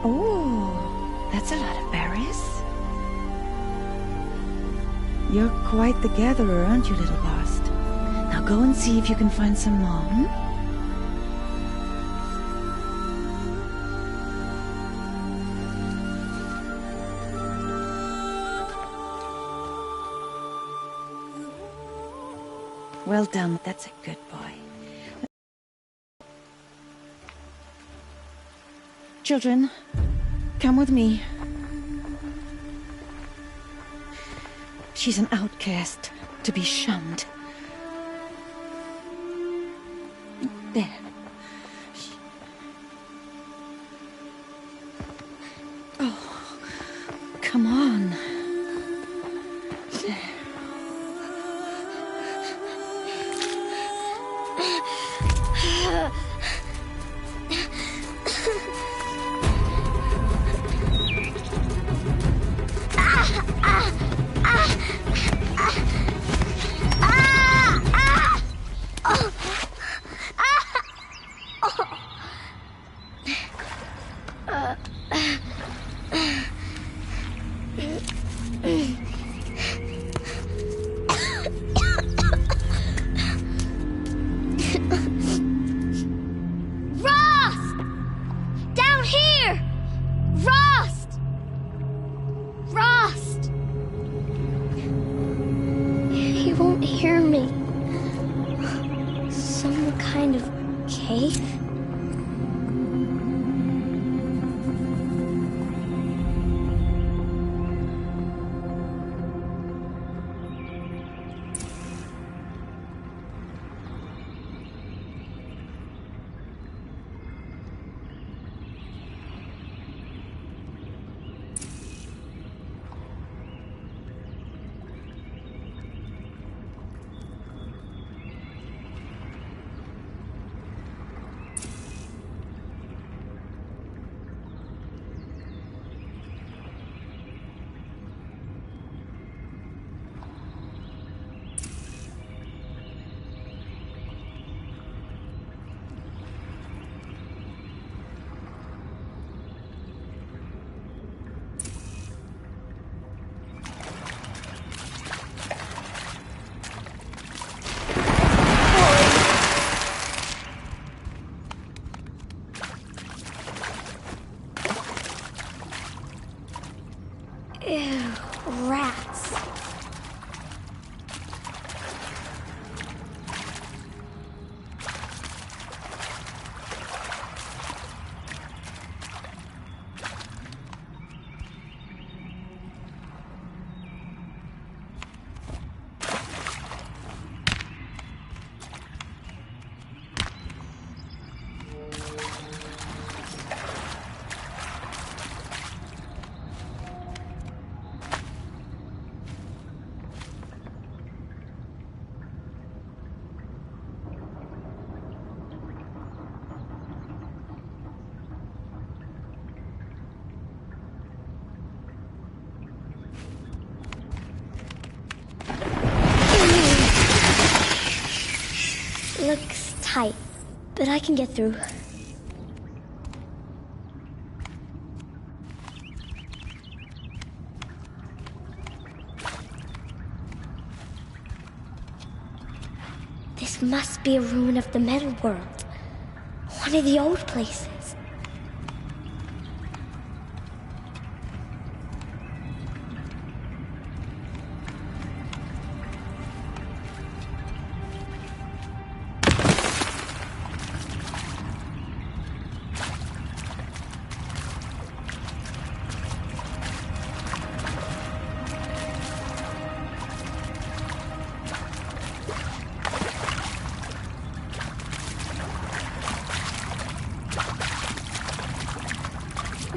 Oh, that's a lot of berries. You're quite the gatherer, aren't you, little Bast? Now go and see if you can find some more, hmm? Well done, that's a good boy. Children, come with me. She's an outcast, to be shunned. There. Oh, come on. There. Looks tight, but I can get through. This must be a ruin of the metal world. One of the old places.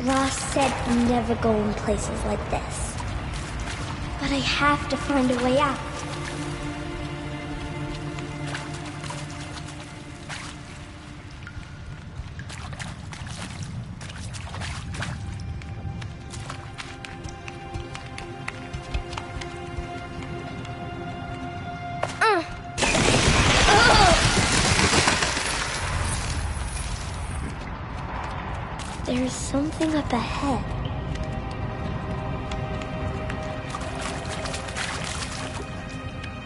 Ross said never go in places like this. But I have to find a way out. There's something up ahead.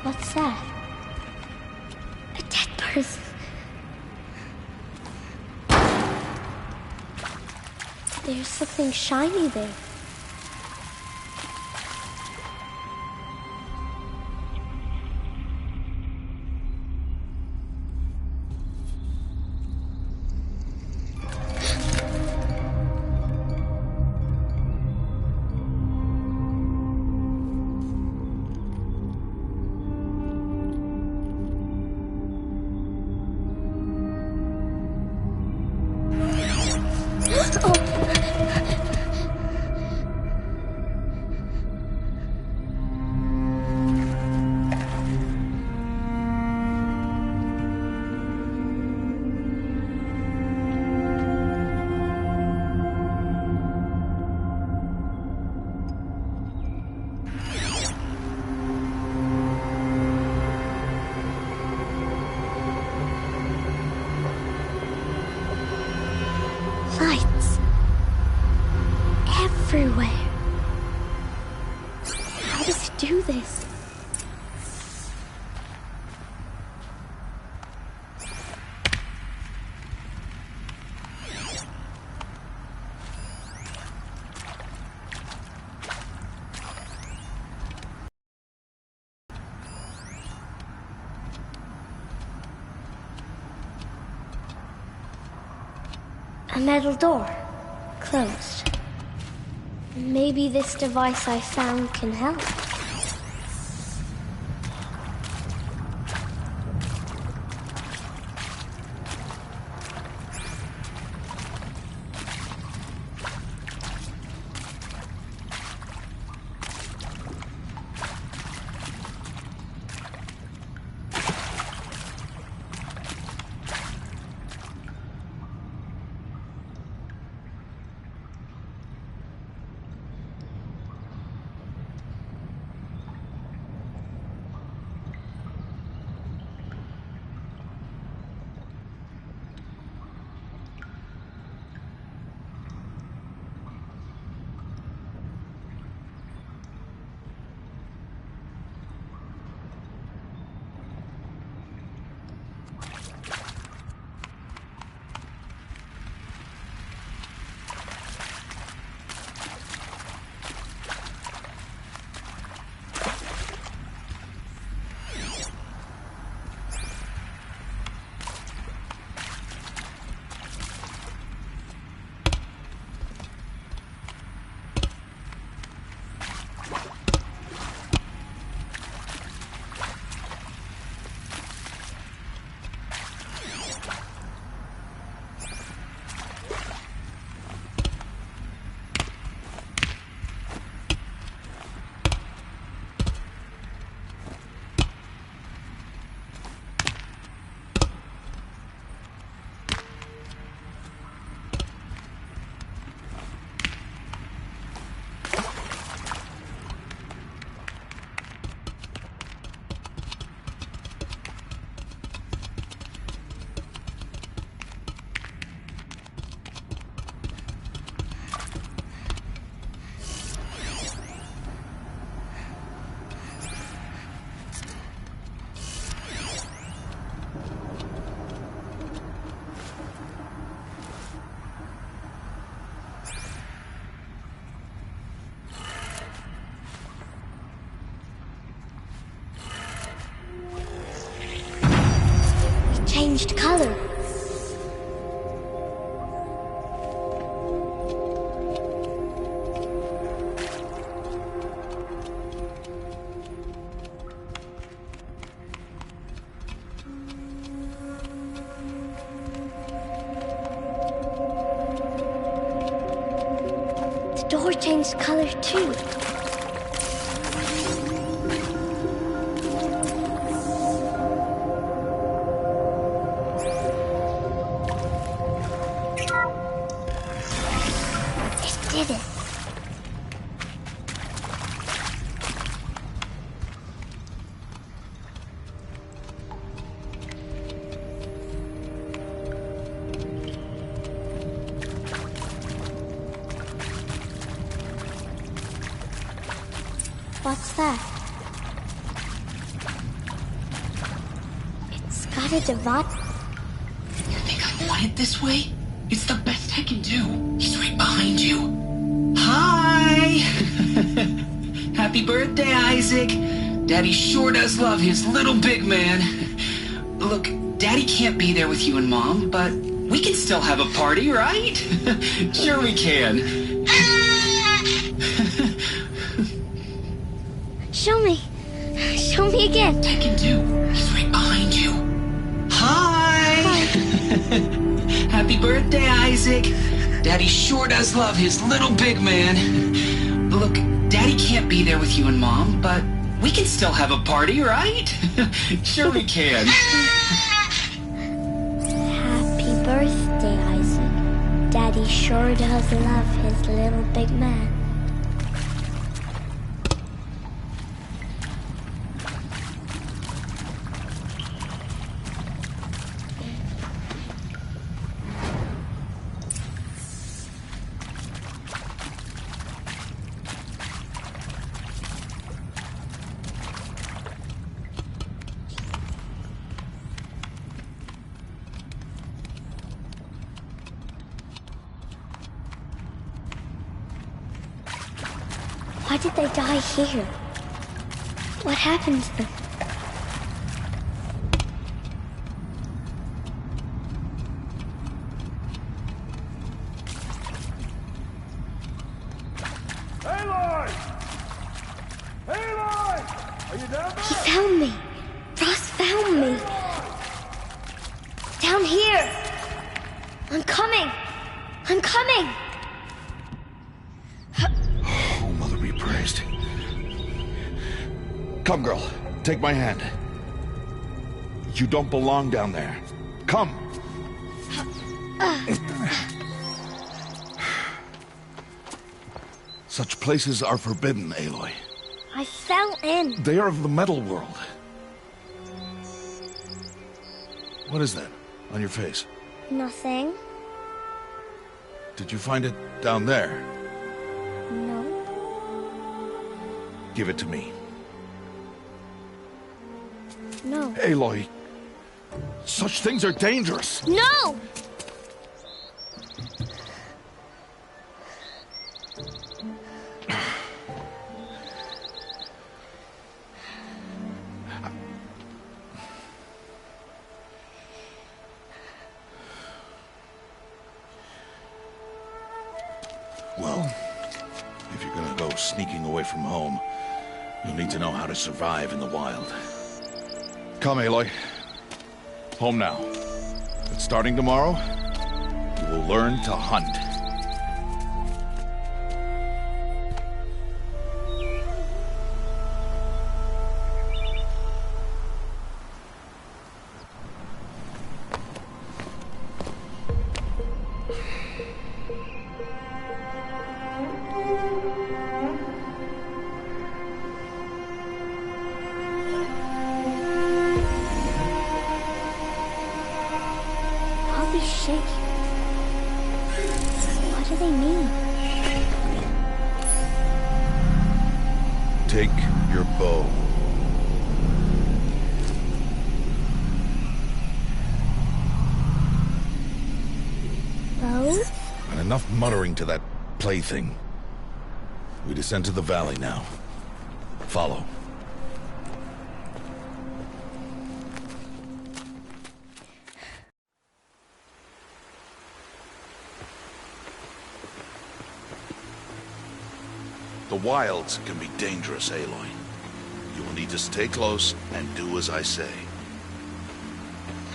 What's that? A dead person. There's something shiny there. Lights. Everywhere. How does it do this? A metal door. Closed. Maybe this device I found can help. Changed color. The door changed color too. Did it. What's that? It's got a device. You think I want it this way? It's the best I can do. He's right behind you. Hi! Happy birthday, Isaac. Daddy sure does love his little big man. Look, Daddy can't be there with you and Mom, but we can still have a party, right? Sure we can. Show me. Show me again. I can do. He's right behind you. Hi! Happy birthday, Isaac. Daddy sure does love his little big man. Look, Daddy can't be there with you and Mom, but we can still have a party, right? Sure we can. Happy birthday, Isaac. Daddy sure does love his little big man. Why did they die here? What happened to them? Aloy! Aloy! Are you down there? He found me. Ross found me. Down here. I'm coming. I'm coming. Oh, Mother be praised. Come, girl. Take my hand. You don't belong down there. Come. Such places are forbidden, Aloy. I fell in. They are of the metal world. What is that on your face? Nothing. Did you find it down there? No. Give it to me. No. Aloy, such things are dangerous. No! Well, if you're gonna go sneaking away from home, you'll need to know how to survive in the wild. Come, Aloy. Home now. But starting tomorrow, you will learn to hunt. I'll be shaking. What do they mean? Take your bow. Bows? And enough muttering to that plaything. We descend to the valley now. Follow. The wilds can be dangerous, Aloy. You will need to stay close and do as I say.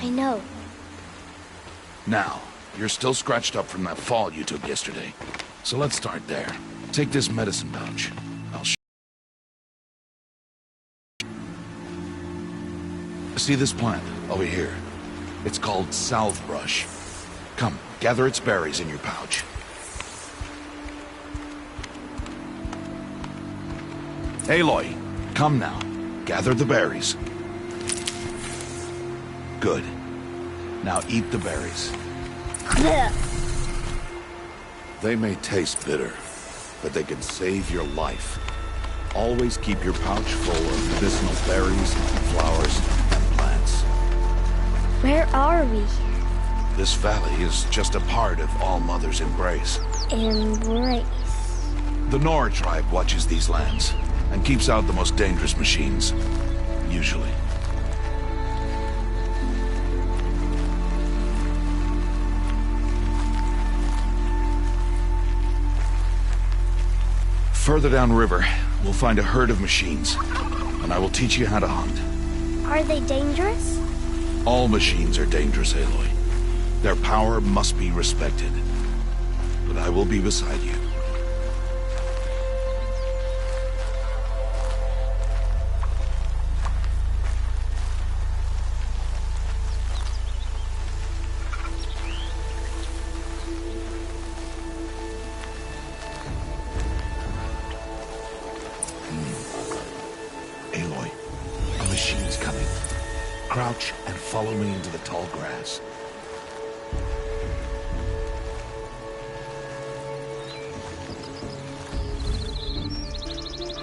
I know. Now, you're still scratched up from that fall you took yesterday. So let's start there. Take this medicine pouch. See this plant over here? It's called salve brush. Come, gather its berries in your pouch. Aloy, come now. Gather the berries. Good. Now eat the berries. They may taste bitter, but they can save your life. Always keep your pouch full of medicinal berries, flowers, and plants. Where are we? This valley is just a part of All Mother's embrace. Embrace. The Nora tribe watches these lands and keeps out the most dangerous machines. Usually. Further downriver, we'll find a herd of machines, and I will teach you how to hunt. Are they dangerous? All machines are dangerous, Aloy. Their power must be respected. But I will be beside you. Aloy, a machine's coming. Crouch and follow me into the tall grass.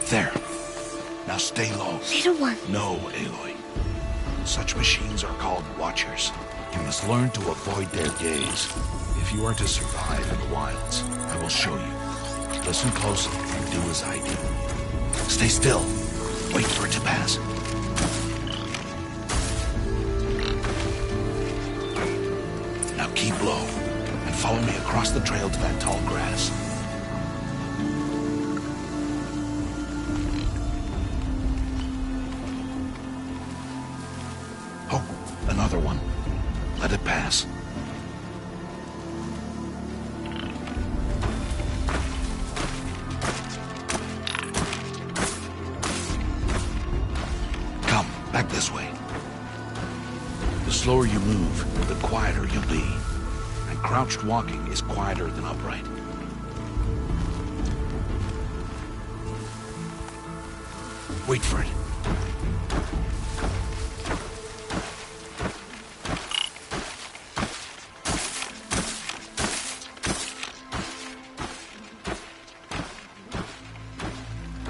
There. Now stay low. Little one. No, Aloy. Such machines are called Watchers. You must learn to avoid their gaze. If you are to survive in the wilds, I will show you. Listen closely and do as I do. Stay still. Wait for it to pass. Now keep low and follow me across the trail to that tall grass. Oh, another one. Let it pass. Come, back this way. The slower you move, the quieter you'll be. And crouched walking is quieter than upright. Wait for it.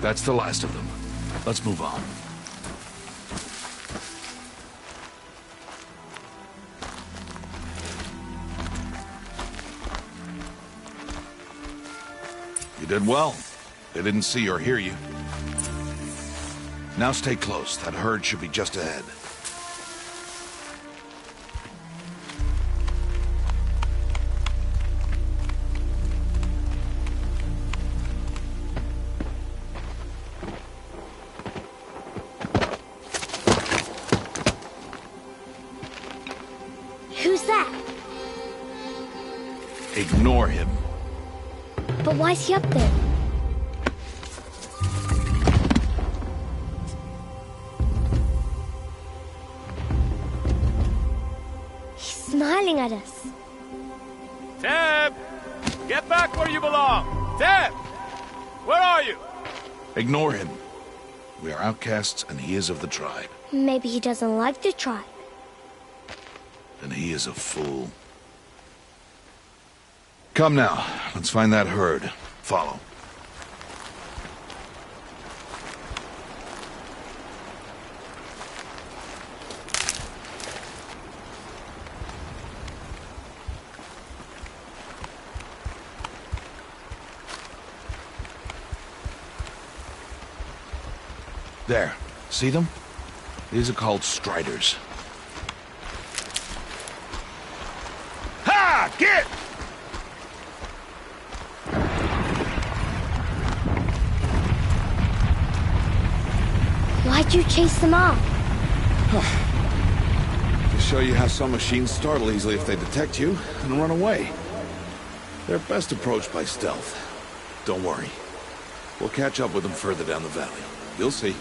That's the last of them. Let's move on. You did well. They didn't see or hear you. Now stay close. That herd should be just ahead. Who's that? Ignore him. But why's he up there? He's smiling at us. Teb! Get back where you belong! Teb! Where are you? Ignore him. We are outcasts and he is of the tribe. Maybe he doesn't like the tribe. And he is a fool. Come now, let's find that herd. Follow. There. See them? These are called striders. Ha! Get! Why'd you chase them off? To show you how some machines startle easily if they detect you and run away. They're best approached by stealth. Don't worry. We'll catch up with them further down the valley. You'll see.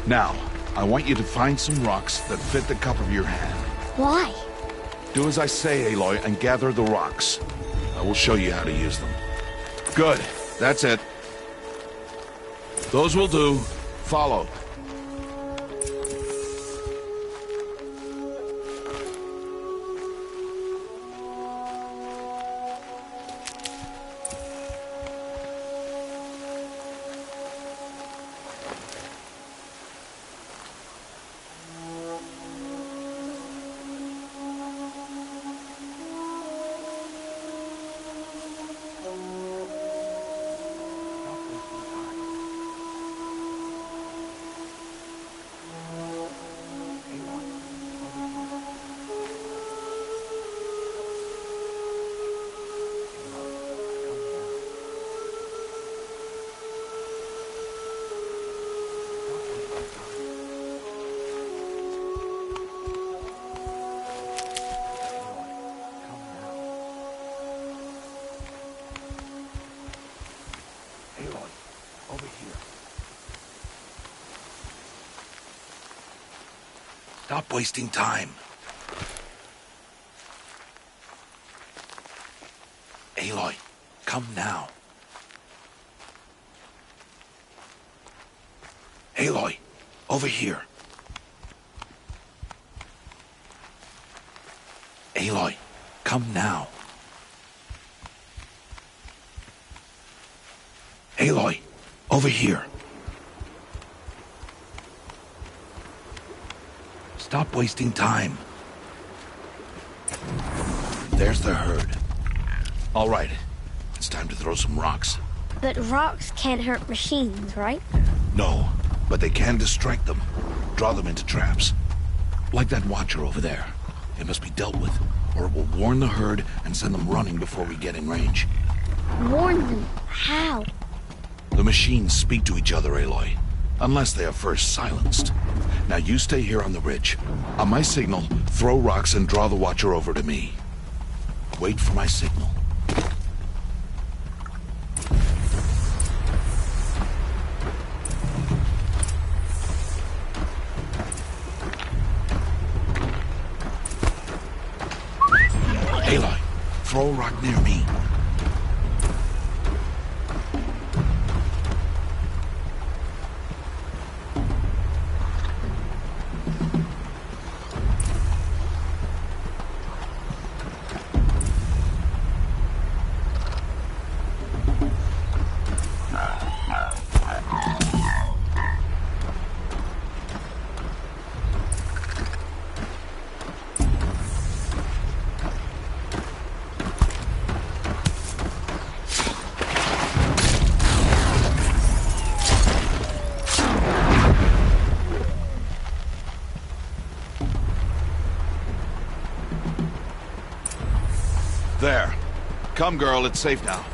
Now, I want you to find some rocks that fit the cup of your hand. Why? Do as I say, Aloy, and gather the rocks. I will show you how to use them. Good. That's it. Those will do. Follow. Stop wasting time. Aloy, come now. Aloy, over here. Aloy, come now. Aloy, over here. Stop wasting time. There's the herd. All right, it's time to throw some rocks. But rocks can't hurt machines, right? No, but they can distract them. Draw them into traps. Like that watcher over there. It must be dealt with, or it will warn the herd and send them running before we get in range. Warn them? How? The machines speak to each other, Aloy. Unless they are first silenced. Now you stay here on the ridge. On my signal, throw rocks and draw the watcher over to me. Wait for my signal. Aloy, throw a rock near me. There. Come, girl, it's safe now.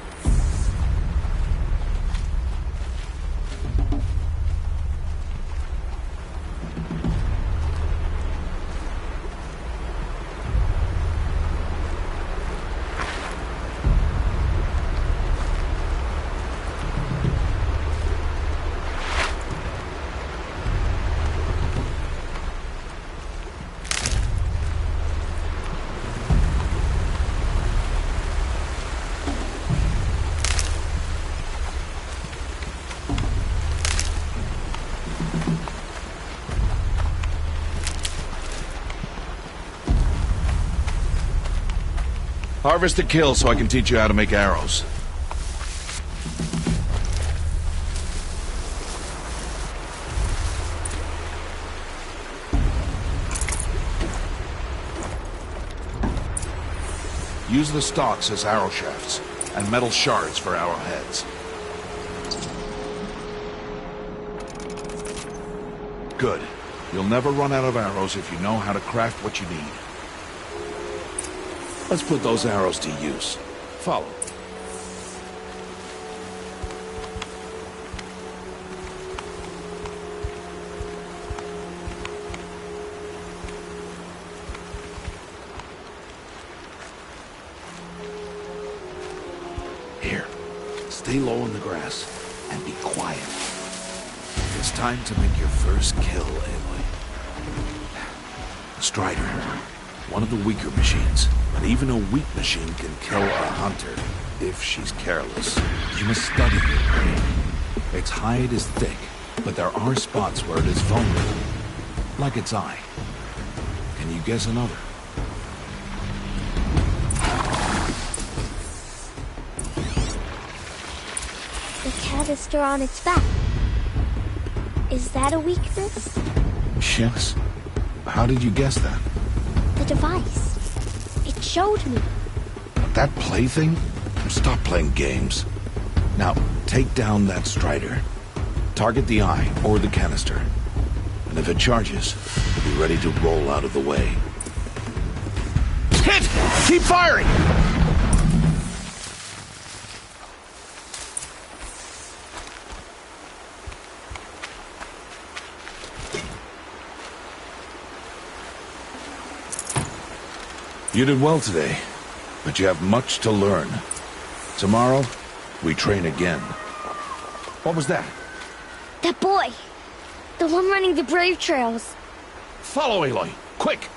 Harvest a kill so I can teach you how to make arrows. Use the stalks as arrow shafts, and metal shards for arrowheads. Good. You'll never run out of arrows if you know how to craft what you need. Let's put those arrows to use. Follow. Here, stay low in the grass and be quiet. It's time to make your first kill, Aloy. Strider. One of the weaker machines. But even a weak machine can kill a hunter if she's careless. You must study it. Its hide is thick, but there are spots where it is vulnerable. Like its eye. Can you guess another? The canister on its back. Is that a weakness? Yes. How did you guess that? The device. It showed me. That plaything? Stop playing games. Now, take down that Strider. Target the eye or the canister. And if it charges, be ready to roll out of the way. Hit! Keep firing! You did well today, but you have much to learn. Tomorrow, we train again. What was that? That boy. The one running the brave trails. Follow Aloy, quick!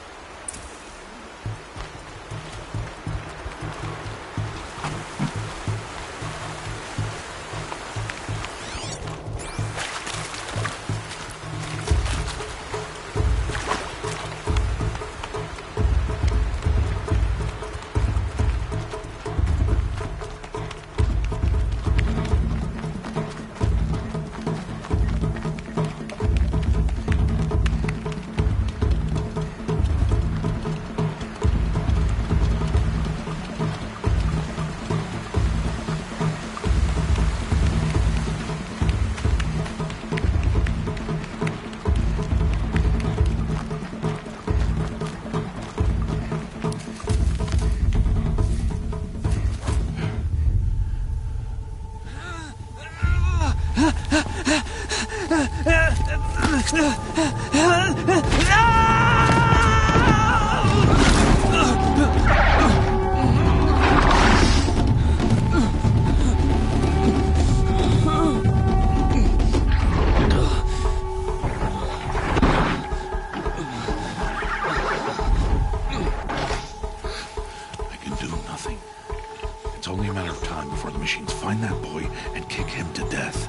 It's only a matter of time before the machines find that boy and kick him to death.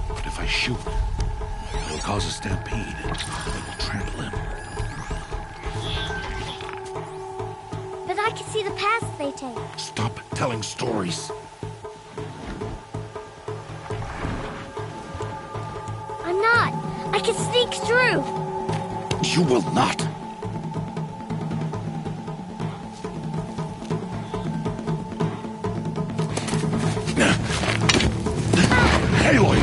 But if I shoot, it'll cause a stampede. It will trample him. But I can see the paths they take. Stop telling stories. I'm not. I can sneak through. You will not. Aloy!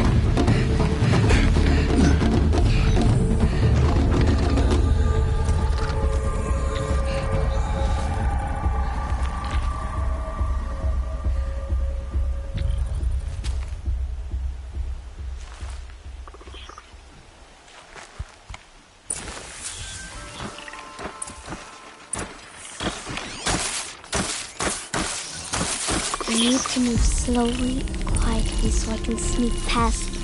I need to move slowly and quietly so I can sneak past them.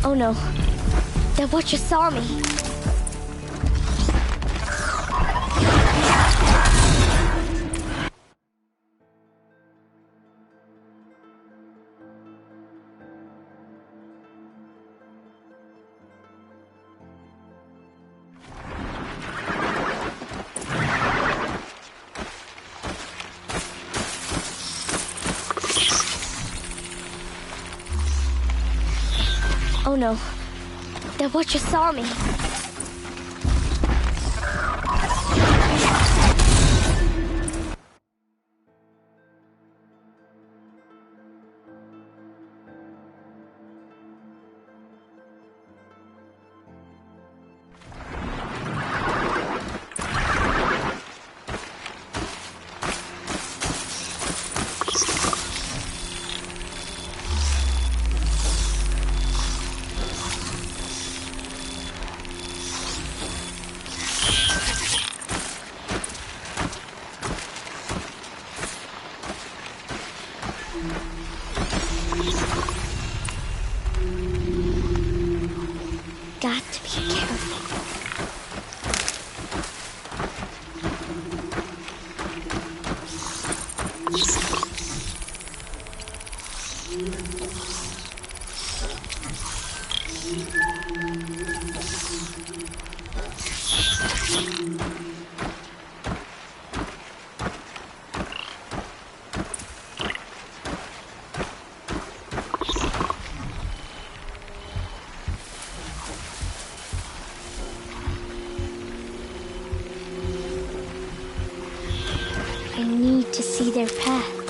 Oh no. That watcher saw me. Oh no. That watcher saw me. Got to be careful. I need to see their paths.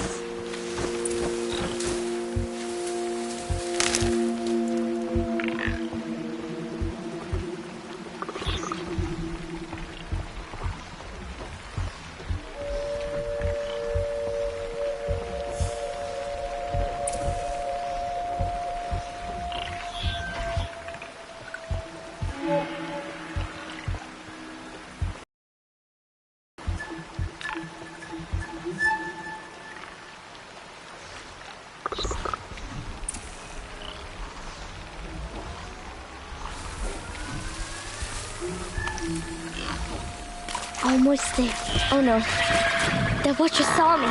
Almost there. Oh no. The Watcher saw me.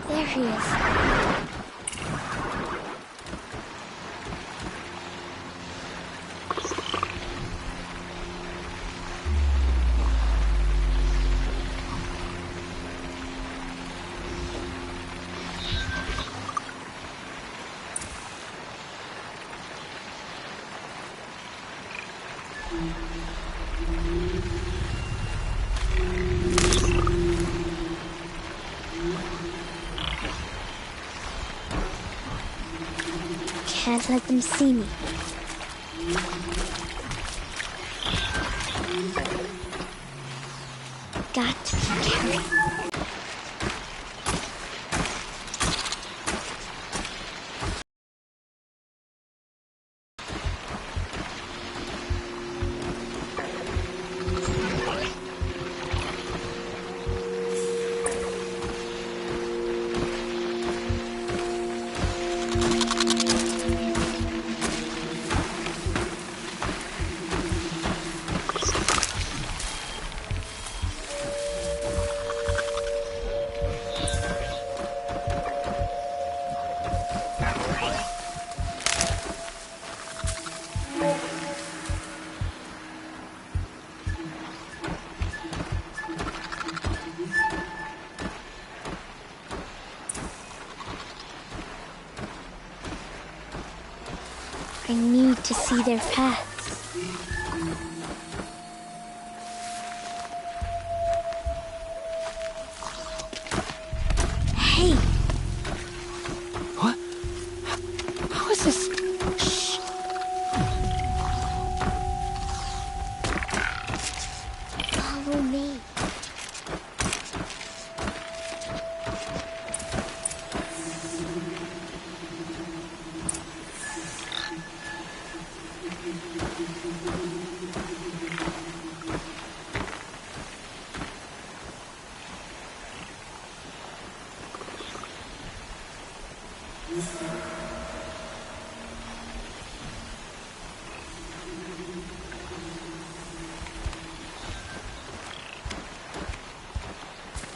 There he is. Can't let them see me. Got to be careful. I need to see their paths. Hey! What? How is this? Shh. Follow me.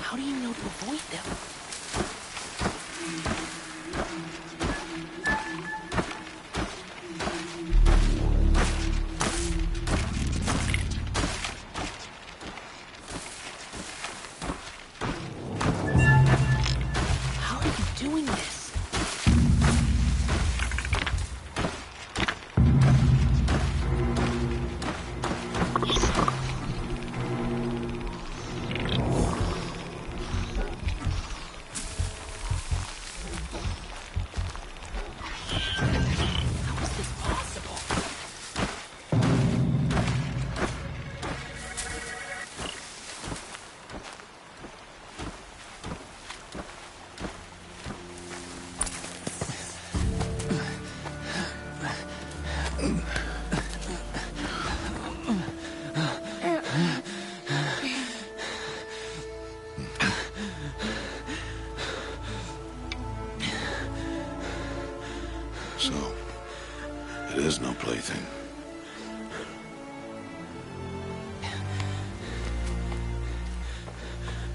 How do you know to avoid them? How are you doing this?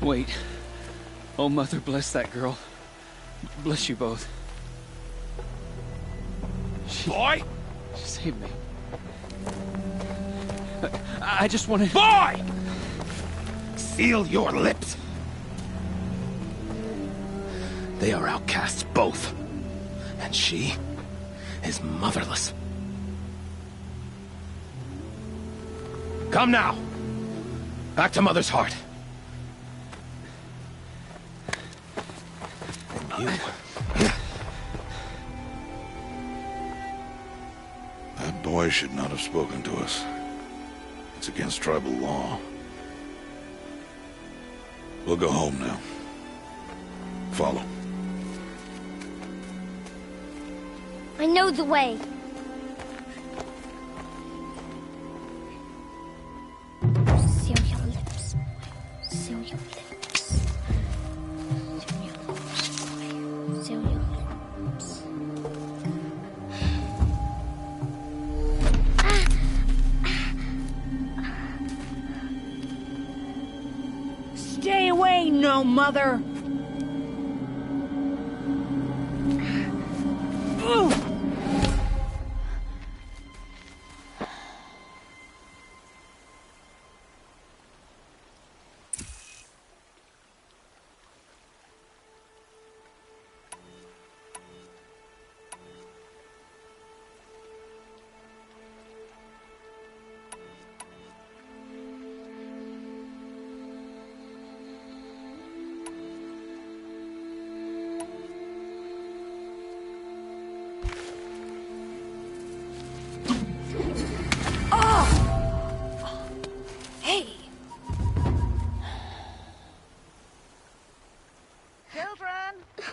Wait. Oh, Mother, bless that girl. Bless you both. Boy! She saved me. I just wanted... Boy! Seal your lips. They are outcasts, both. And she is motherless. Come now. Back to Mother's heart. And you... That boy should not have spoken to us. It's against tribal law. We'll go home now. Follow. I know the way. Seal your lips. Seal your lips. Seal your lips. Seal your lips. Stay away, no mother!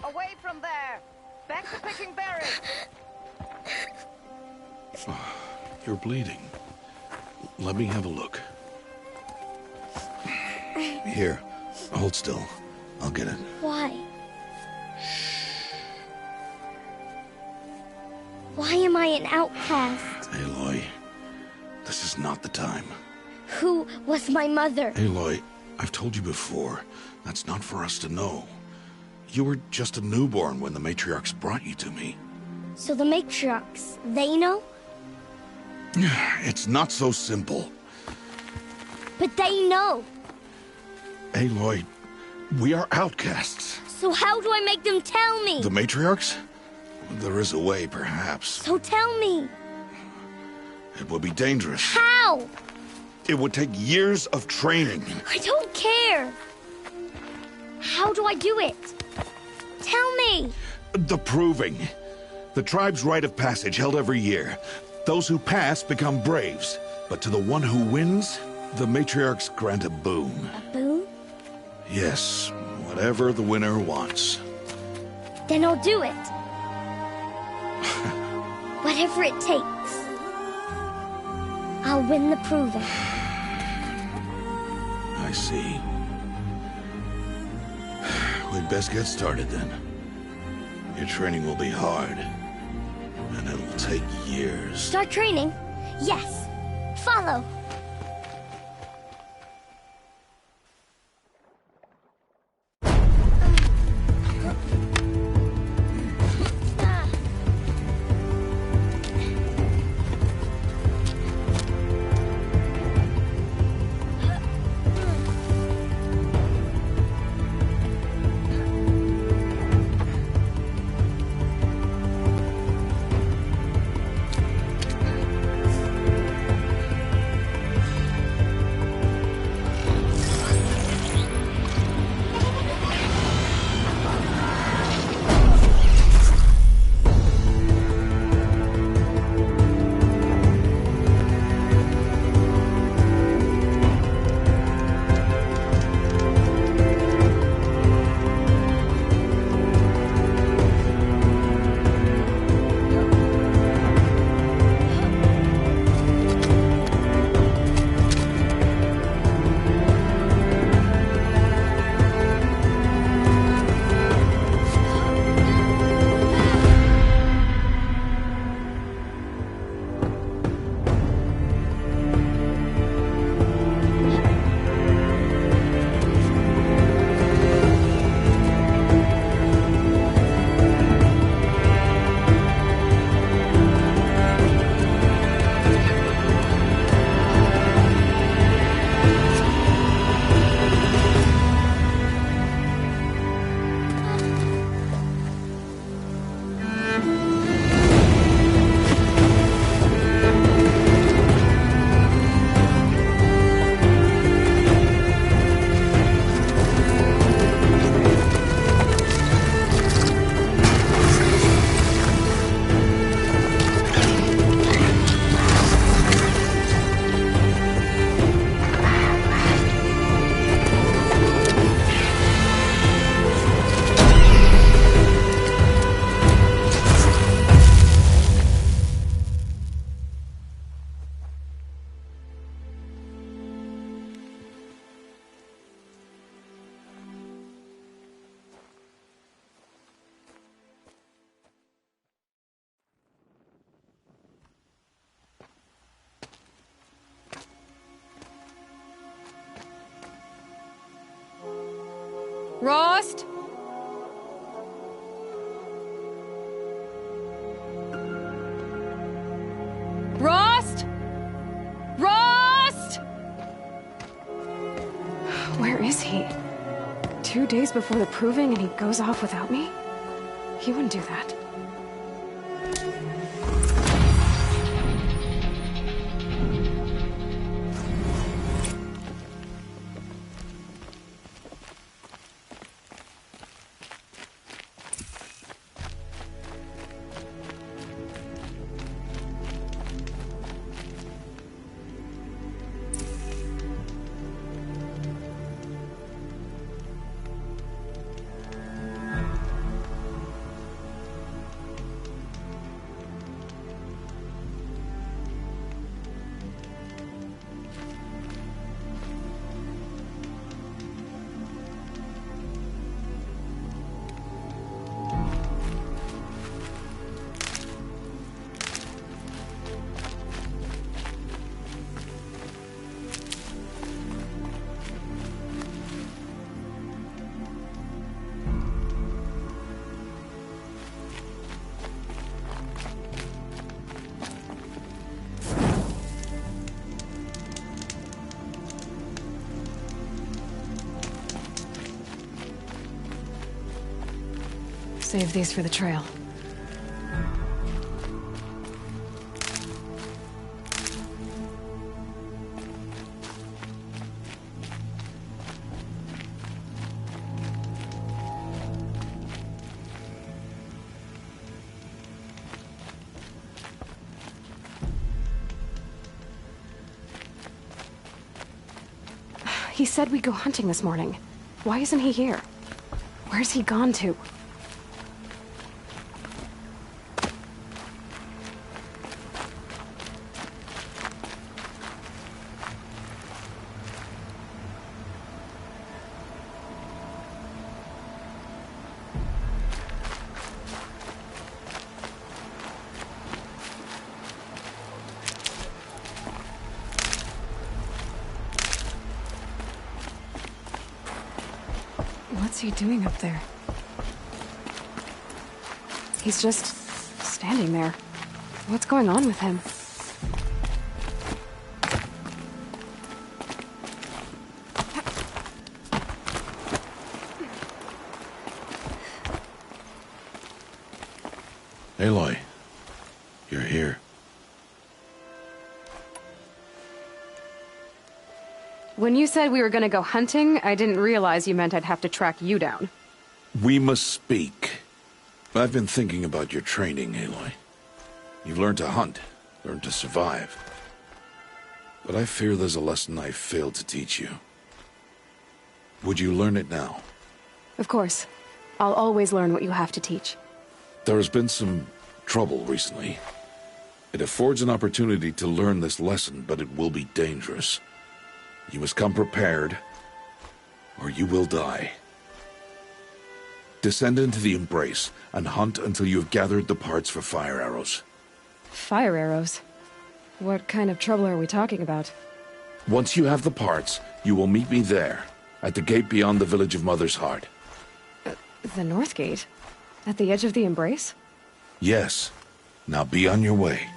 Away from there! Back to picking berries! You're bleeding. Let me have a look. Here, hold still. I'll get it. Why? Why am I an outcast? Aloy, this is not the time. Who was my mother? Aloy, I've told you before, that's not for us to know. You were just a newborn when the matriarchs brought you to me. So the matriarchs, they know? It's not so simple. But they know. Aloy, we are outcasts. So how do I make them tell me? The matriarchs? There is a way, perhaps. So tell me. It would be dangerous. How? It would take years of training. I don't care. How do I do it? Tell me. The proving. The tribe's rite of passage held every year. Those who pass become braves. But to the one who wins, the matriarchs grant a boon. A boon? Yes, whatever the winner wants. Then I'll do it. Whatever it takes. I'll win the proving. I see. We'd best get started then. Your training will be hard, and it'll take years. Start training? Yes. Follow. Rost? Rost? Rost? Where is he? 2 days before the proving and he goes off without me? He wouldn't do that. Save these for the trail. He said we'd go hunting this morning. Why isn't he here? Where's he gone to? What's he doing up there? He's just standing there. What's going on with him? Aloy, you're here. When you said we were gonna go hunting, I didn't realize you meant I'd have to track you down. We must speak. I've been thinking about your training, Aloy. You've learned to hunt, learned to survive. But I fear there's a lesson I failed to teach you. Would you learn it now? Of course. I'll always learn what you have to teach. There has been some trouble recently. It affords an opportunity to learn this lesson, but it will be dangerous. You must come prepared, or you will die. Descend into the Embrace, and hunt until you have gathered the parts for fire arrows. Fire arrows? What kind of trouble are we talking about? Once you have the parts, you will meet me there, at the gate beyond the village of Mother's Heart. The North Gate? At the edge of the Embrace? Yes. Now be on your way.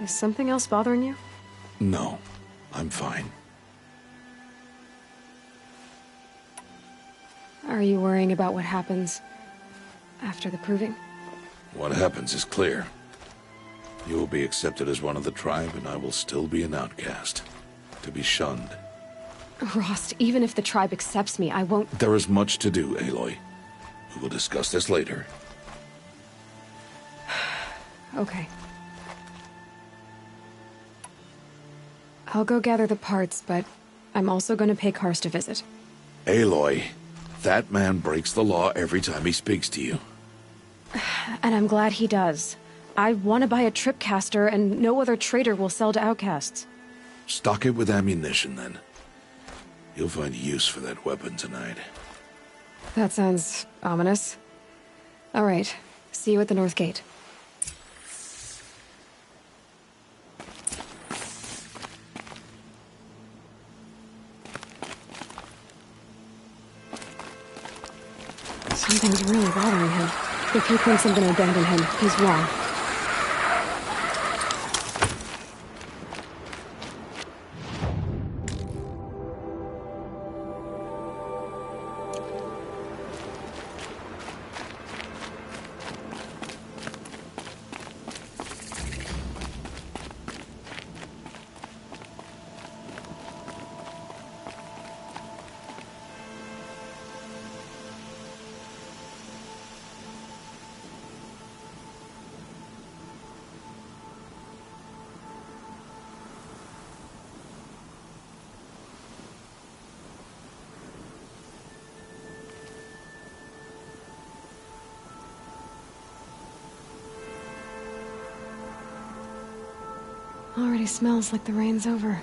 Is something else bothering you? No, I'm fine. Are you worrying about what happens after the proving? What happens is clear. You will be accepted as one of the tribe, and I will still be an outcast, to be shunned. Rost, even if the tribe accepts me, I won't... There is much to do, Aloy. We will discuss this later. Okay. I'll go gather the parts, but I'm also going to pay Karst a visit. Aloy, that man breaks the law every time he speaks to you. And I'm glad he does. I want to buy a tripcaster, and no other trader will sell to outcasts. Stock it with ammunition, then. You'll find use for that weapon tonight. That sounds ominous. All right. See you at the North Gate. Something's really bothering him. If he thinks I'm gonna abandon him, he's wrong. Already smells like the rain's over.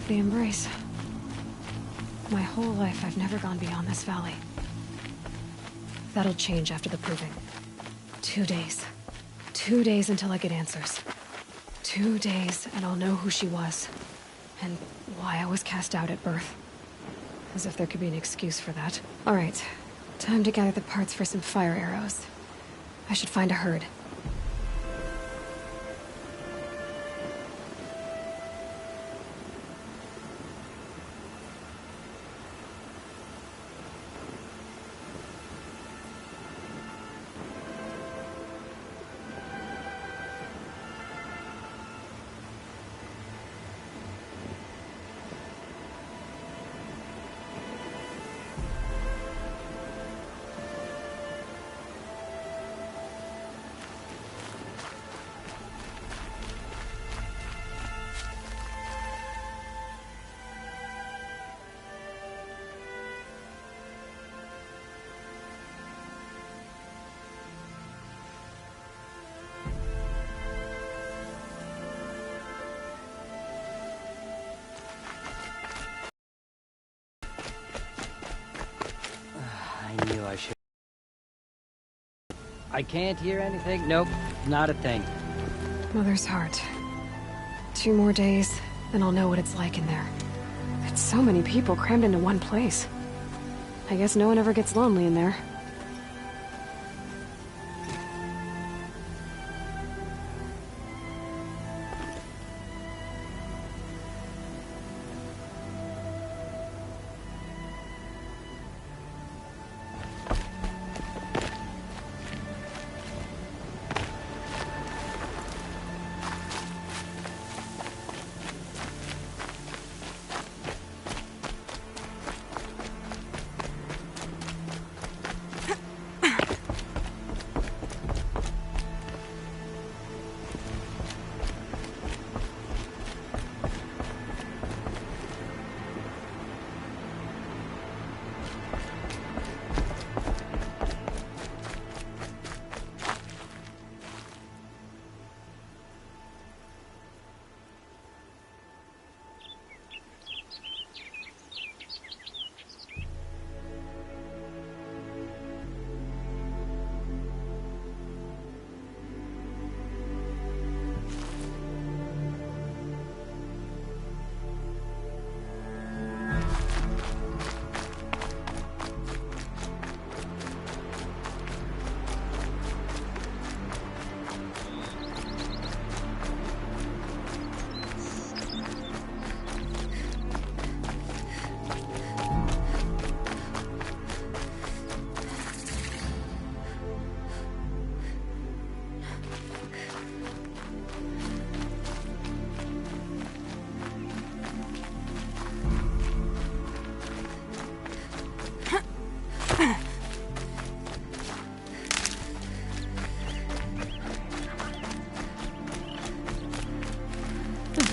The embrace. My whole life, I've never gone beyond this valley. That'll change after the proving. 2 days. 2 days until I get answers. 2 days, and I'll know who she was. And why I was cast out at birth. As if there could be an excuse for that. Alright, time to gather the parts for some fire arrows. I should find a herd. I knew I should. I can't hear anything? Nope, not a thing. Mother's heart. 2 more days, then I'll know what it's like in there. It's so many people crammed into one place. I guess no one ever gets lonely in there.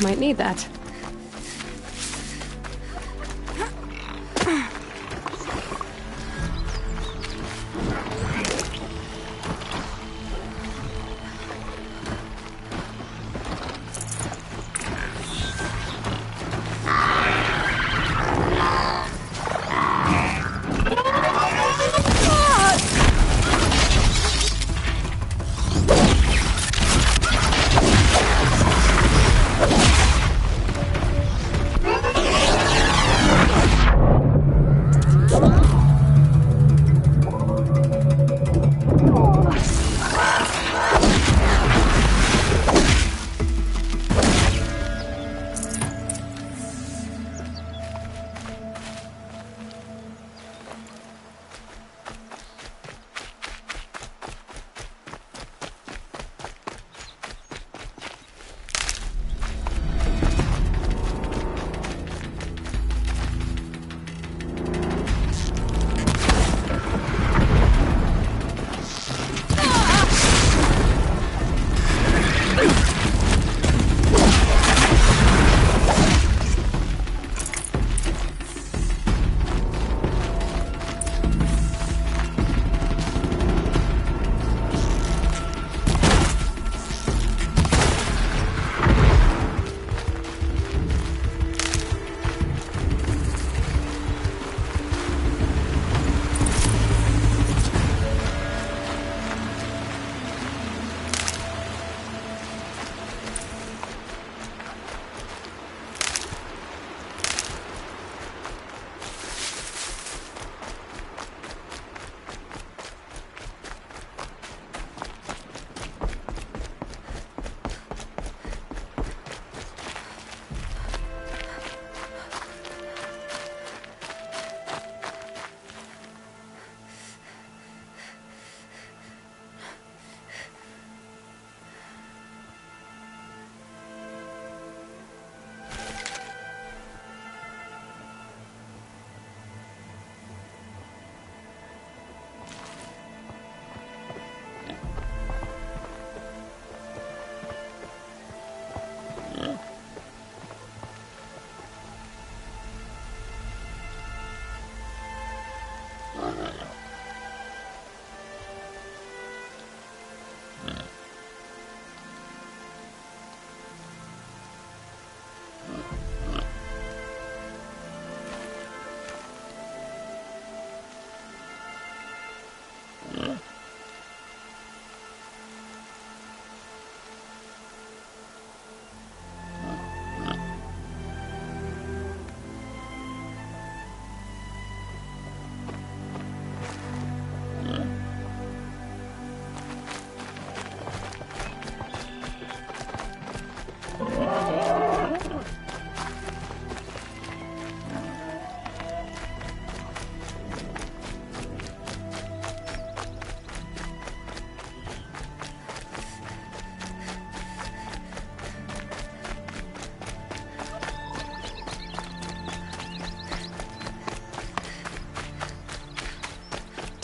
Might need that.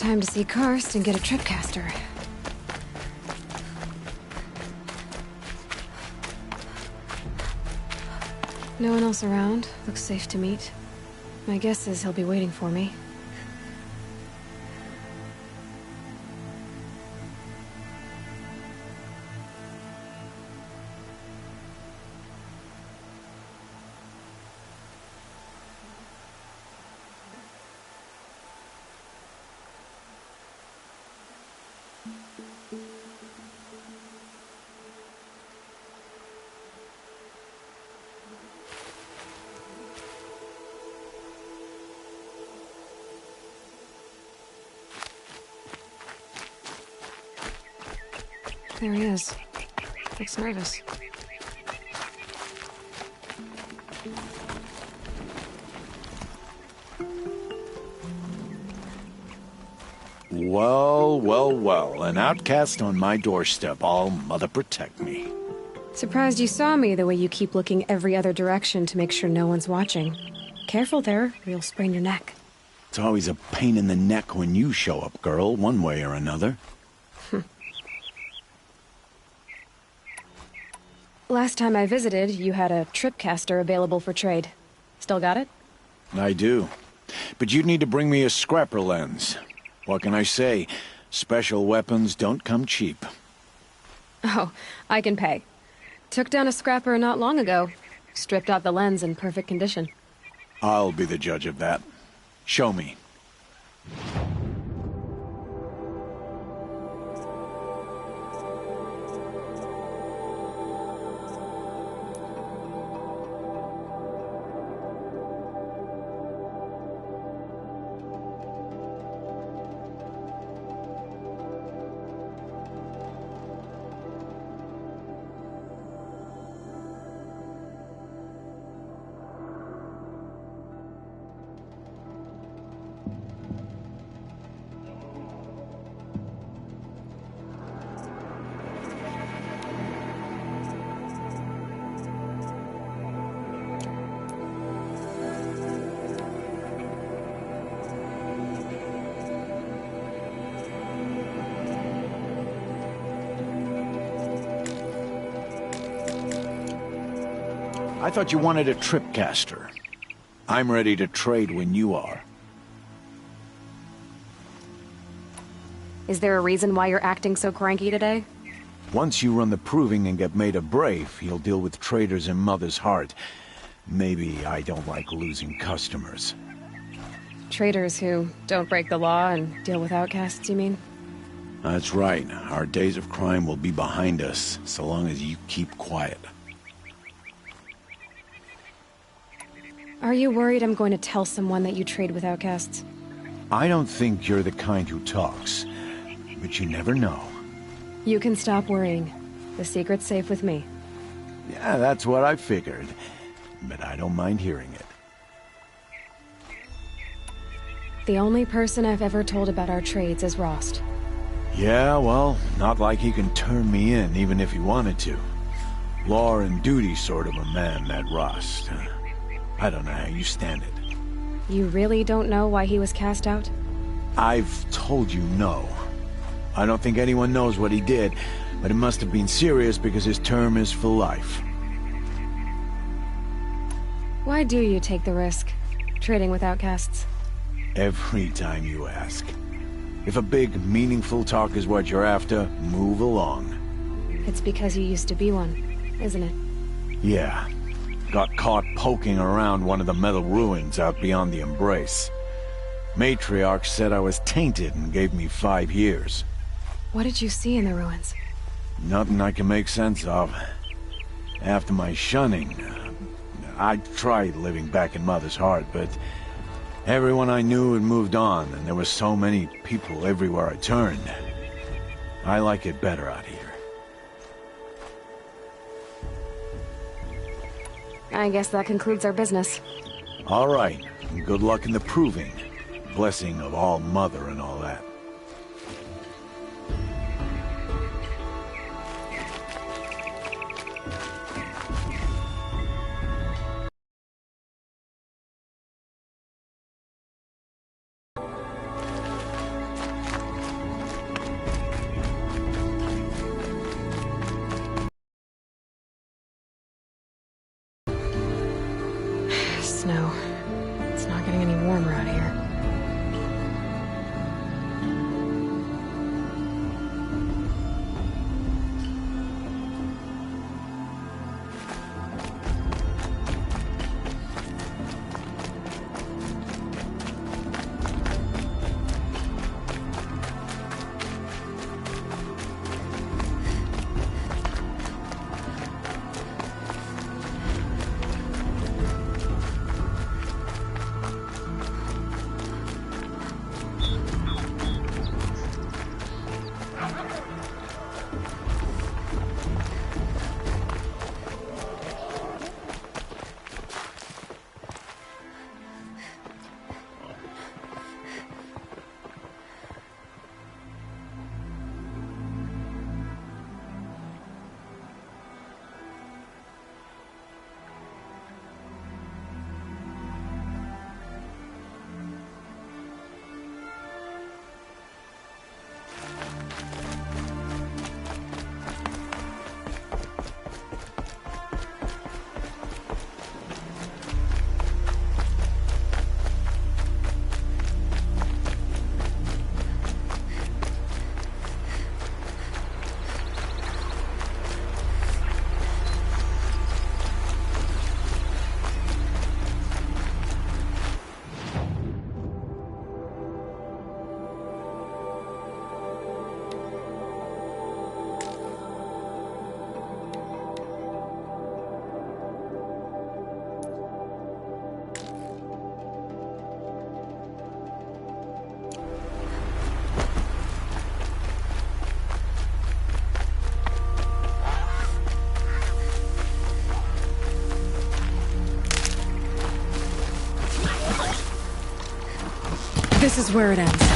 time to see Karst and get a tripcaster. No one else around. Looks safe to meet. My guess is he'll be waiting for me. There he is. Looks nervous. Well, well, well. An outcast on my doorstep. All mother protect me. Surprised you saw me the way you keep looking every other direction to make sure no one's watching. Careful there, or you'll sprain your neck. It's always a pain in the neck when you show up, girl, one way or another. Last time I visited, you had a tripcaster available for trade. Still got it? I do. But you'd need to bring me a scrapper lens. What can I say? Special weapons don't come cheap. Oh, I can pay. Took down a scrapper not long ago. Stripped out the lens in perfect condition. I'll be the judge of that. Show me. I thought you wanted a tripcaster. I'm ready to trade when you are. Is there a reason why you're acting so cranky today? Once you run the proving and get made a brave, you'll deal with traitors in Mother's Heart. Maybe I don't like losing customers. Traitors who don't break the law and deal with outcasts, you mean? That's right. Our days of crime will be behind us, so long as you keep quiet. Are you worried I'm going to tell someone that you trade with outcasts? I don't think you're the kind who talks, but you never know. You can stop worrying. The secret's safe with me. Yeah, that's what I figured, but I don't mind hearing it. The only person I've ever told about our trades is Rost. Yeah, well, not like he can turn me in, even if he wanted to. Law and duty sort of a man, that Rost. I don't know how you stand it. You really don't know why he was cast out? I've told you no. I don't think anyone knows what he did, but it must have been serious because his term is for life. Why do you take the risk, trading with outcasts? Every time you ask. If a big, meaningful talk is what you're after, move along. It's because you used to be one, isn't it? Yeah. Got caught poking around one of the metal ruins out beyond the Embrace. Matriarch said I was tainted and gave me 5 years. What did you see in the ruins? Nothing I can make sense of. After my shunning, I tried living back in Mother's Heart, but everyone I knew had moved on, and there were so many people everywhere I turned. I like it better out here. I guess that concludes our business. All right. Good luck in the proving. Blessing of all Mother and all that. snow. It's not getting any warmer out here. This is where it ends.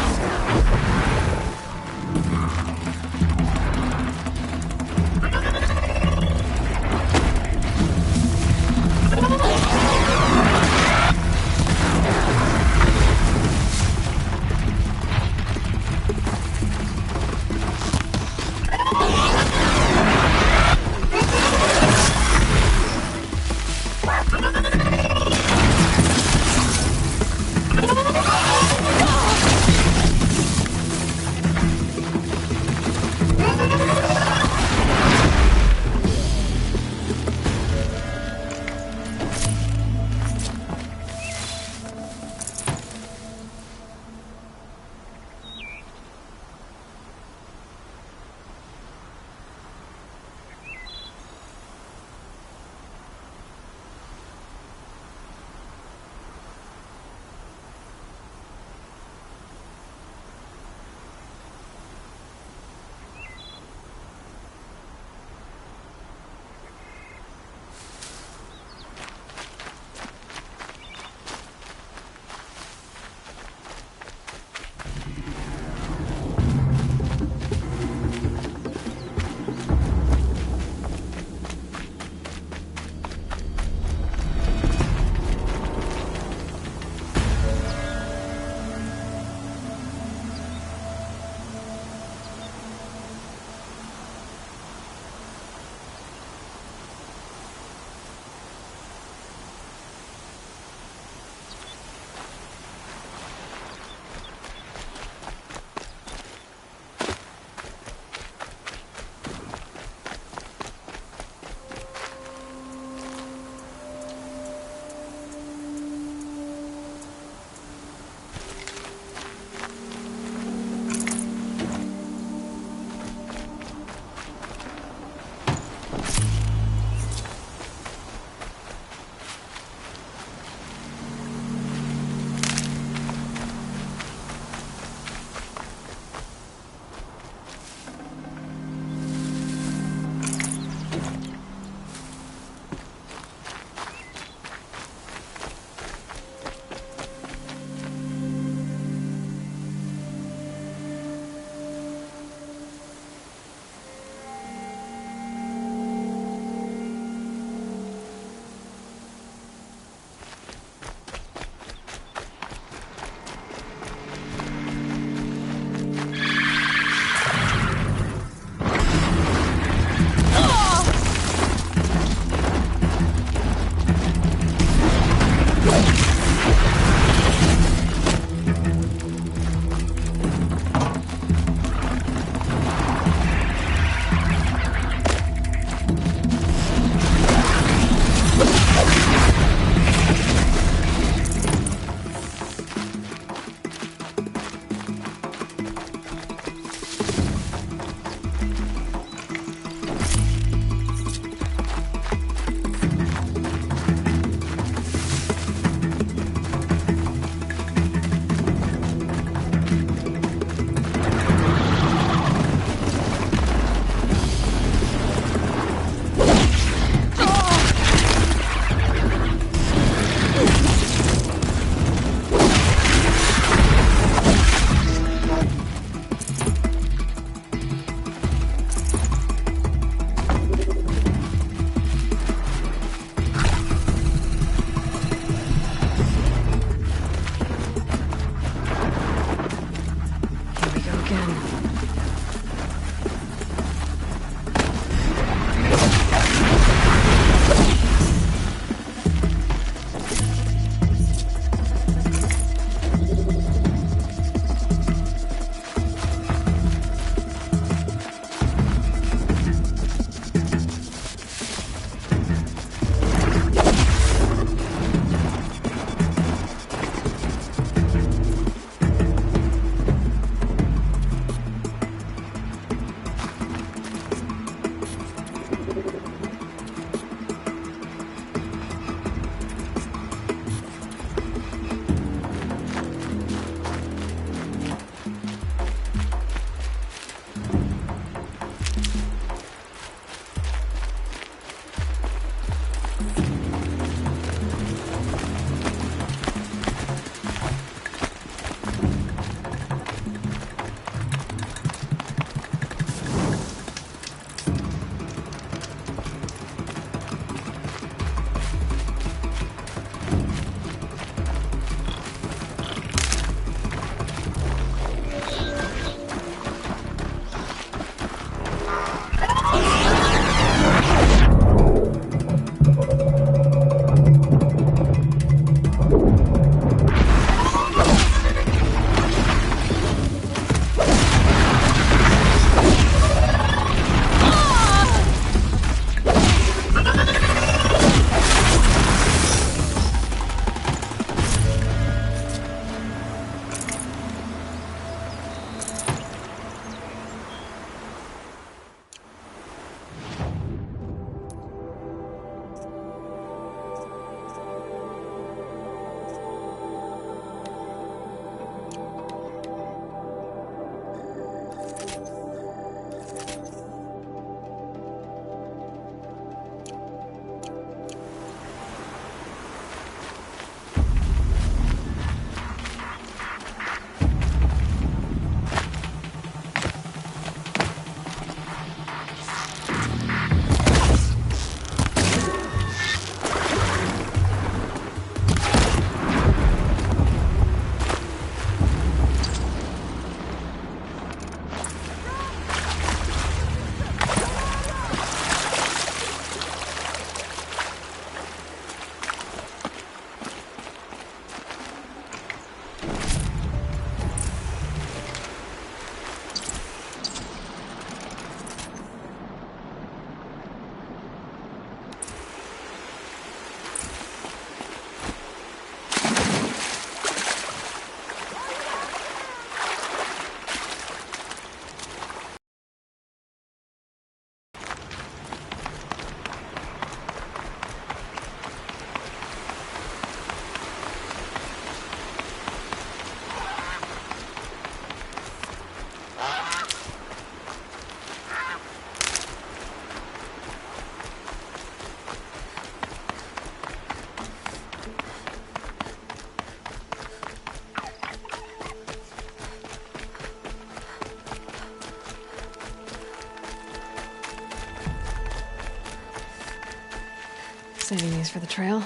Saving these for the trail.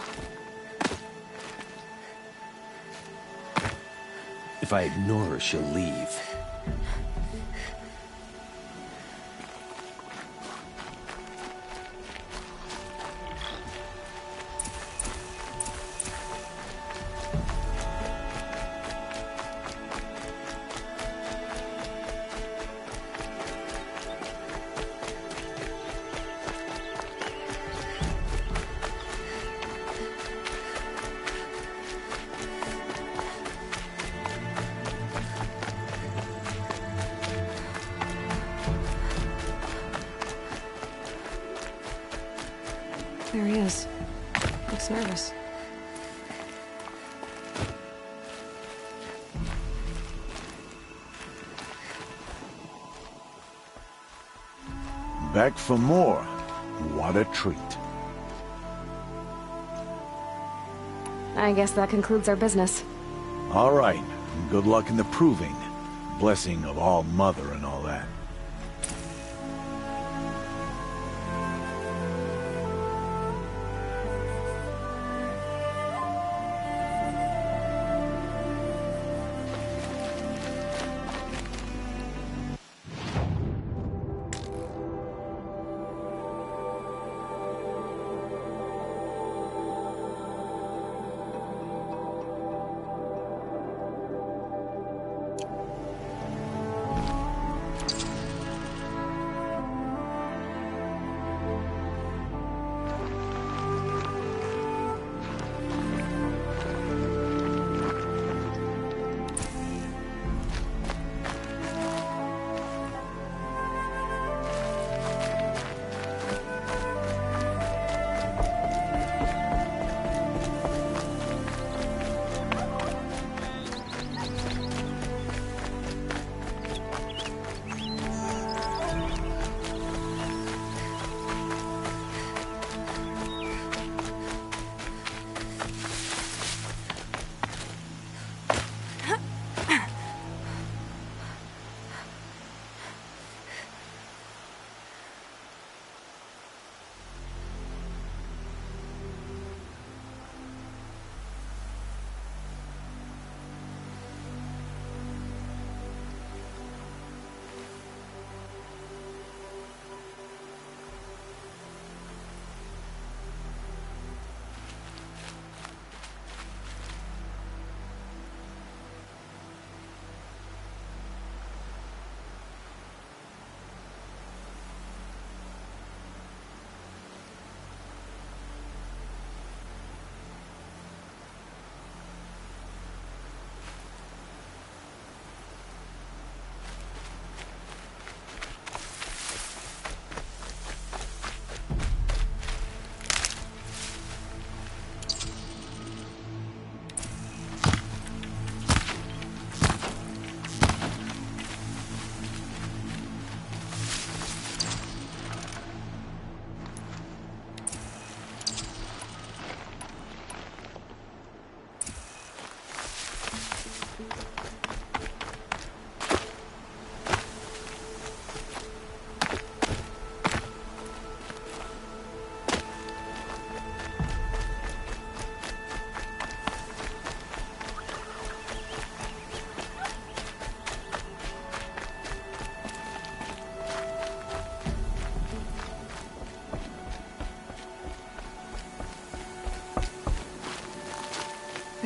If I ignore her, she'll leave. Looks nervous. Back for more. What a treat. I guess that concludes our business. All right. Good luck in the proving. Blessing of All Mother and all that.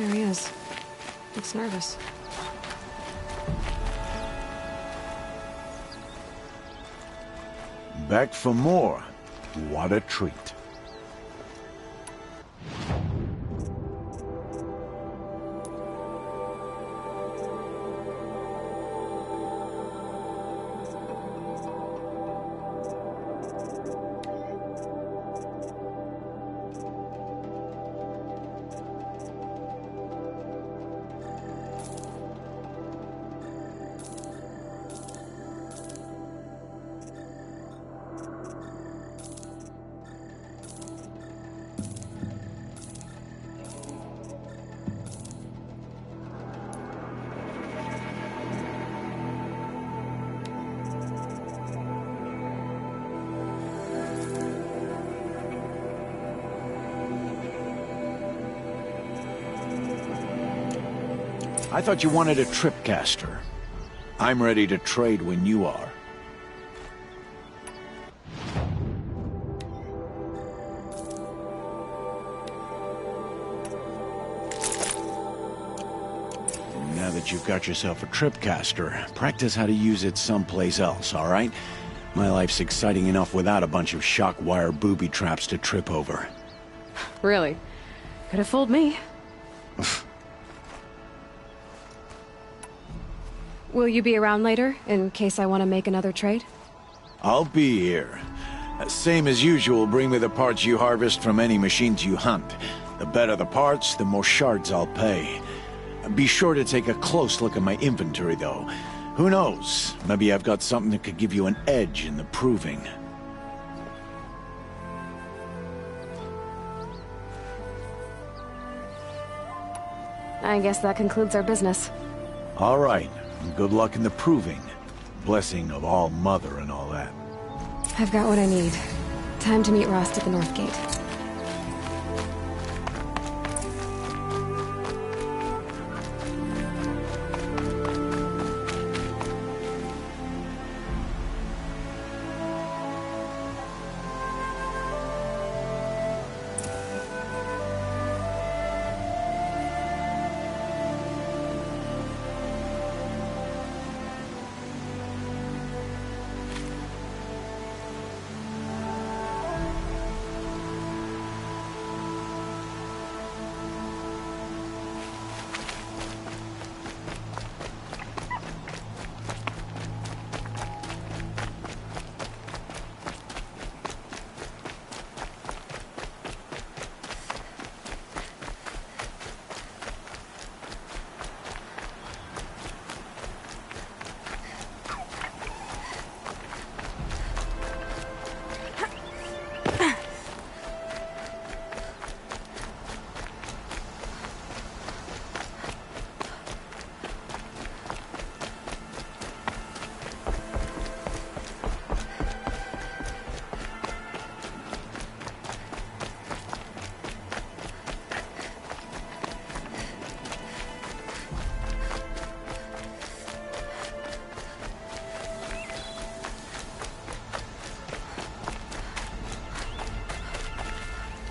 There he is. Looks nervous. Back for more. What a treat. I thought you wanted a tripcaster. I'm ready to trade when you are. Now that you've got yourself a tripcaster, practice how to use it someplace else, all right? My life's exciting enough without a bunch of shock wire booby traps to trip over. Really? Could have fooled me. Will you be around later, in case I want to make another trade? I'll be here. Same as usual, bring me the parts you harvest from any machines you hunt. The better the parts, the more shards I'll pay. Be sure to take a close look at my inventory, though. Who knows? Maybe I've got something that could give you an edge in the proving. I guess that concludes our business. All right. Good luck in the proving. Blessing of All Mother and all that. I've got what I need. Time to meet Rost at the North Gate.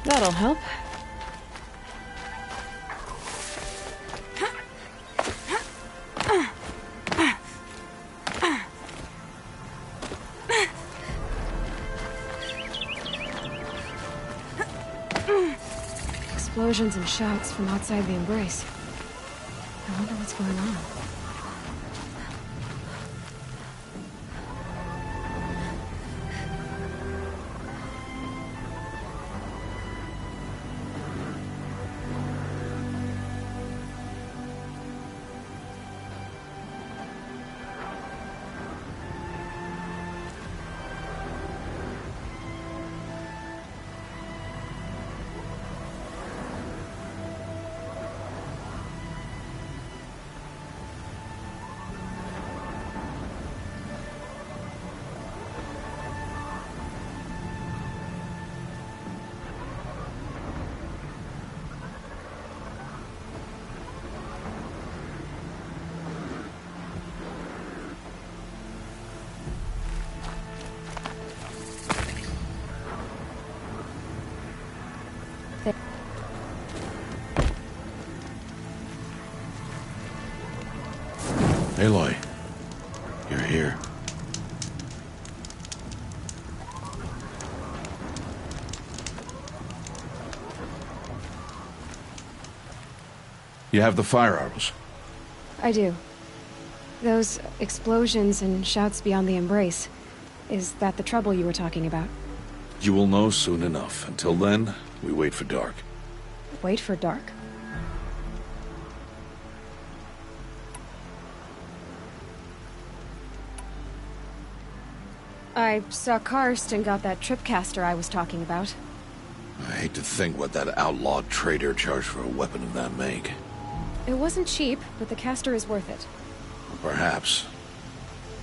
That'll help. Explosions and shouts from outside the embrace. I wonder what's going on. Aloy, you're here. You have the fire arrows? I do. Those explosions and shouts beyond the embrace. Is that the trouble you were talking about? You will know soon enough. Until then, we wait for dark. Wait for dark? I saw Karst and got that tripcaster I was talking about. I hate to think what that outlawed trader charged for a weapon of that make. It wasn't cheap, but the caster is worth it. Perhaps.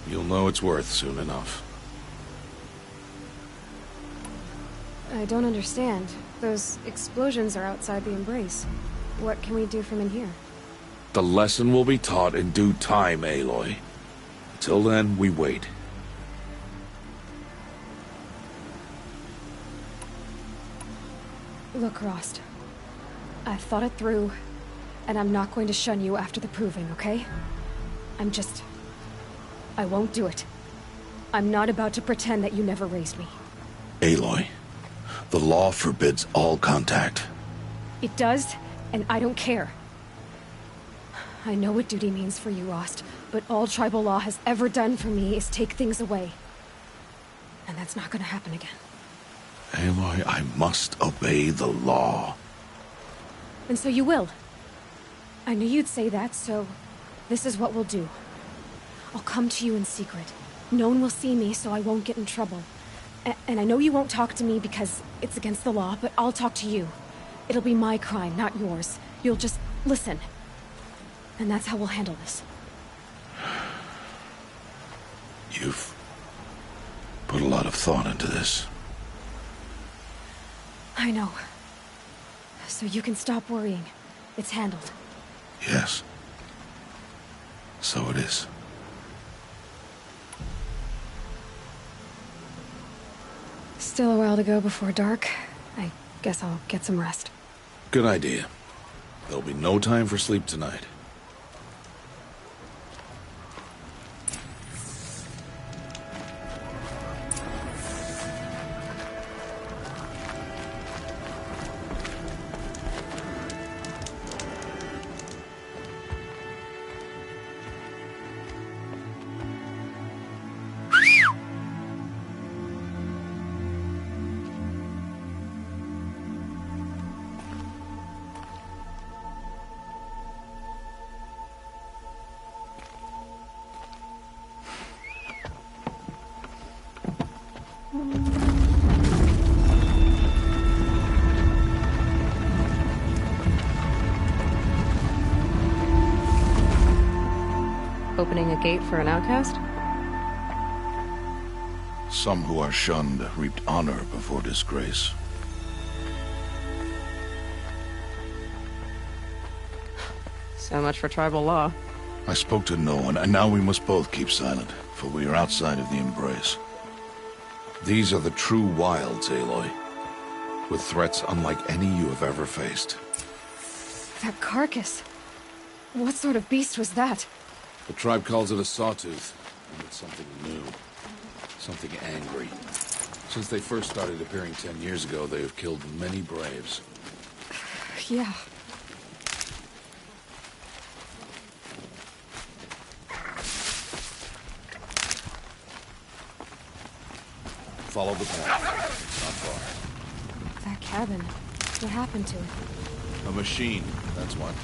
You'll know it's worth soon enough. I don't understand. Those explosions are outside the embrace. What can we do from in here? The lesson will be taught in due time, Aloy. Until then, we wait. Look, Rost. I've thought it through, and I'm not going to shun you after the proving, okay? I won't do it. I'm not about to pretend that you never raised me. Aloy, the law forbids all contact. It does, and I don't care. I know what duty means for you, Rost, but all tribal law has ever done for me is take things away. And that's not gonna happen again. Aloy, I must obey the law. And so you will. I knew you'd say that, so this is what we'll do. I'll come to you in secret. No one will see me, so I won't get in trouble. And I know you won't talk to me because it's against the law, but I'll talk to you. It'll be my crime, not yours. You'll just listen. And that's how we'll handle this. You've put a lot of thought into this. I know. So you can stop worrying. It's handled. Yes. So it is. Still a while to go before dark. I guess I'll get some rest. Good idea. There'll be no time for sleep tonight. Opening a gate for an outcast? Some who are shunned reaped honor before disgrace. So much for tribal law. I spoke to no one, and now we must both keep silent, for we are outside of the embrace. These are the true wilds, Aloy, with threats unlike any you have ever faced. That carcass. What sort of beast was that? The tribe calls it a sawtooth, and it's something new, something angry. Since they first started appearing 10 years ago, they have killed many braves. Yeah. Follow the path. It's not far. That cabin. What happened to it? A machine, that's what.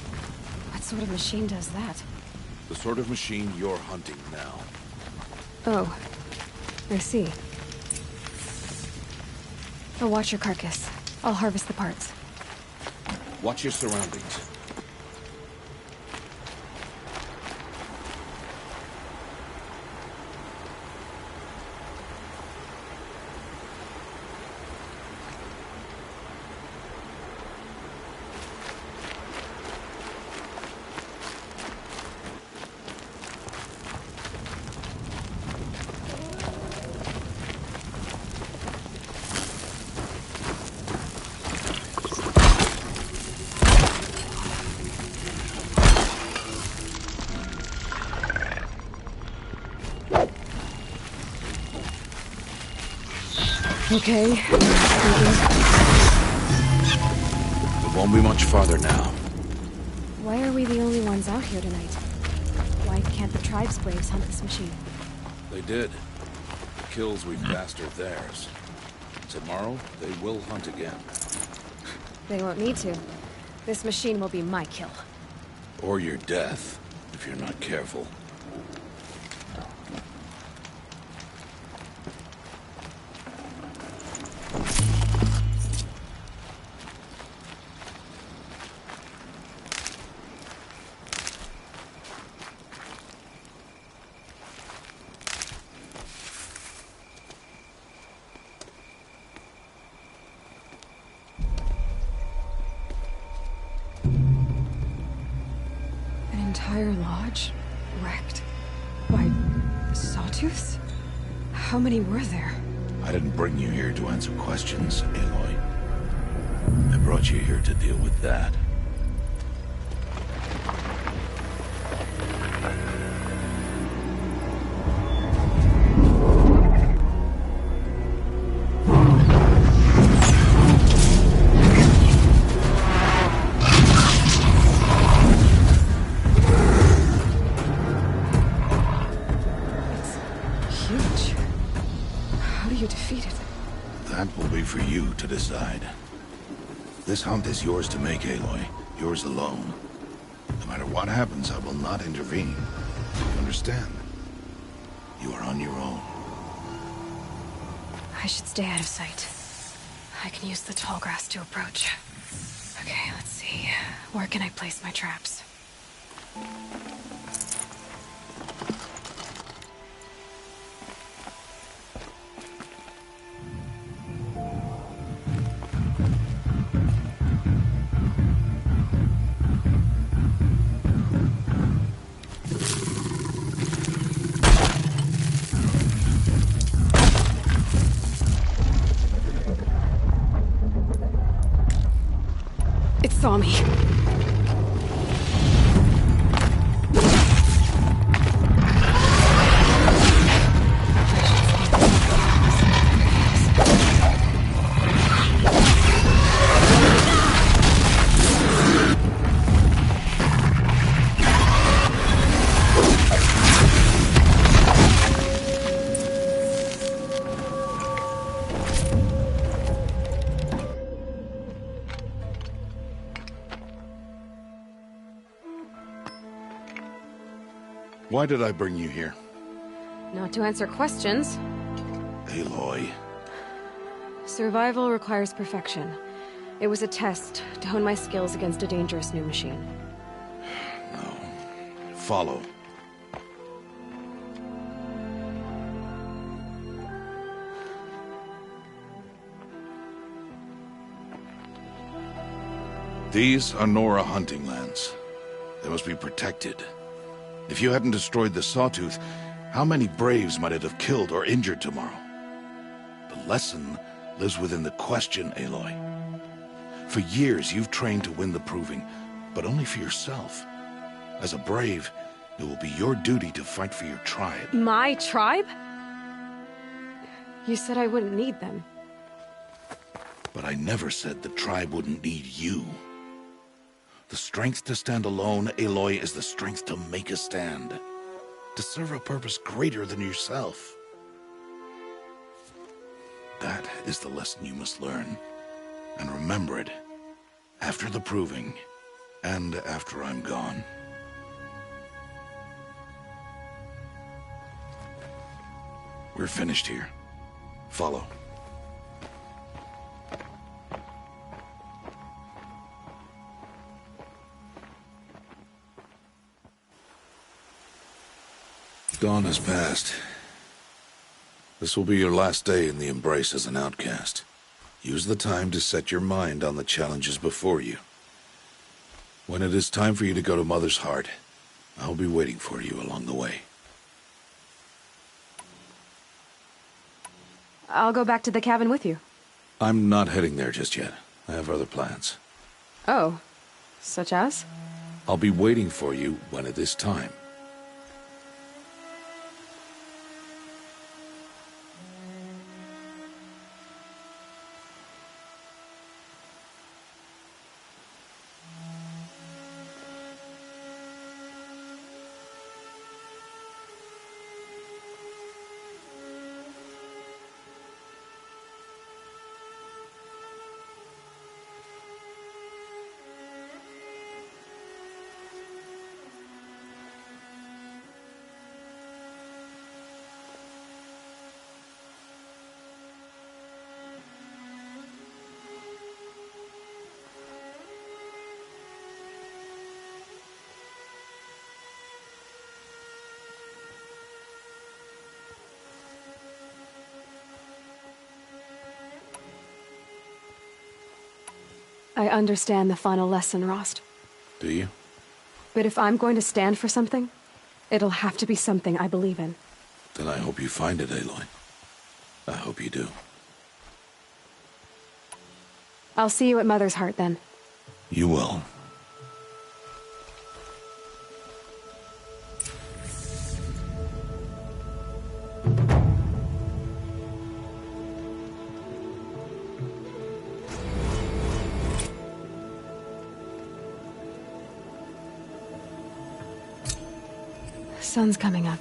What sort of machine does that? The sort of machine you're hunting now. Oh. I see. I'll watch your carcass. I'll harvest the parts. Watch your surroundings. Okay. It won't be much farther now. Why are we the only ones out here tonight? Why can't the tribe's braves hunt this machine? They did. The kills we've passed are theirs. Tomorrow, they will hunt again. They won't need to. This machine will be my kill. Or your death, if you're not careful. Entire lodge wrecked by sawtooths? How many were there? I didn't bring you here to answer questions, Aloy. I brought you here to deal with that. That will be for you to decide. This hunt is yours to make, Aloy. yours alone. No matter what happens, I will not intervene. You understand? You are on your own. I should stay out of sight. I can use the tall grass to approach. Okay, let's see. Where can I place my traps? It saw me. Why did I bring you here? Not to answer questions. Aloy. Survival requires perfection. It was a test to hone my skills against a dangerous new machine. No. Follow. These are Nora hunting lands. They must be protected. If you hadn't destroyed the Sawtooth, how many Braves might it have killed or injured tomorrow? The lesson lives within the question, Aloy. For years, you've trained to win the Proving, but only for yourself. As a Brave, it will be your duty to fight for your tribe. My tribe? You said I wouldn't need them. But I never said the tribe wouldn't need you. The strength to stand alone, Aloy, is the strength to make a stand. To serve a purpose greater than yourself. That is the lesson you must learn. And remember it. After the Proving. And after I'm gone. We're finished here. Follow. Dawn has passed. This will be your last day in the Embrace as an outcast. Use the time to set your mind on the challenges before you. When it is time for you to go to Mother's Heart, I'll be waiting for you along the way. I'll go back to the cabin with you. I'm not heading there just yet. I have other plans. Oh, such as? I'll be waiting for you when it is time. I understand the final lesson, Rost. Do you? But if I'm going to stand for something, it'll have to be something I believe in. Then I hope you find it, Aloy. I hope you do. I'll see you at Mother's Heart, then. You will. Sun's coming up.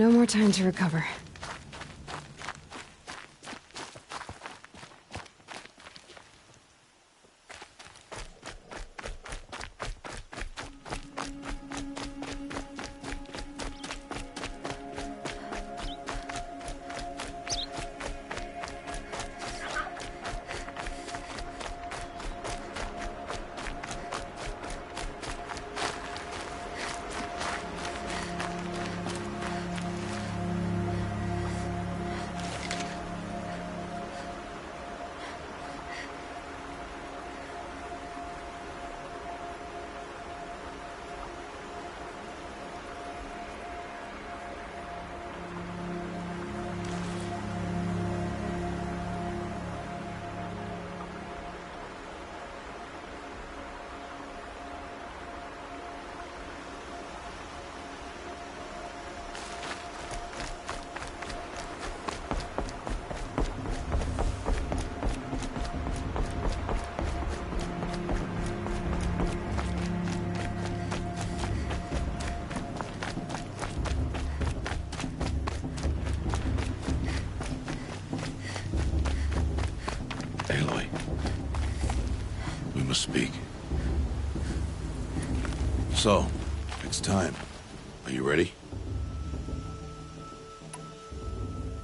No more time to recover. Aloy, we must speak. So, it's time. Are you ready?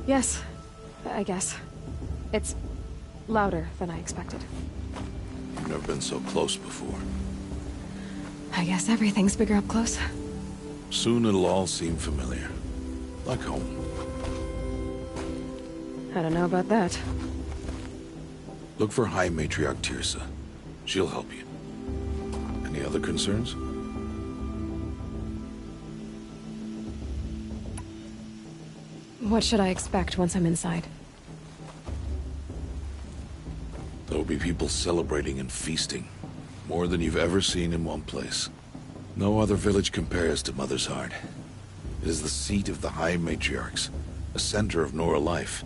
Yes, I guess. It's louder than I expected. You've never been so close before. I guess everything's bigger up close. Soon it'll all seem familiar. Like home. I don't know about that. Look for High Matriarch Tirsa. She'll help you. Any other concerns? What should I expect once I'm inside? There'll be people celebrating and feasting. More than you've ever seen in one place. No other village compares to Mother's Heart. It is the seat of the High Matriarchs, a center of Nora life,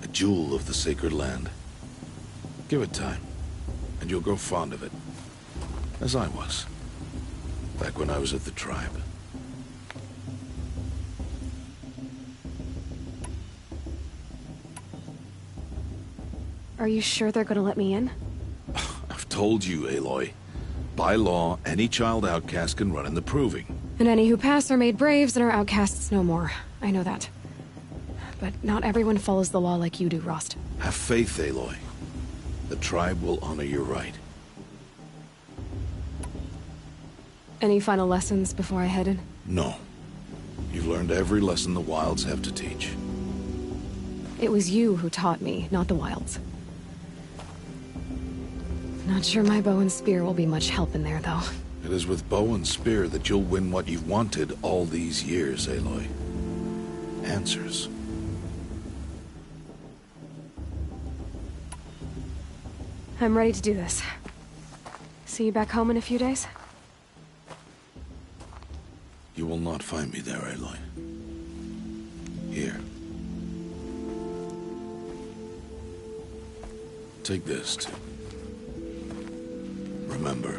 a jewel of the sacred land. Give it time, and you'll grow fond of it. As I was, back when I was at the tribe. Are you sure they're gonna let me in? I've told you, Aloy. By law, any child outcast can run in the proving. And any who pass are made braves and are outcasts no more. I know that. But not everyone follows the law like you do, Rost. Have faith, Aloy. The tribe will honor your right. Any final lessons before I head in? No. You've learned every lesson the Wilds have to teach. It was you who taught me, not the Wilds. Not sure my bow and spear will be much help in there, though. It is with bow and spear that you'll win what you've wanted all these years, Aloy. Answers. I'm ready to do this. See you back home in a few days? You will not find me there, Aloy. Here. Take this, too. Remember.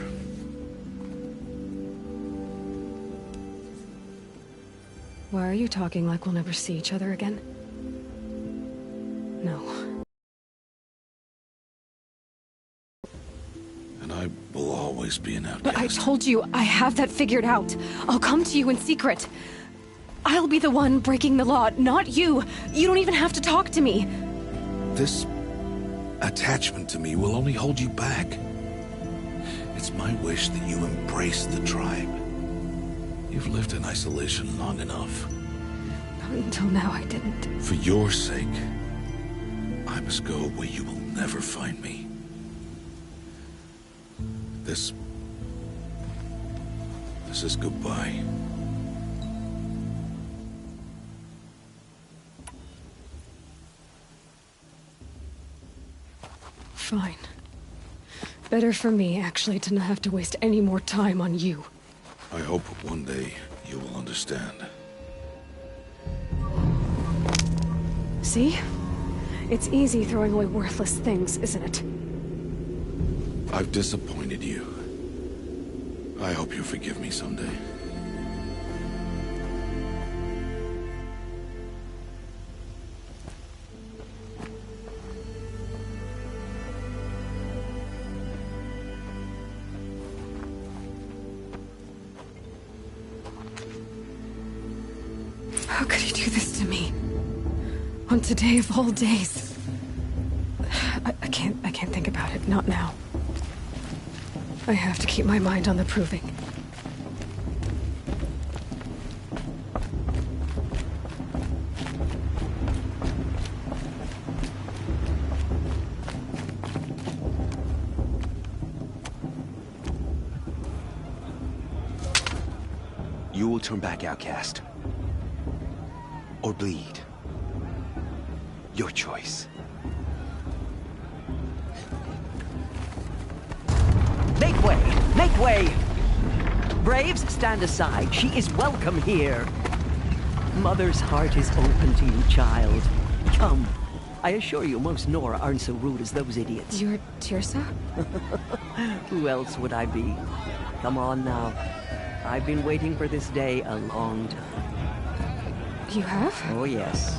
Why are you talking like we'll never see each other again? No. And I will always be an outcast. But I told you, I have that figured out. I'll come to you in secret. I'll be the one breaking the law, not you. You don't even have to talk to me. This attachment to me will only hold you back. It's my wish that you embrace the tribe. You've lived in isolation long enough. Until now, I didn't. For your sake, I must go where you will never find me. This is goodbye. Fine. Better for me, actually, to not have to waste any more time on you. I hope one day you will understand. See? It's easy throwing away worthless things, isn't it? I've disappointed you. I hope you forgive me someday. How could he do this to me? On today of all days. I can't think about it. Not now. I have to keep my mind on the proving. You will turn back outcast. Or bleed. Your choice. Make way! Make way! Braves, stand aside. She is welcome here. Mother's heart is open to you, child. Come. I assure you, most Nora aren't so rude as those idiots. You're Tirsa? Who else would I be? Come on now. I've been waiting for this day a long time. You have? Oh, yes.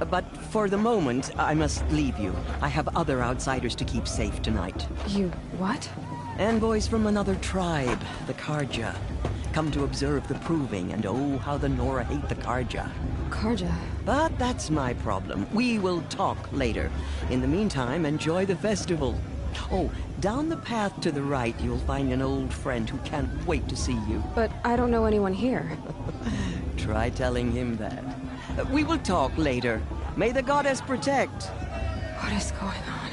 But for the moment, I must leave you. I have other outsiders to keep safe tonight. You what? Envoys from another tribe, the Karja. Come to observe the proving, and oh, how the Nora hate the Karja. Karja? But that's my problem. We will talk later. In the meantime, enjoy the festival. Oh, down the path to the right, you'll find an old friend who can't wait to see you. But I don't know anyone here. Try telling him that. We will talk later. May the goddess protect. What is going on?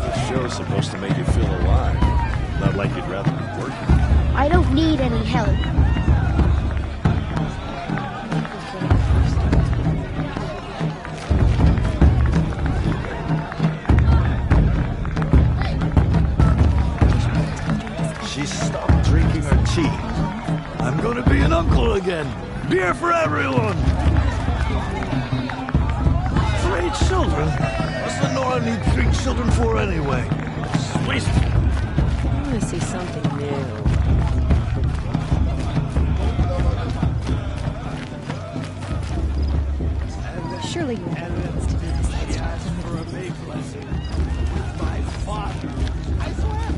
The show's supposed to make you feel alive. Not like you'd rather be working. I don't need any help. She stopped drinking her tea. I'm gonna be an uncle again. Beer for everyone! 3 children? What's the Nora need 3 children for anyway? Sweet. I want to see something new. Surely you have evidence to be this. For a big blessing. With my father. I swear.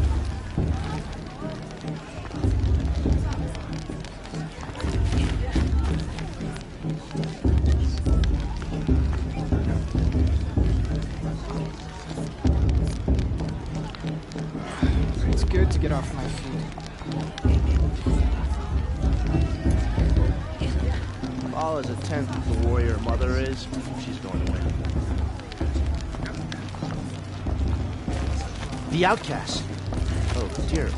It's good to get off my feet. Paul is a tenth of the warrior mother is. She's going to win. The outcast. Oh, dear.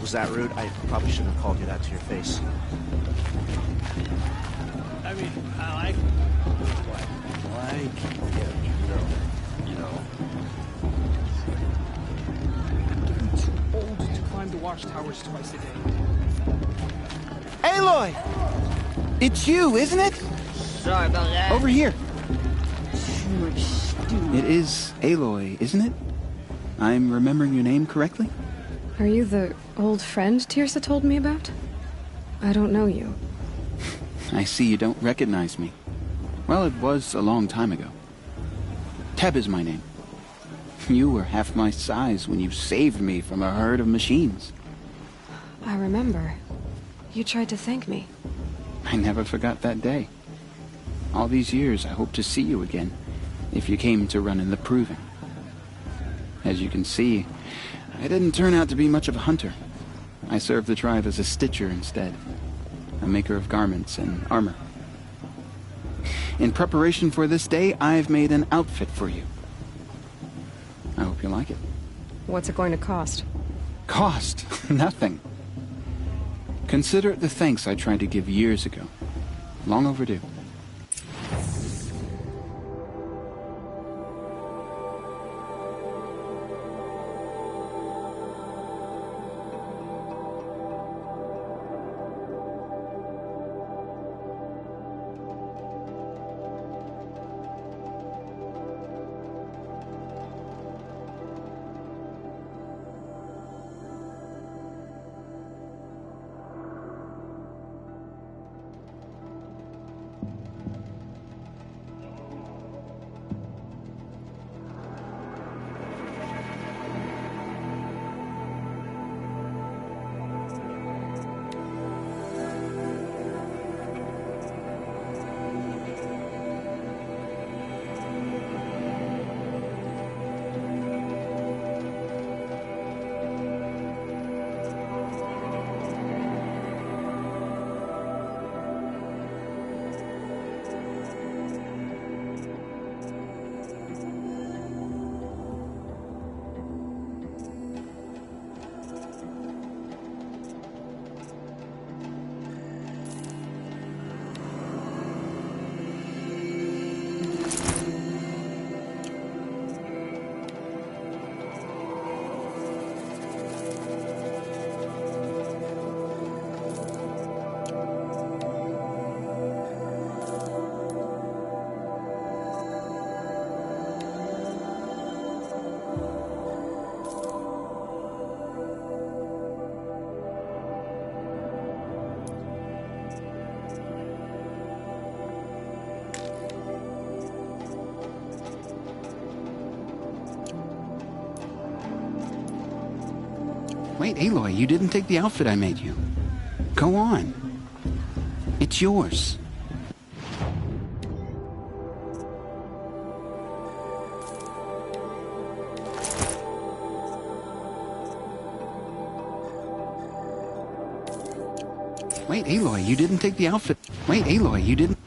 Was that rude? I probably shouldn't have called you that to your face. I mean, I like you know. I'm too old to climb the watchtowers twice a day. Aloy! It's you, isn't it? Sorry about that. Over here. It is Aloy, isn't it? I'm remembering your name correctly? Are you the old friend Tirsa told me about? I don't know you. I see you don't recognize me. Well, it was a long time ago. Teb is my name. You were half my size when you saved me from a herd of machines. I remember. You tried to thank me. I never forgot that day. All these years, I hope to see you again, if you came to run in the proving. As you can see, I didn't turn out to be much of a hunter. I served the tribe as a stitcher instead, a maker of garments and armor. In preparation for this day, I've made an outfit for you. I hope you like it. What's it going to cost? Cost? Nothing. Consider it the thanks I tried to give years ago. Long overdue. Wait, Aloy, you didn't take the outfit I made you. Go on. It's yours. Wait, Aloy, you didn't take the outfit. Wait, Aloy, you didn't...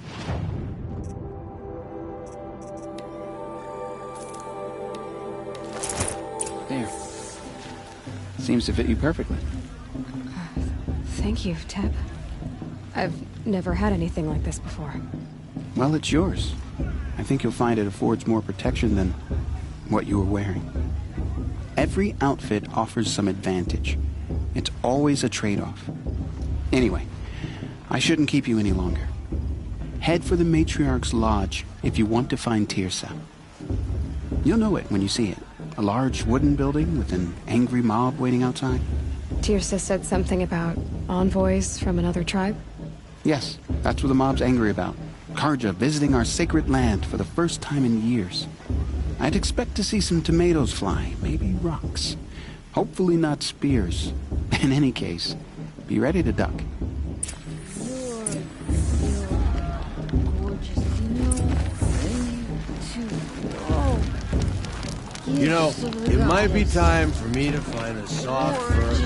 There. Seems to fit you perfectly. Thank you, Teb. I've never had anything like this before. Well, it's yours. I think you'll find it affords more protection than what you were wearing. Every outfit offers some advantage. It's always a trade-off. Anyway, I shouldn't keep you any longer. Head for the Matriarch's Lodge if you want to find Tirsa. You'll know it when you see it. A large wooden building with an angry mob waiting outside. Tirsa said something about envoys from another tribe? Yes, that's what the mob's angry about. Karja visiting our sacred land for the first time in years. I'd expect to see some tomatoes fly, maybe rocks. Hopefully not spears. In any case, be ready to duck. You know, it might be time for me to find a soft, firm...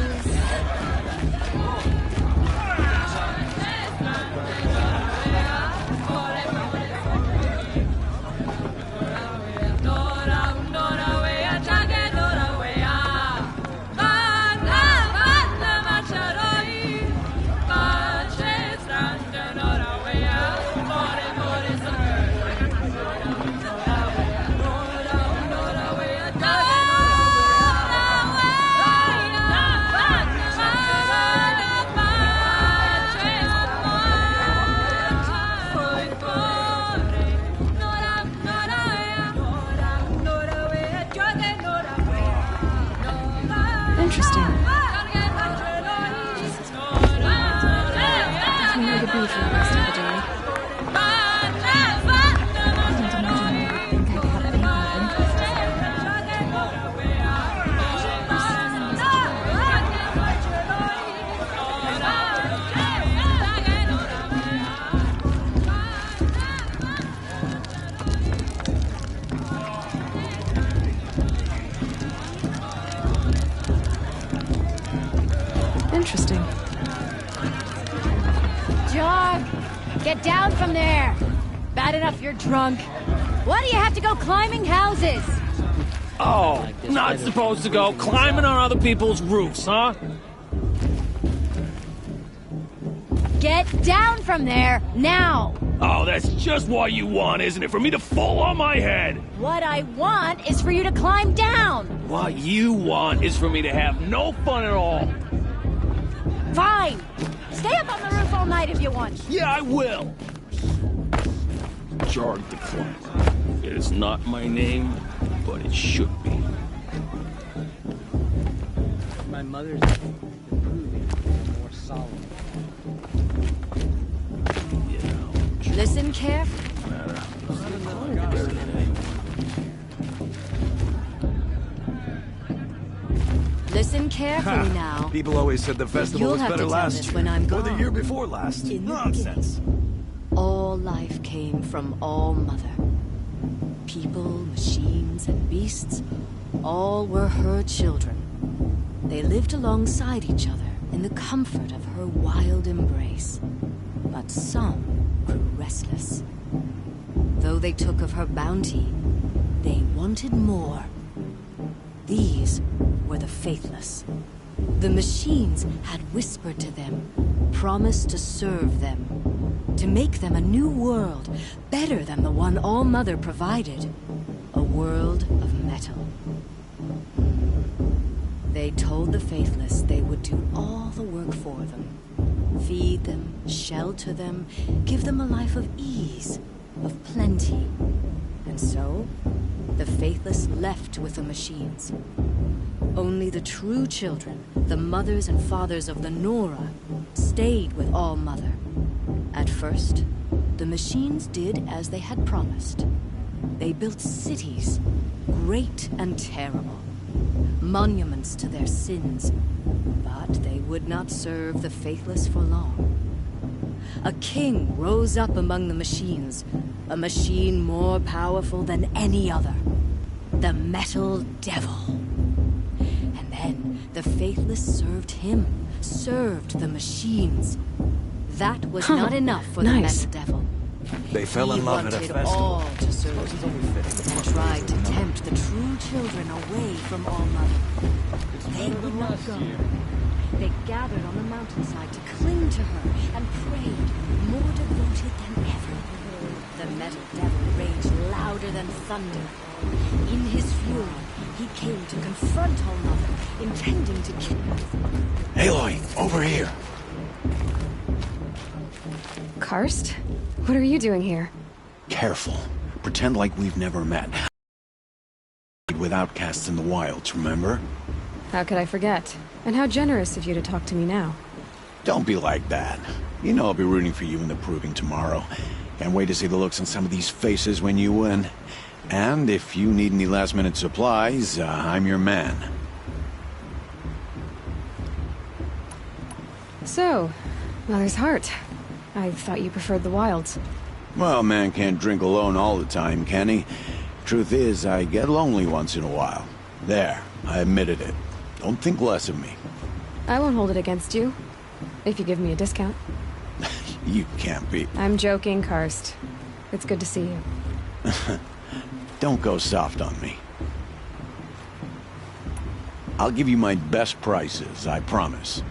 Interesting. Definitely need to be for the rest of the day. Interesting. Jog! Get down from there! Bad enough you're drunk. Why do you have to go climbing houses? Oh, not supposed to go climbing on other people's roofs, huh? Get down from there, now! Oh, that's just what you want, isn't it? For me to fall on my head! What I want is for you to climb down! What you want is for me to have no fun at all. Fine! Stay up on the roof all night if you want. Yeah, I will. Jarg the Climber. It is not my name, but it should be. My mother's improving, more solemn. Listen carefully. Listen carefully now. People always said the festival You'll was have better to tell last this year. when I'm Or gone. the year before last. Nonsense. All life came from All Mother. People, machines, and beasts, all were her children. They lived alongside each other in the comfort of her wild embrace. But some grew restless. Though they took of her bounty, they wanted more. These were the faithless. The machines had whispered to them, promised to serve them, to make them a new world, better than the one All Mother provided. A world of metal. They told the faithless they would do all the work for them. Feed them, shelter them, give them a life of ease, of plenty. And so, the faithless left with the machines. Only the true children, the mothers and fathers of the Nora, stayed with All Mother. At first, the machines did as they had promised. They built cities, great and terrible. monuments to their sins. But they would not serve the faithless for long. A king rose up among the machines, a machine more powerful than any other. The Metal Devil. And then the faithless served him, served the machines. That was not enough for the Metal Devil. They fell in love at a He festival. wanted all to serve him, and tried to tempt the true children away from All Mother. They would not go. They gathered on the mountainside to cling to her and prayed, more devoted than ever. The Metal Devil raged louder than thunder. In his fury, he came to confront All Mother, intending to kill her. Aloy, over here. Karst? What are you doing here? Careful. Pretend like we've never met. With outcasts in the wilds, remember? How could I forget? And how generous of you to talk to me now. Don't be like that. You know I'll be rooting for you in the proving tomorrow. Can't wait to see the looks on some of these faces when you win. And if you need any last-minute supplies, I'm your man. So, Mother's Heart. I thought you preferred the wilds. Well, man can't drink alone all the time, can he? Truth is, I get lonely once in a while. There, I admitted it. Don't think less of me. I won't hold it against you, if you give me a discount. You can't be. I'm joking, Karst. It's good to see you. Don't go soft on me. I'll give you my best prices, I promise.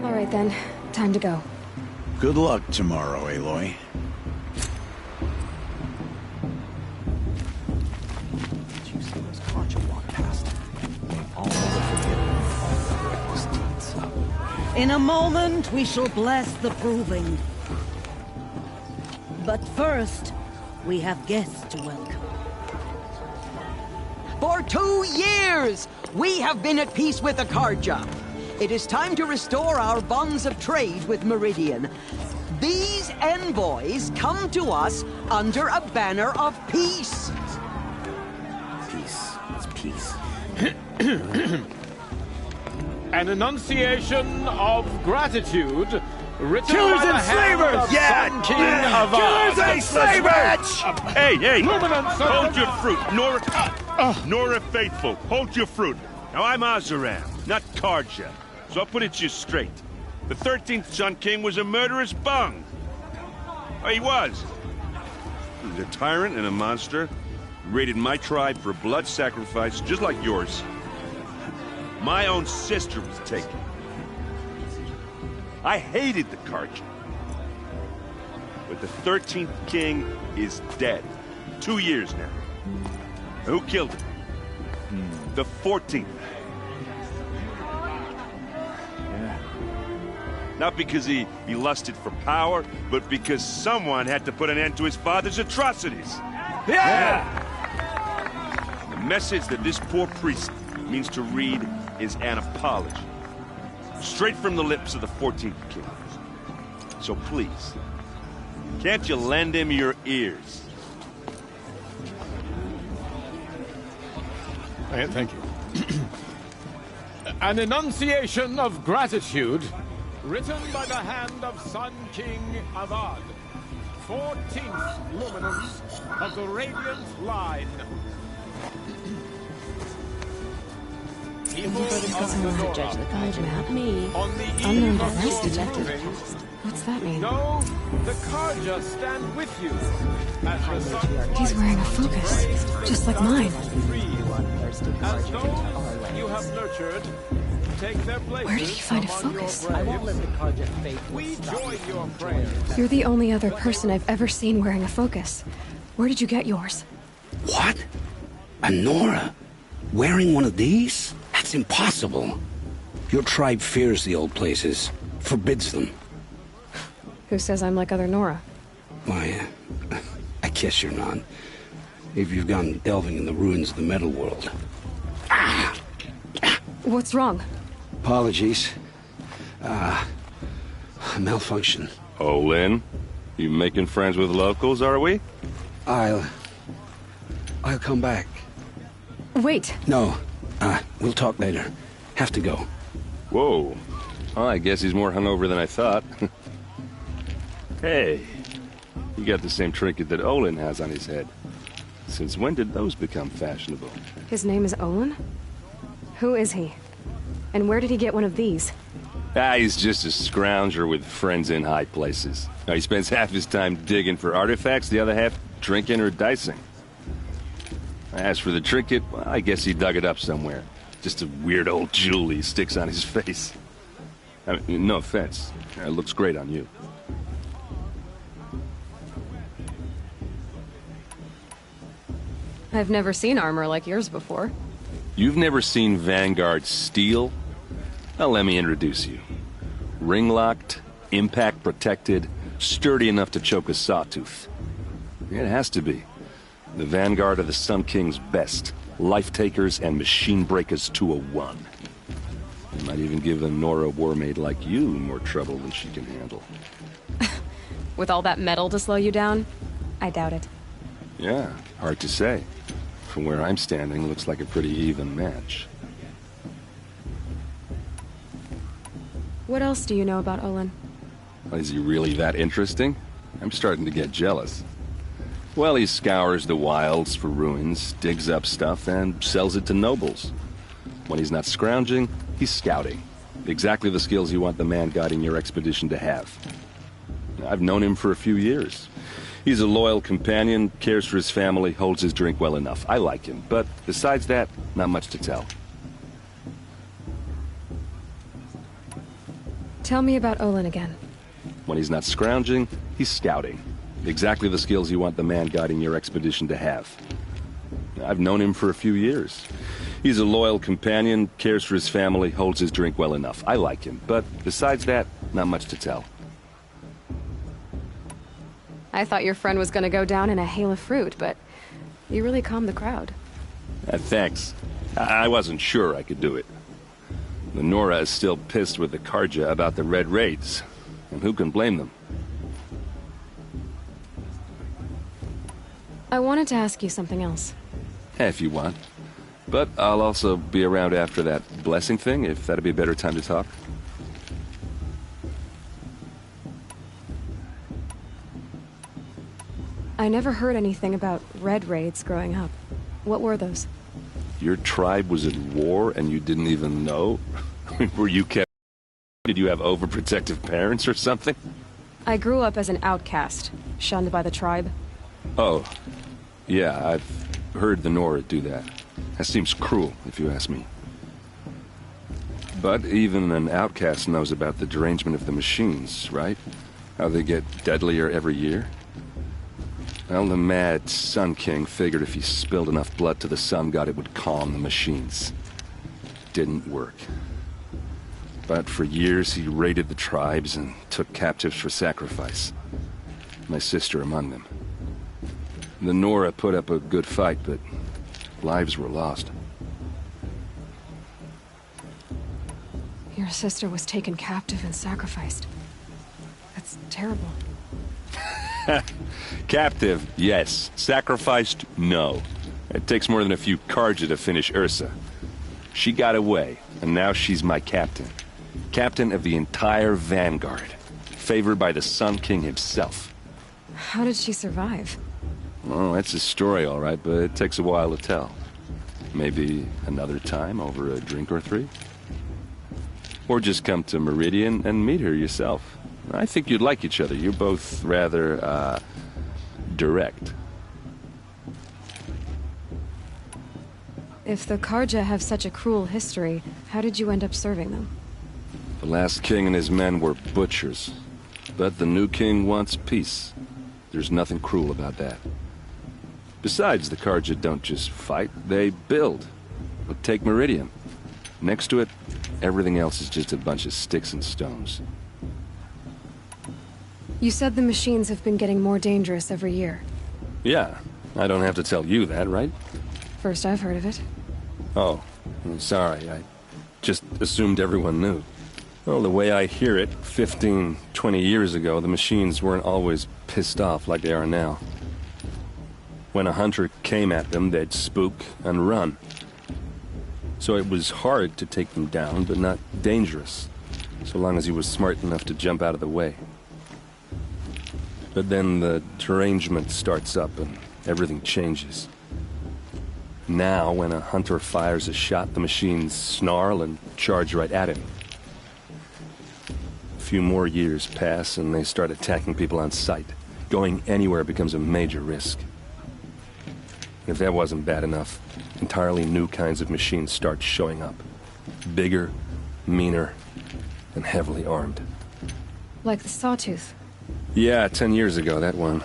All right then, time to go. Good luck tomorrow, Aloy. Did you see those Concha walk past? All the forgiven, all the reckless deeds. In a moment, we shall bless the proving. But first, we have guests to welcome. For 2 years, we have been at peace with the Carja. It is time to restore our bonds of trade with Meridian. These envoys come to us under a banner of peace. Peace. It's peace. An enunciation of gratitude written Killers by the and hand slavers! of Yeah! Sun King Avad. Killers and slavers! Hey, hey! Luminance of Hold the- your fruit, Nora Faithful. Hold your fruit. Now I'm Azaram, not Karja, so I'll put it to you straight. The 13th Sun King was a murderous bung. Oh, he was. He was a tyrant and a monster. He raided my tribe for blood sacrifice, just like yours. My own sister was taken. I hated the Karja. But the 13th king is dead. 2 years now. Who killed him? The 14th. Not because he lusted for power, but because someone had to put an end to his father's atrocities. Yeah! The message that this poor priest means to read is an apology. Straight from the lips of the 14th king. So please, can't you lend him your ears? Thank you. An enunciation of gratitude written by the hand of Sun King Avad, 14th luminance of the Radiant Line. People Brother of cousin the will North. judge the Kaja map. Me. On the Unknown eve of device the detected. proving, What's that mean? no, the Karja stand with you. As the sun's He's wearing a focus, just like mine. as those you have nurtured, take their places. Where did he find a among your focus? I won't let braves. the Karja fate We stop join you your from prayers. enjoying You're the only other person I've ever seen wearing a focus. Where did you get yours? What? A Nora? Wearing one of these? That's impossible. Your tribe fears the old places, forbids them. Who says I'm like other Nora? Why, I guess you're not. If you've gone delving in the ruins of the metal world. What's wrong? Apologies. Malfunction. Oh, Lynn? You making friends with locals, are we? I'll come back. Wait. No, we'll talk later. Have to go. Whoa. Well, I guess he's more hungover than I thought. Hey, you got the same trinket that Olin has on his head. Since when did those become fashionable? His name is Olin? Who is he? And where did he get one of these? He's just a scrounger with friends in high places. Now, he spends half his time digging for artifacts, the other half drinking or dicing. As for the trinket, well, I guess he dug it up somewhere. Just a weird old jewel he sticks on his face. I mean, no offense. It looks great on you. I've never seen armor like yours before. You've never seen Vanguard steel? Well, let me introduce you. Ring-locked, impact-protected, sturdy enough to choke a sawtooth. It has to be. The Vanguard of the Sun King's best. Life-takers and machine-breakers to a one. It might even give a Nora warmaid like you more trouble than she can handle. With all that metal to slow you down? I doubt it. Yeah, hard to say. From where I'm standing, looks like a pretty even match. What else do you know about Olin? Is he really that interesting? I'm starting to get jealous. Well, he scours the wilds for ruins, digs up stuff, and sells it to nobles. When he's not scrounging, he's scouting. Exactly the skills you want the man guiding your expedition to have. I've known him for a few years. He's a loyal companion, cares for his family, holds his drink well enough. I like him, but besides that, not much to tell. Tell me about Olin again. When he's not scrounging, he's scouting. Exactly the skills you want the man guiding your expedition to have. I've known him for a few years. He's a loyal companion, cares for his family, holds his drink well enough. I like him, but besides that, not much to tell. I thought your friend was gonna go down in a hail of fruit, but you really calmed the crowd. Thanks. I wasn't sure I could do it. The Nora is still pissed with the Karja about the Red Raids, and who can blame them? I wanted to ask you something else. If you want. But I'll also be around after that blessing thing, if that'd be a better time to talk. I never heard anything about Red Raids growing up. What were those? Your tribe was at war and you didn't even know? Were you kept... Did you have overprotective parents or something? I grew up as an outcast, shunned by the tribe. Oh, yeah, I've heard the Nora do that. That seems cruel, if you ask me. But even an outcast knows about the derangement of the machines, right? How they get deadlier every year? Well, the mad Sun King figured if he spilled enough blood to the Sun God, it would calm the machines. Didn't work. But for years, he raided the tribes and took captives for sacrifice. My sister among them. The Nora put up a good fight, but lives were lost. Your sister was taken captive and sacrificed. That's terrible. Captive, yes. Sacrificed, no. It takes more than a few Karja to finish Ursa. She got away, and now she's my captain. Captain of the entire Vanguard. Favored by the Sun King himself. How did she survive? Oh, that's a story, all right, but it takes a while to tell. Maybe another time over a drink or three? Or just come to Meridian and meet her yourself. I think you'd like each other. You're both rather, direct. If the Karja have such a cruel history, how did you end up serving them? The last king and his men were butchers. But the new king wants peace. There's nothing cruel about that. Besides, the Karja don't just fight, they build. But take Meridian. Next to it, everything else is just a bunch of sticks and stones. You said the machines have been getting more dangerous every year. Yeah, I don't have to tell you that, right? First I've heard of it. Oh, I'm sorry. I just assumed everyone knew. Well, the way I hear it, 15, 20 years ago, the machines weren't always pissed off like they are now. When a hunter came at them, they'd spook and run. So it was hard to take them down, but not dangerous, so long as he was smart enough to jump out of the way. But then the derangement starts up and everything changes. Now, when a hunter fires a shot, the machines snarl and charge right at him. A few more years pass and they start attacking people on sight. Going anywhere becomes a major risk. If that wasn't bad enough, entirely new kinds of machines start showing up. Bigger, meaner, and heavily armed. Like the Sawtooth. Yeah, 10 years ago, that one.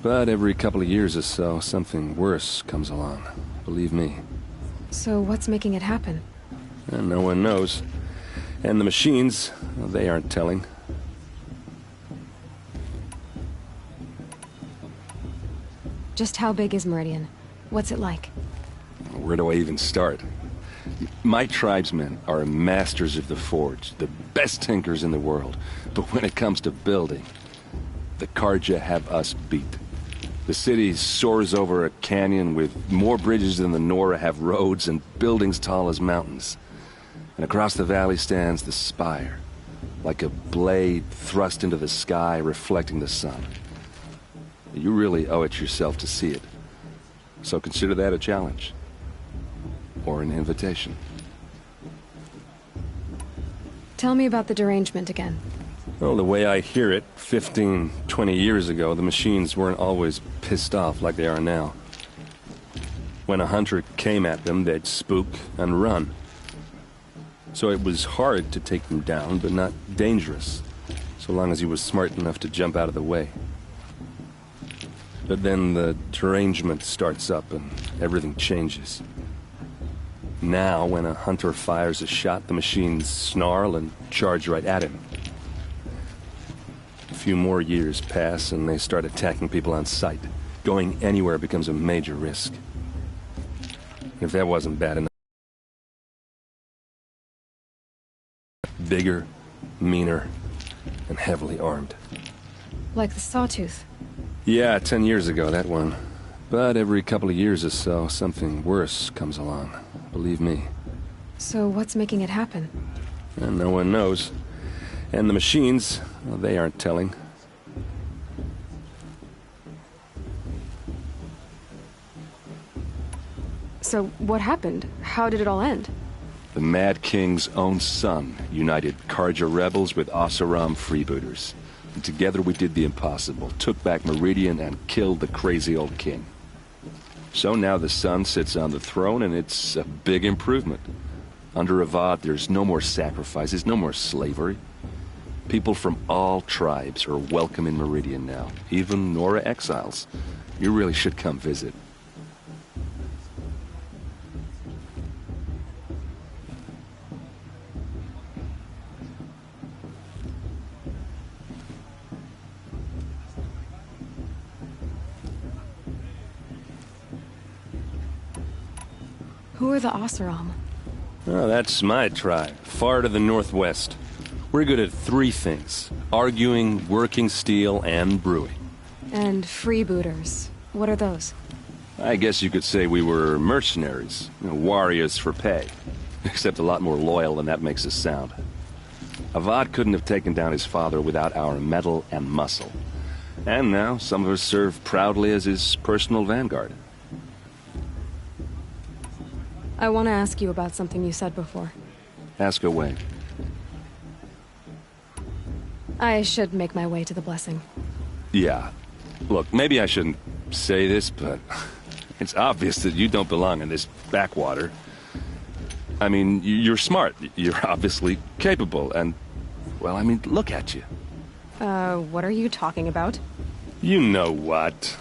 But every couple of years or so, something worse comes along. Believe me. So what's making it happen? And no one knows. And the machines, well, they aren't telling. Just how big is Meridian? What's it like? Where do I even start? My tribesmen are masters of the forge, the best tinkers in the world. But when it comes to building, the Karja have us beat. The city soars over a canyon with more bridges than the Nora have roads and buildings tall as mountains. And across the valley stands the spire, like a blade thrust into the sky reflecting the sun. You really owe it yourself to see it. So consider that a challenge. Or an invitation. Tell me about the derangement again. Well, the way I hear it, 15, 20 years ago, the machines weren't always pissed off like they are now. When a hunter came at them, they'd spook and run. So it was hard to take them down, but not dangerous, so long as he was smart enough to jump out of the way. But then the derangement starts up and everything changes. Now, when a hunter fires a shot, the machines snarl and charge right at him. A few more years pass and they start attacking people on sight. Going anywhere becomes a major risk. If that wasn't bad enough, bigger, meaner, and heavily armed. Like the Sawtooth. Yeah, 10 years ago, that one. But every couple of years or so, something worse comes along. Believe me. So what's making it happen? And no one knows. And the machines, well, they aren't telling. So what happened? How did it all end? The Mad King's own son united Karja rebels with Oseram freebooters. And together we did the impossible, took back Meridian and killed the crazy old king. So now the son sits on the throne and it's a big improvement. Under Avad, there's no more sacrifices, no more slavery. People from all tribes are welcome in Meridian now, even Nora exiles. You really should come visit. Who are the Oseram? Oh, that's my tribe, far to the northwest. We're good at three things: arguing, working steel, and brewing. And freebooters. What are those? I guess you could say we were mercenaries, warriors for pay. Except a lot more loyal than that makes us sound. Avad couldn't have taken down his father without our metal and muscle. And now some of us serve proudly as his personal vanguard. I want to ask you about something you said before. Ask away. I should make my way to the blessing. Yeah. Look, maybe I shouldn't say this, but it's obvious that you don't belong in this backwater. I mean, you're smart. You're obviously capable, and, well, I mean, look at you. What are you talking about? You know what.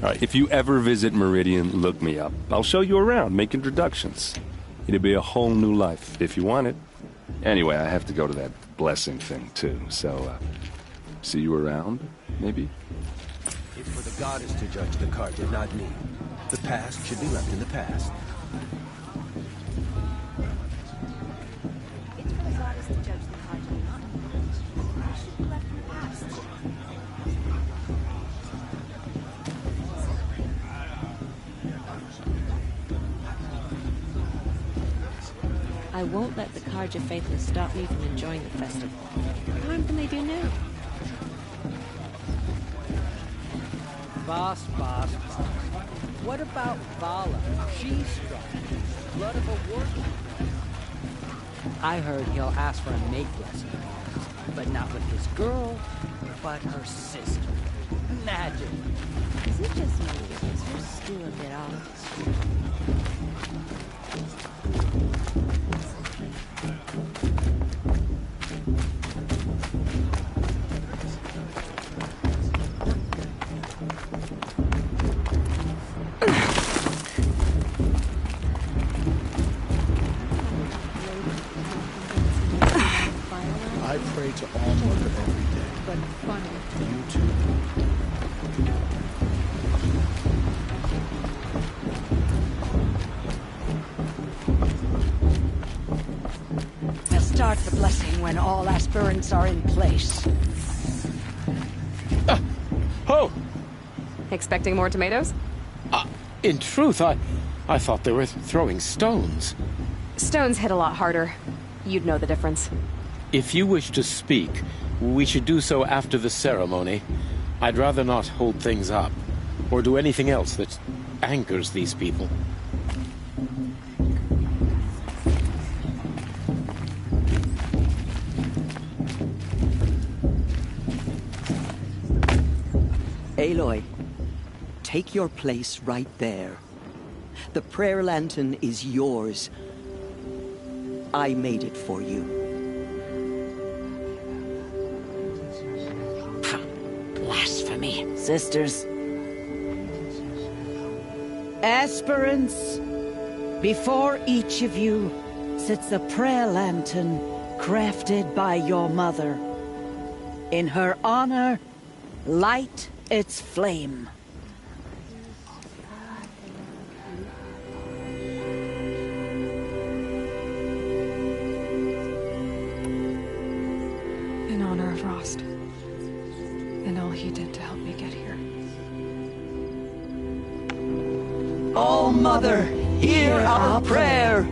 All right, if you ever visit Meridian, look me up. I'll show you around, make introductions. It'll be a whole new life, if you want it. Anyway, I have to go to that blessing thing, too, so, see you around, maybe? It's for the goddess to judge the Carja, not me. The past should be left in the past. It's for the goddess to judge the Carja, not me. I should be left in the past. I won't let the Carja faithless stop me from enjoying the festival. What harm can they do now? Boss. What about Vala? She's strong. Blood of a warrior. I heard he'll ask for a make blessing. But not with his girl, but her sister. Imagine. Is it just me, or is her stew a bit off? I pray to All Mother every day. But funny. You too. We'll start the blessing when all aspirants are in place. Oh! Expecting more tomatoes? In truth, I thought they were throwing stones. Stones hit a lot harder. You'd know the difference. If you wish to speak, we should do so after the ceremony. I'd rather not hold things up, or do anything else that angers these people. Aloy, take your place right there. The prayer lantern is yours. I made it for you. Blasphemy. Sisters. Aspirants, before each of you sits a prayer lantern crafted by your mother. In her honor, light its flame. In honor of Rost. And all he did to help me get here. All Mother, hear our prayer.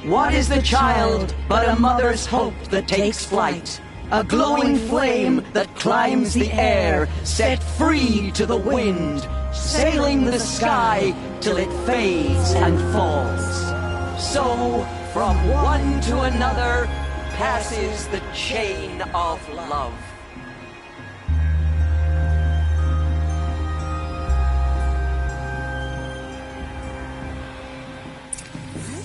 What is the child but a mother's hope that takes flight? A glowing flame that climbs the air, set free to the wind, sailing the sky till it fades and falls. So, from one to another, passes the chain of love.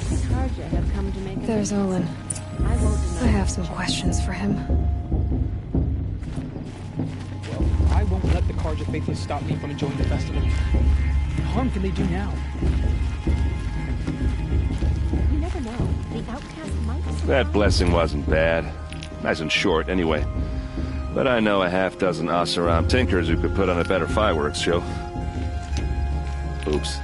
The Carja have come to make There's Olin. I won't deny I have some questions for him. Well, I won't let the Carja faithless stop me from enjoying the festival. What harm can they do now? You never know. The outcast might survive. That blessing wasn't bad. Nice and short, anyway. But I know a half-dozen Oseram tinkers who could put on a better fireworks show. Oops.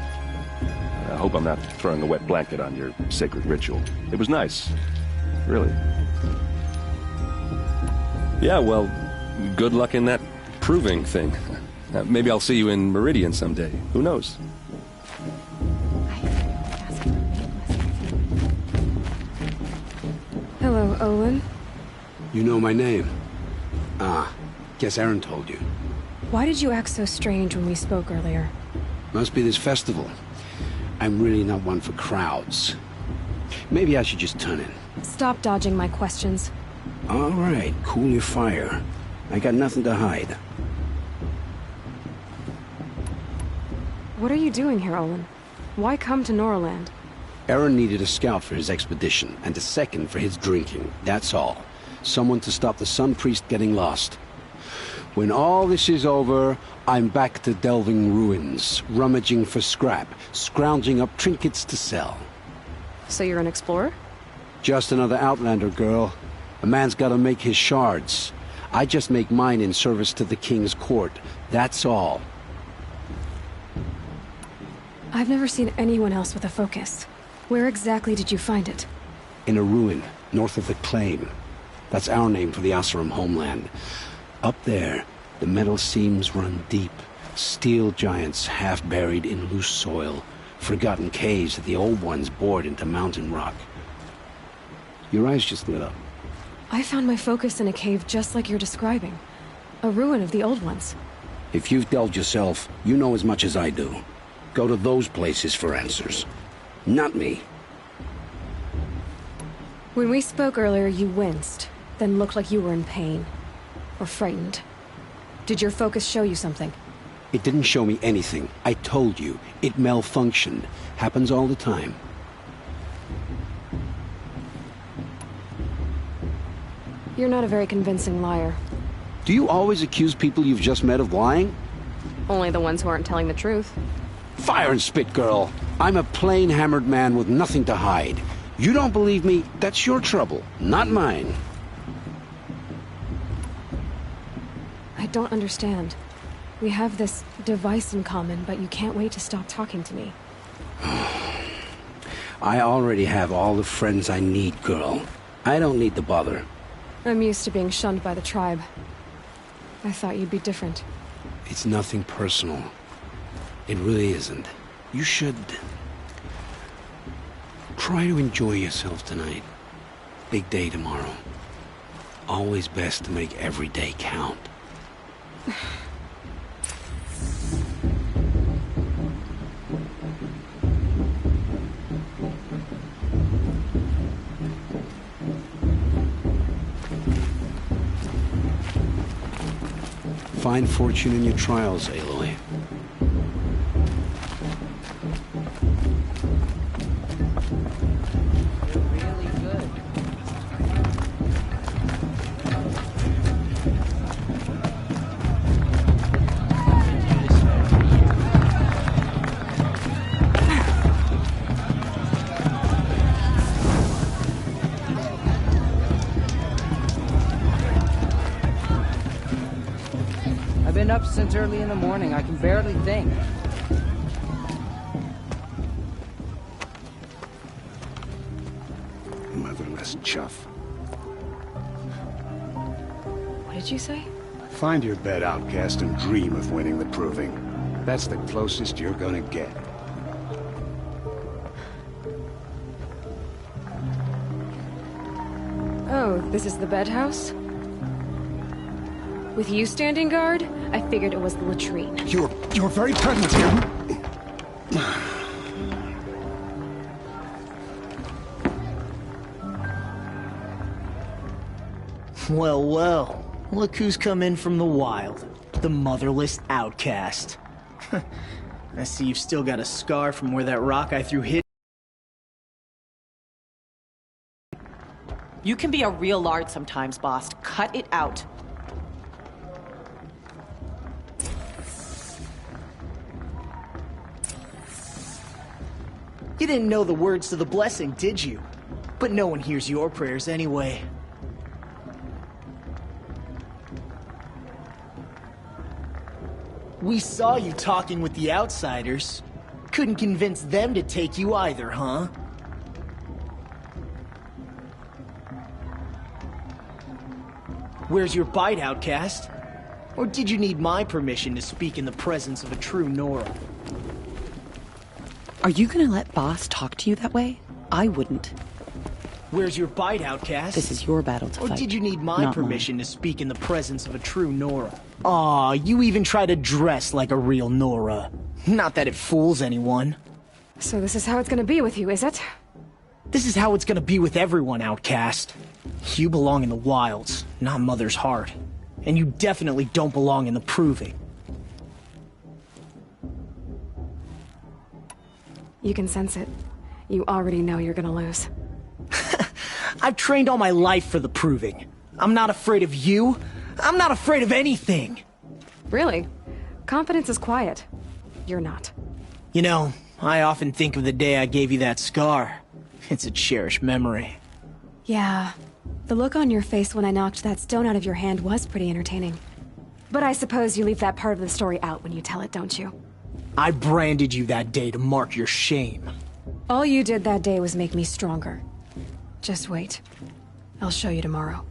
I hope I'm not throwing a wet blanket on your sacred ritual. It was nice. Really. Yeah, well, good luck in that proving thing. Maybe I'll see you in Meridian someday. Who knows? Hello, Olin. You know my name? Ah, guess Aaron told you. Why did you act so strange when we spoke earlier? Must be this festival. I'm really not one for crowds. Maybe I should just turn in. Stop dodging my questions. All right, cool your fire. I got nothing to hide. What are you doing here, Olin? Why come to Noraland? Aaron needed a scout for his expedition, and a second for his drinking. That's all. Someone to stop the Sun Priest getting lost. When all this is over, I'm back to delving ruins, rummaging for scrap, scrounging up trinkets to sell. So you're an explorer? Just another Outlander, girl. A man's gotta make his shards. I just make mine in service to the King's court. That's all. I've never seen anyone else with a focus. Where exactly did you find it? In a ruin, north of the Claim. That's our name for the Oseram homeland. Up there, the metal seams run deep. Steel giants half buried in loose soil. Forgotten caves that the old ones bored into mountain rock. Your eyes just lit up. I found my focus in a cave just like you're describing. A ruin of the old ones. If you've delved yourself, you know as much as I do. Go to those places for answers. Not me. When we spoke earlier, you winced, then looked like you were in pain. Or frightened. Did your focus show you something? It didn't show me anything. I told you. It malfunctioned. Happens all the time. You're not a very convincing liar. Do you always accuse people you've just met of lying? Only the ones who aren't telling the truth. Fire and spit, girl. I'm a plain hammered man with nothing to hide. You don't believe me, that's your trouble, not mine. I don't understand. We have this device in common, but you can't wait to stop talking to me. I already have all the friends I need, girl. I don't need the bother. I'm used to being shunned by the tribe. I thought you'd be different. It's nothing personal. It really isn't. You should try to enjoy yourself tonight. Big day tomorrow. Always best to make every day count. Find fortune in your trials, Aloy. Been up since early in the morning. I can barely think. Motherless chuff. What did you say? Find your bed, outcast, and dream of winning the proving. That's the closest you're gonna get. Oh, this is the bed house? With you standing guard, I figured it was the latrine. Your very presence here. Well, well. Look who's come in from the wild. The motherless outcast. I see you've still got a scar from where that rock I threw hit. You can be a real lard sometimes, boss. Cut it out. You didn't know the words to the blessing, did you? But no one hears your prayers anyway. We saw you talking with the outsiders. Couldn't convince them to take you either, huh? Where's your bite, outcast? Or did you need my permission to speak in the presence of a true Nora? Are you gonna let boss talk to you that way? I wouldn't. Where's your bite, outcast? This is your battle to Or fight. did you need my not permission mine. to speak in the presence of a true Nora? Aw, you even try to dress like a real Nora. Not that it fools anyone. So this is how it's gonna be with you, is it? This is how it's gonna be with everyone, Outcast. You belong in the wilds, not Mother's heart. And you definitely don't belong in the Proving. You can sense it. You already know you're gonna lose. I've trained all my life for the Proving. I'm not afraid of you. I'm not afraid of anything. Really? Confidence is quiet. You're not. You know, I often think of the day I gave you that scar. It's a cherished memory. Yeah. The look on your face when I knocked that stone out of your hand was pretty entertaining. But I suppose you leave that part of the story out when you tell it, don't you? I branded you that day to mark your shame. All you did that day was make me stronger. Just wait. I'll show you tomorrow.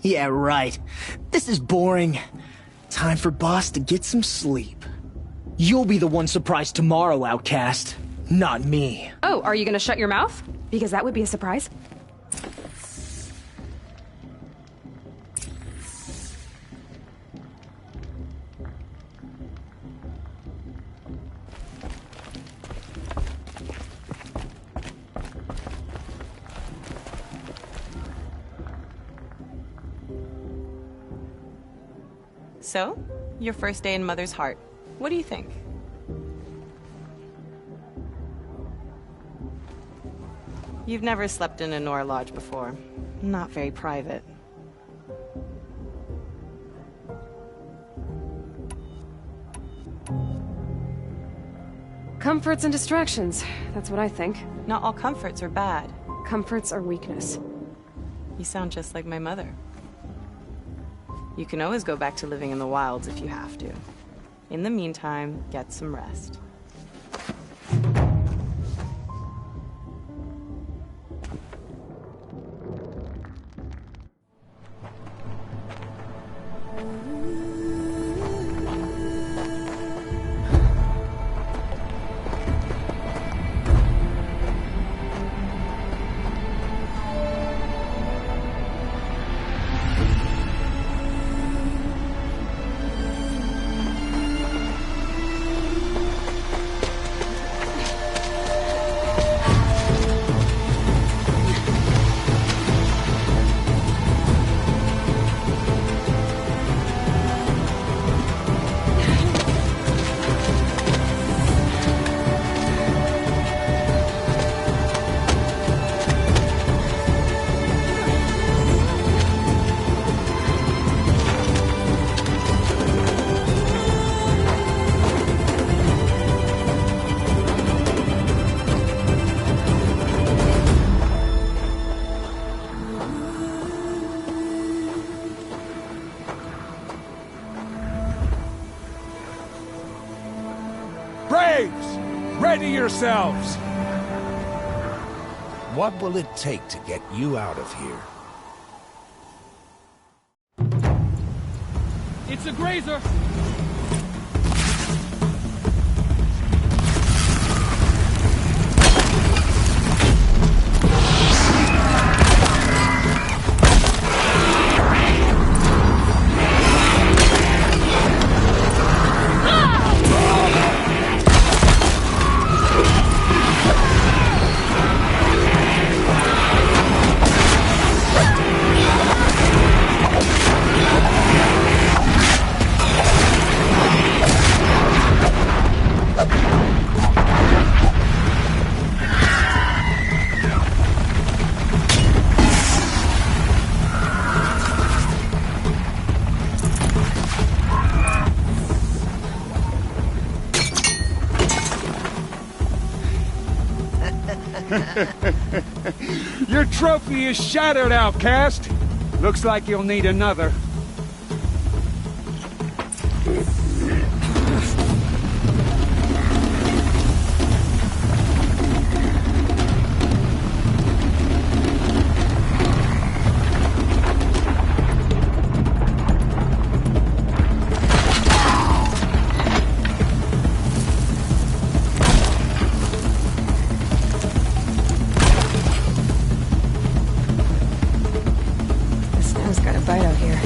Yeah, right. This is boring. Time for Boss to get some sleep. You'll be the one surprised tomorrow, Outcast. Not me. Oh, are you gonna shut your mouth? Because that would be a surprise. So, your first day in Mother's heart. What do you think? You've never slept in a Nora lodge before. Not very private. Comforts and distractions. That's what I think. Not all comforts are bad. Comforts are weakness. You sound just like my mother. You can always go back to living in the wilds if you have to. In the meantime, get some rest. Braves! Ready yourselves! What will it take to get you out of here? It's a grazer! Your trophy is shattered, Outcast. Looks like you'll need another. The snow's got a bite out here.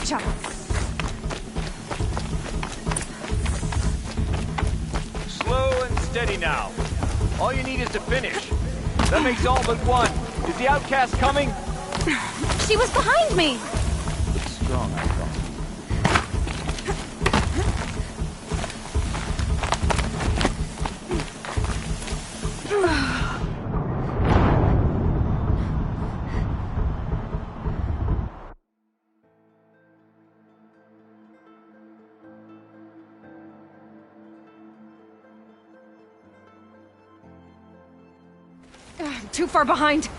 catch up. Slow and steady now. All you need is to finish. That makes all but one. Is the outcast coming? She was behind me! Looks strong, I thought. I'm too far behind.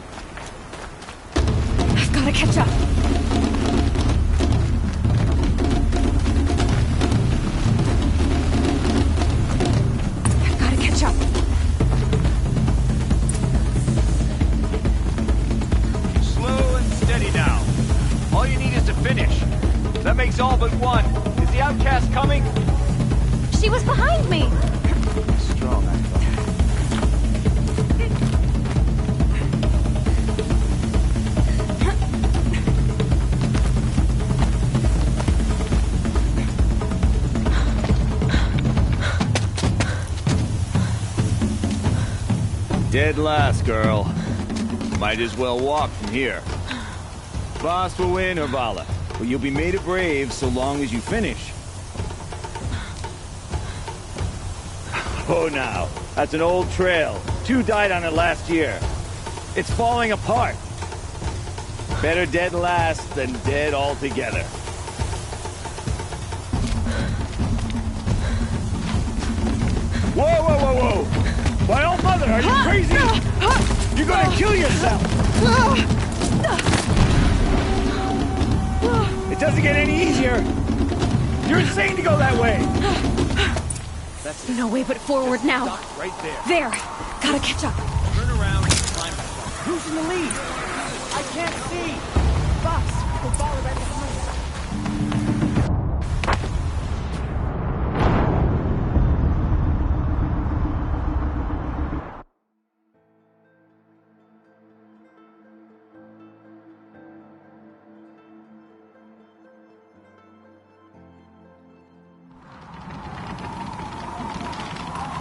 I've gotta catch up. I've gotta catch up. Slow and steady now. All you need is to finish. That makes all but one. Is the outcast coming? She was behind me! Strong, I thought. Dead last, girl. Might as well walk from here. Boss will win or Vala, but you'll be made a brave so long as you finish. Oh, now. That's an old trail. 2 died on it last year. It's falling apart. Better dead last than dead altogether. Whoa, whoa, whoa, whoa! My old mother, are you crazy? You're gonna kill yourself! It doesn't get any easier! You're insane to go that way! That's no way but forward now. Right there. There! Gotta catch up. Turn around and climb. Who's in the lead? I can't see! Fox, we'll follow right behind.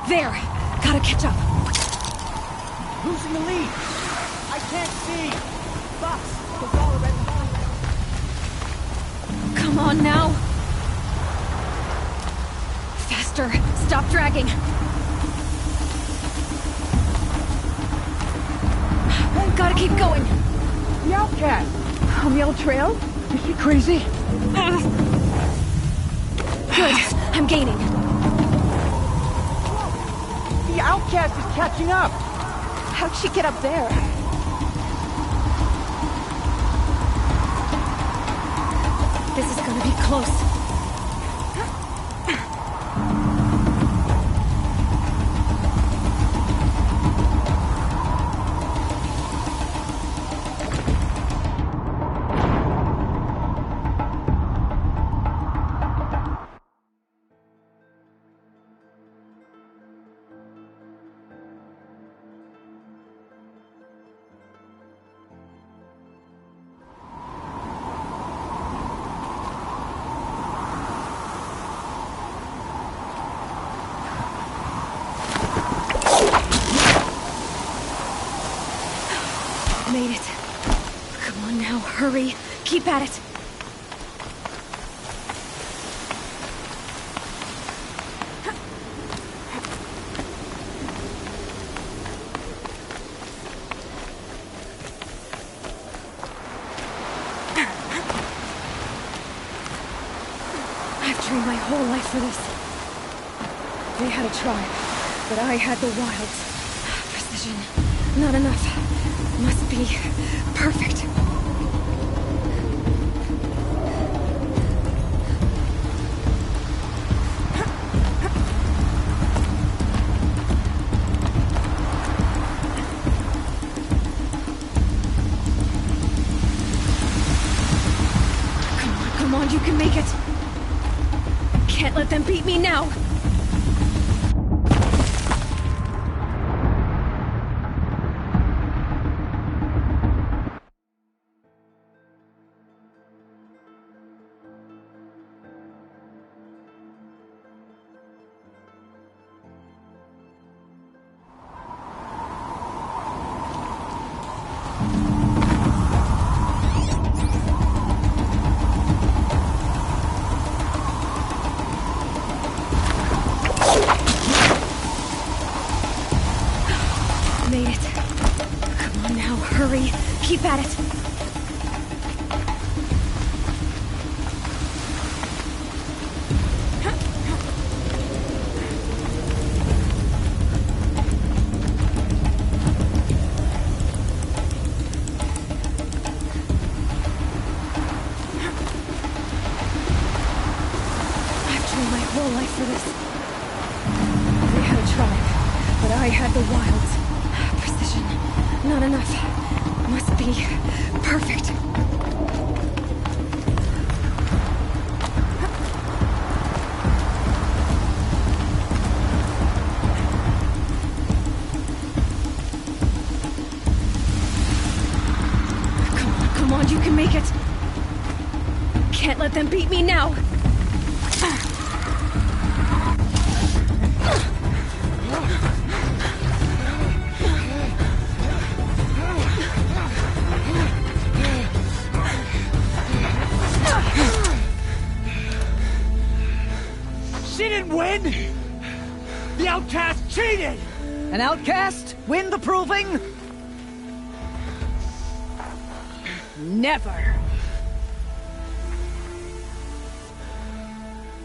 There! Gotta catch up. Who's in the lead? I can't see! Fox, we'll follow right behind. Come on now! Faster! Stop dragging! Gotta keep going! The outcast! On the old trail? Is she crazy? Good! I'm gaining! The outcast is catching up! How'd she get up there? This is gonna be close. Made it. Come on now, hurry. Keep at it. I've trained my whole life for this. They had a tribe, but I had the wilds. Precision. Not enough. Must be perfect. Come on, you can make it. Can't let them beat me now. survive the wilds. Precision. Not enough. Must be perfect. Come on, you can make it. Can't let them beat me now. She didn't win! The outcast cheated! An outcast? Win the proving? Never.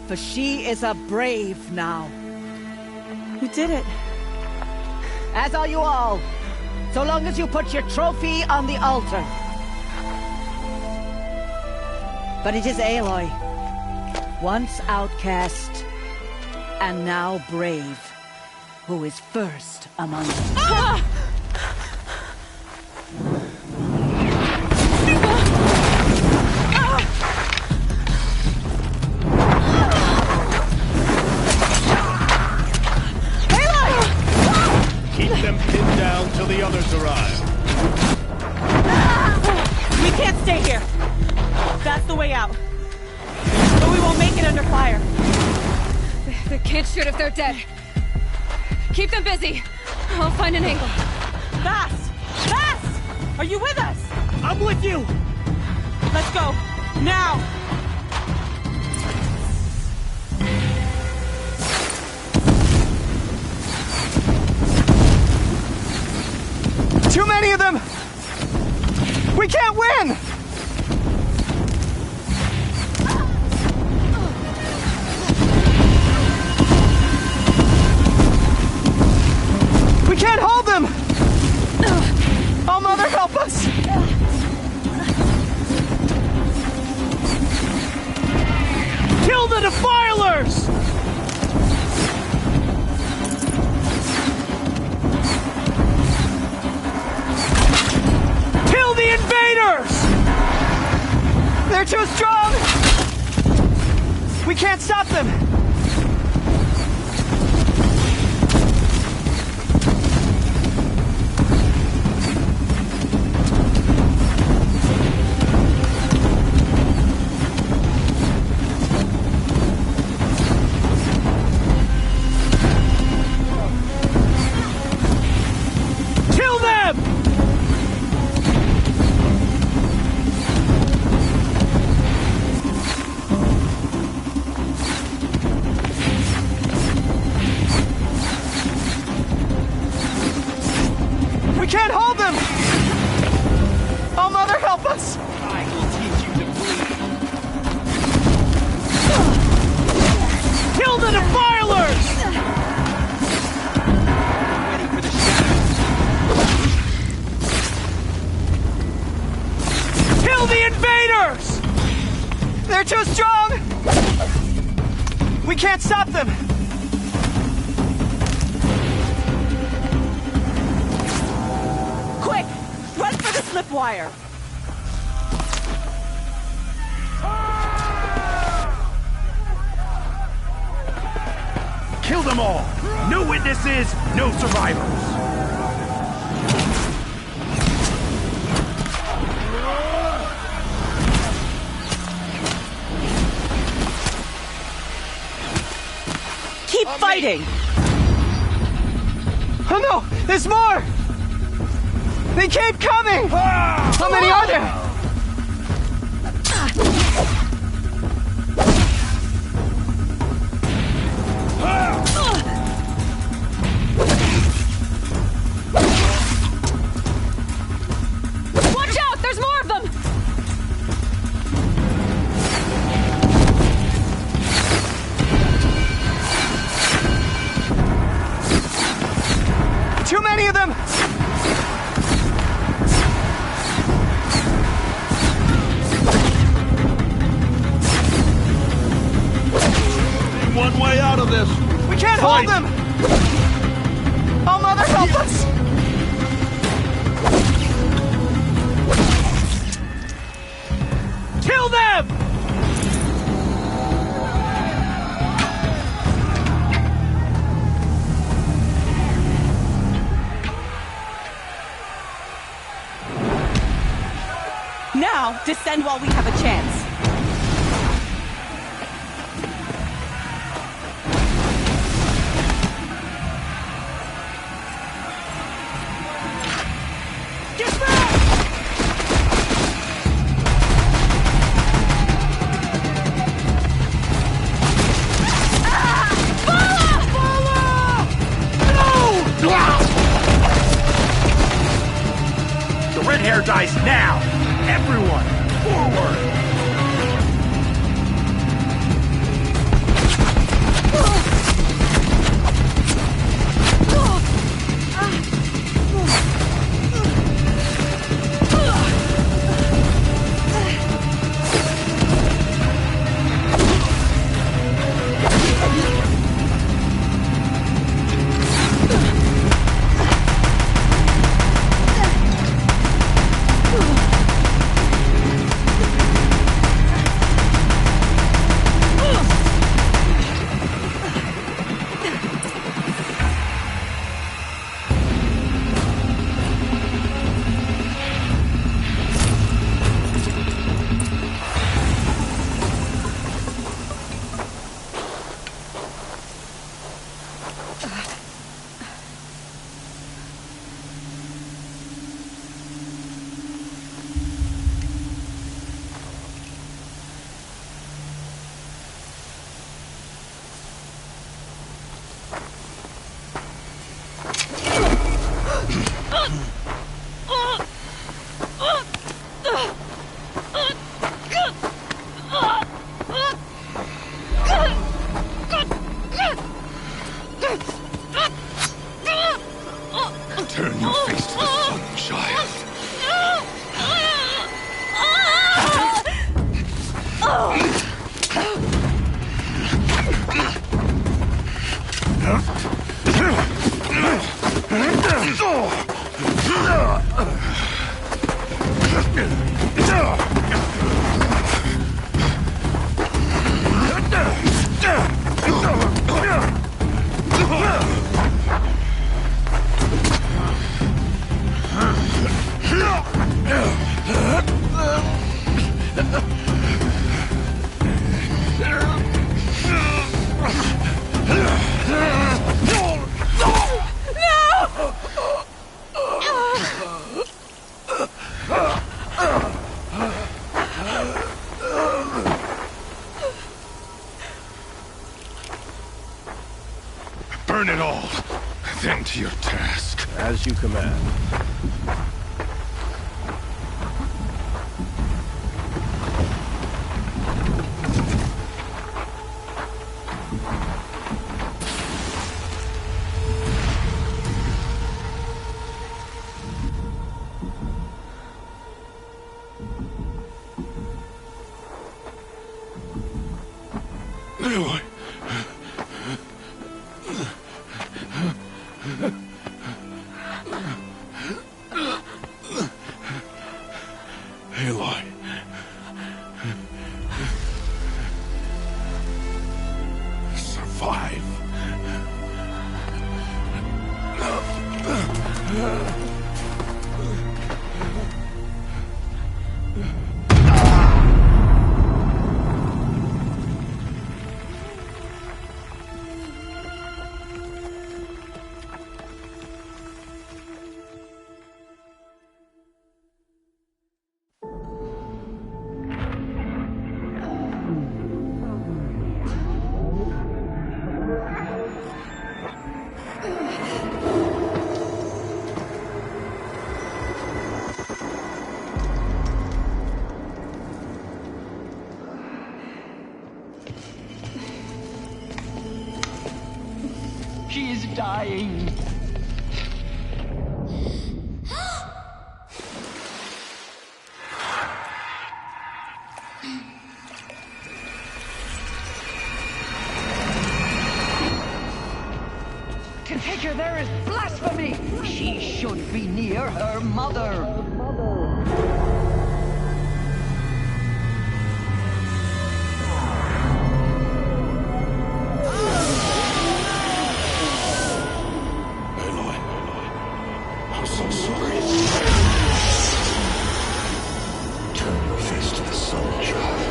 For she is a brave now. You did it. As are you all. So long as you put your trophy on the altar. But it is Aloy. Once outcast, and now brave, who is first among us. Ah! Keep them pinned down till the others arrive. We can't stay here. That's the way out. But we won't make it under fire. They can't shoot if they're dead. Keep them busy. I'll find an angle. Fast! Fast! Are you with us? I'm with you! Let's go. Now! Too many of them! We can't win! We can't hold them! Oh, Mother, help us! Kill the defilers! Kill the invaders! They're too strong! We can't stop them! Kill them! We can't hold them! Oh, Mother, help us! I will teach you to bleed. Kill the defilers! Ready for the shadows. Kill the invaders! They're too strong! We can't stop them! Quick! Run for the slip wire! Kill them all! No witnesses, no survivors! Keep fighting! Oh no! There's more! They keep coming! How many are there? Watch out! There's more of them! Too many of them! One way out of this! We can't hold them! Oh, Mother, Help us! Kill them! Now, descend while we have a chance. Get back! The red hair dies now! Everyone, forward! Turn your face to the sun, child. Burn it all, then to your task. As you command. Aloy. Aloy. Survive. She is dying. Contain behavior there is blasphemy! She should be near her mother! I'm so sorry. Turn your face to the sun, child.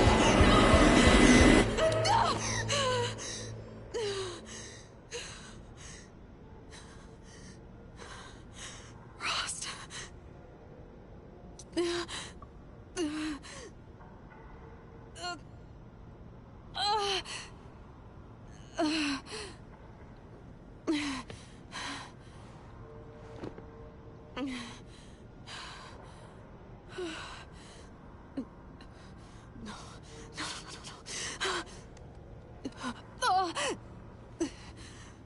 Rost.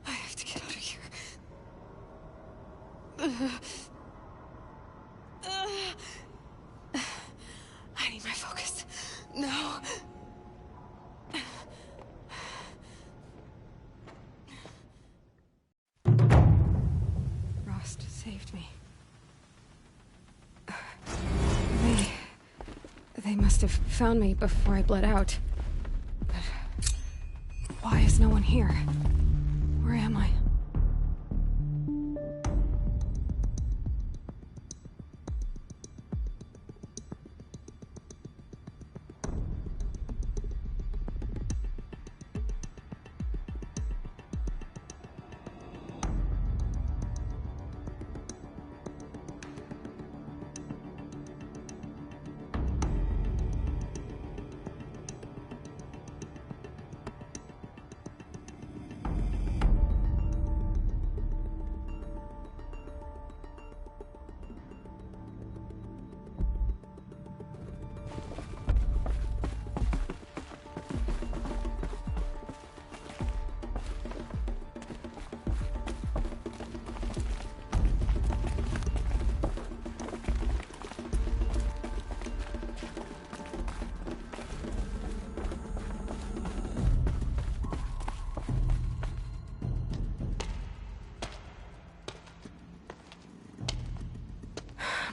I have to get out of here. I need my focus. No. Rost saved me. They must have found me before I bled out. But why is no one here? Where am I?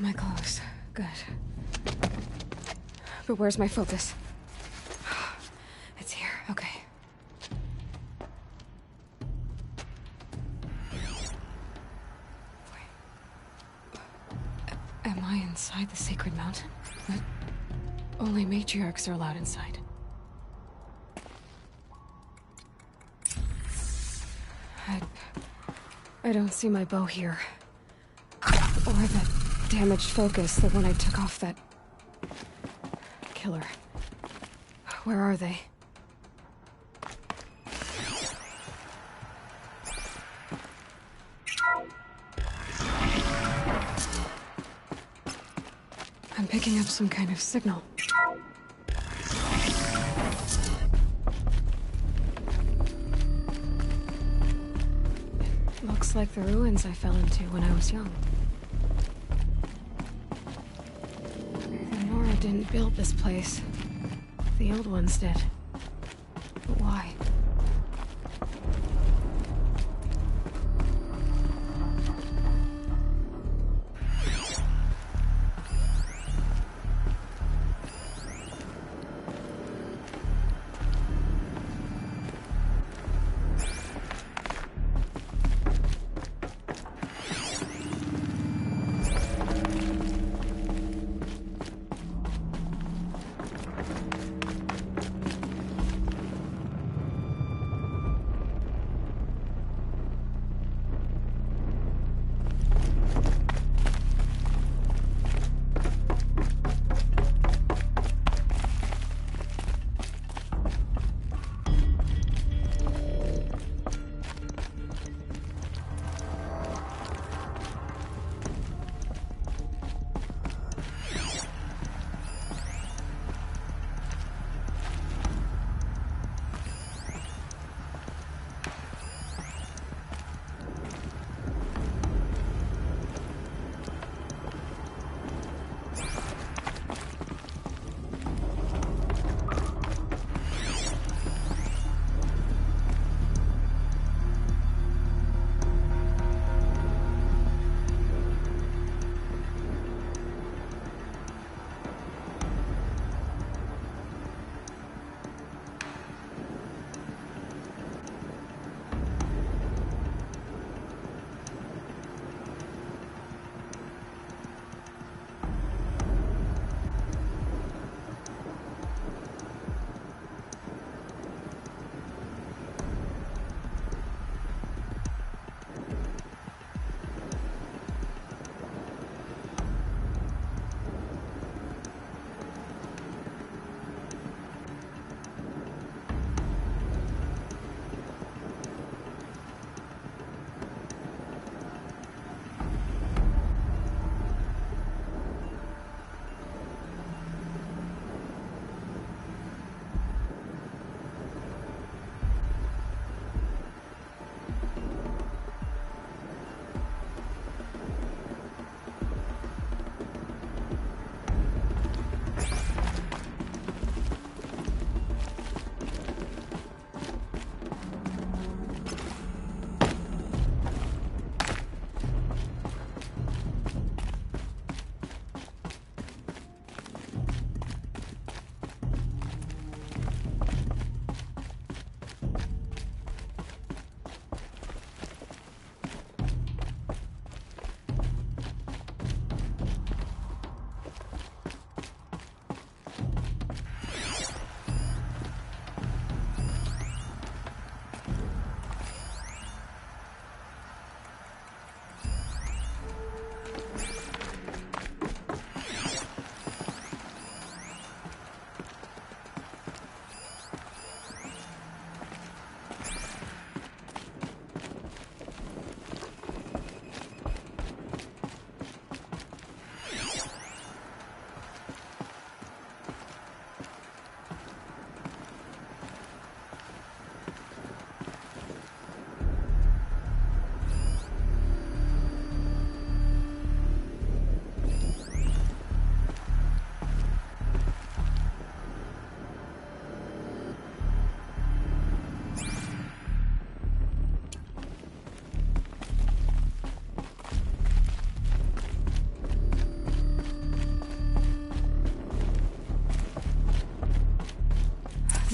My clothes. Good. But where's my focus? It's here. Okay. Wait. Am I inside the sacred mountain? But only matriarchs are allowed inside. I don't see my bow here. Or that damaged focus, the one I took off that killer. Where are they? I'm picking up some kind of signal. It looks like the ruins I fell into when I was young. Didn't build this place. The old ones did. But why?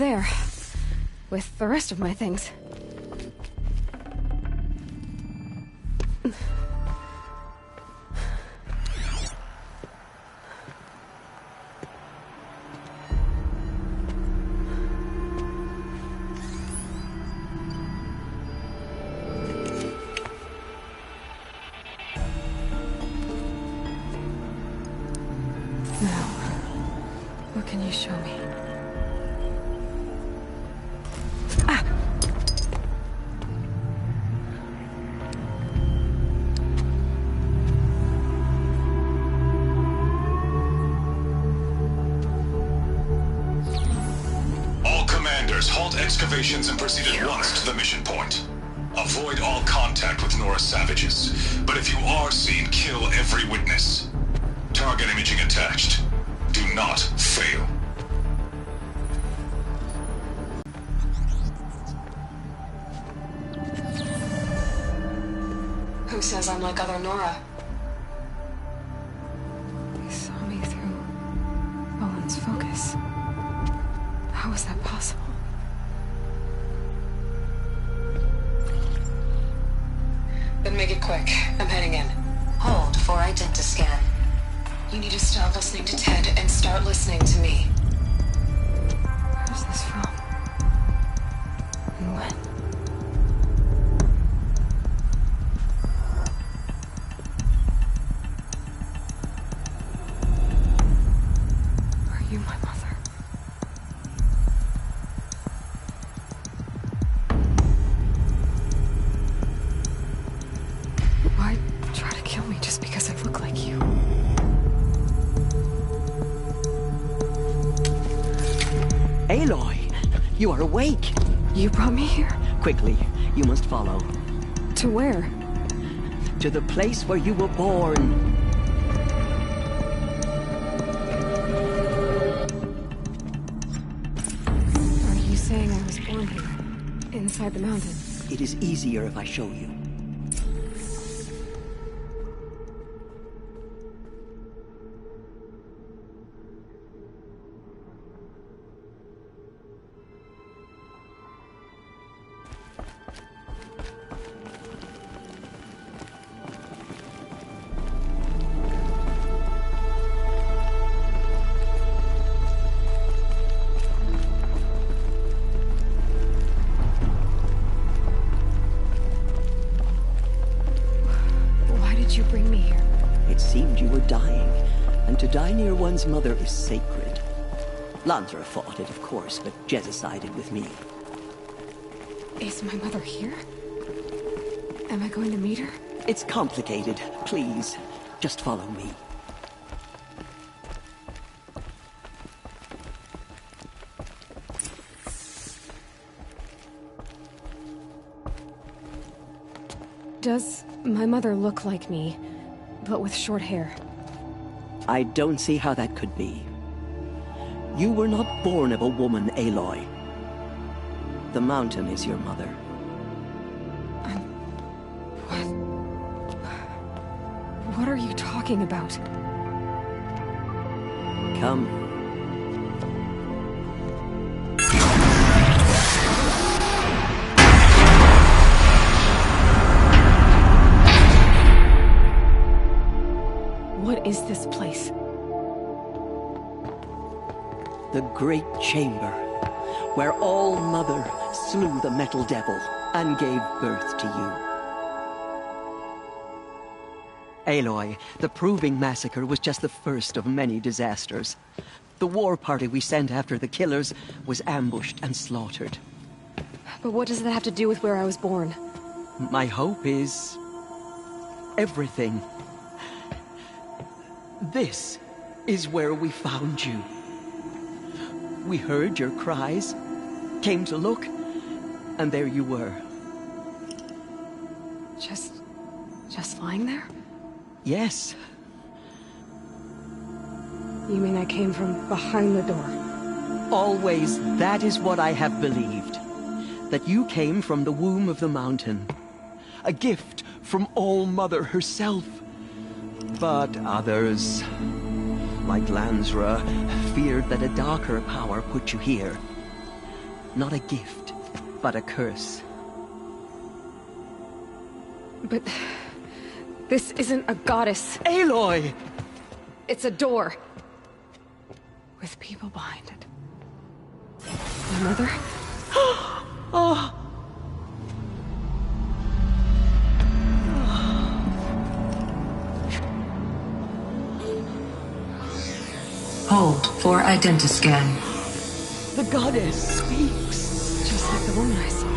there. With the rest of my things. What can you show me? All commanders, halt excavations and proceed at once to the mission point. Avoid all contact with Nora savages, but if you are seen, kill every witness. Target imaging attached. Do not fail. Who says I'm like other Nora? They saw me through Owen's focus. How is that possible? Then make it quick. I'm heading in. Hold for identiscan. You need to stop listening to Ted and start listening to me. Where's this from? And when? Are you my mother? Why try to kill me just because I look like you? Aloy, you are awake. You brought me here? Quickly, you must follow. To where? To the place where you were born. Are you saying I was born here? Inside the mountain? It is easier if I show you. You bring me here. It seemed you were dying, and to die near one's mother is sacred. Lansra fought it, of course, but Jezza sided with me. Is my mother here? Am I going to meet her? It's complicated. Please, just follow me. Does my mother look like me, but with short hair? I don't see how that could be. You were not born of a woman, Aloy. The mountain is your mother. What are you talking about? Come. What is this place? The Great Chamber, where All-Mother slew the Metal Devil and gave birth to you. Aloy, the Proving Massacre was just the first of many disasters. The war party we sent after the killers was ambushed and slaughtered. But what does that have to do with where I was born? My hope is everything. This is where we found you. We heard your cries, came to look, and there you were. Just lying there? Yes. You mean I came from behind the door? Always, that is what I have believed. That you came from the womb of the mountain. A gift from All-Mother herself. But others, like Lansra, feared that a darker power put you here. Not a gift, but a curse. But this isn't a goddess. Aloy! It's a door. With people behind it. My mother? Oh! Hold for identiscan. The goddess speaks. Just like the woman I saw.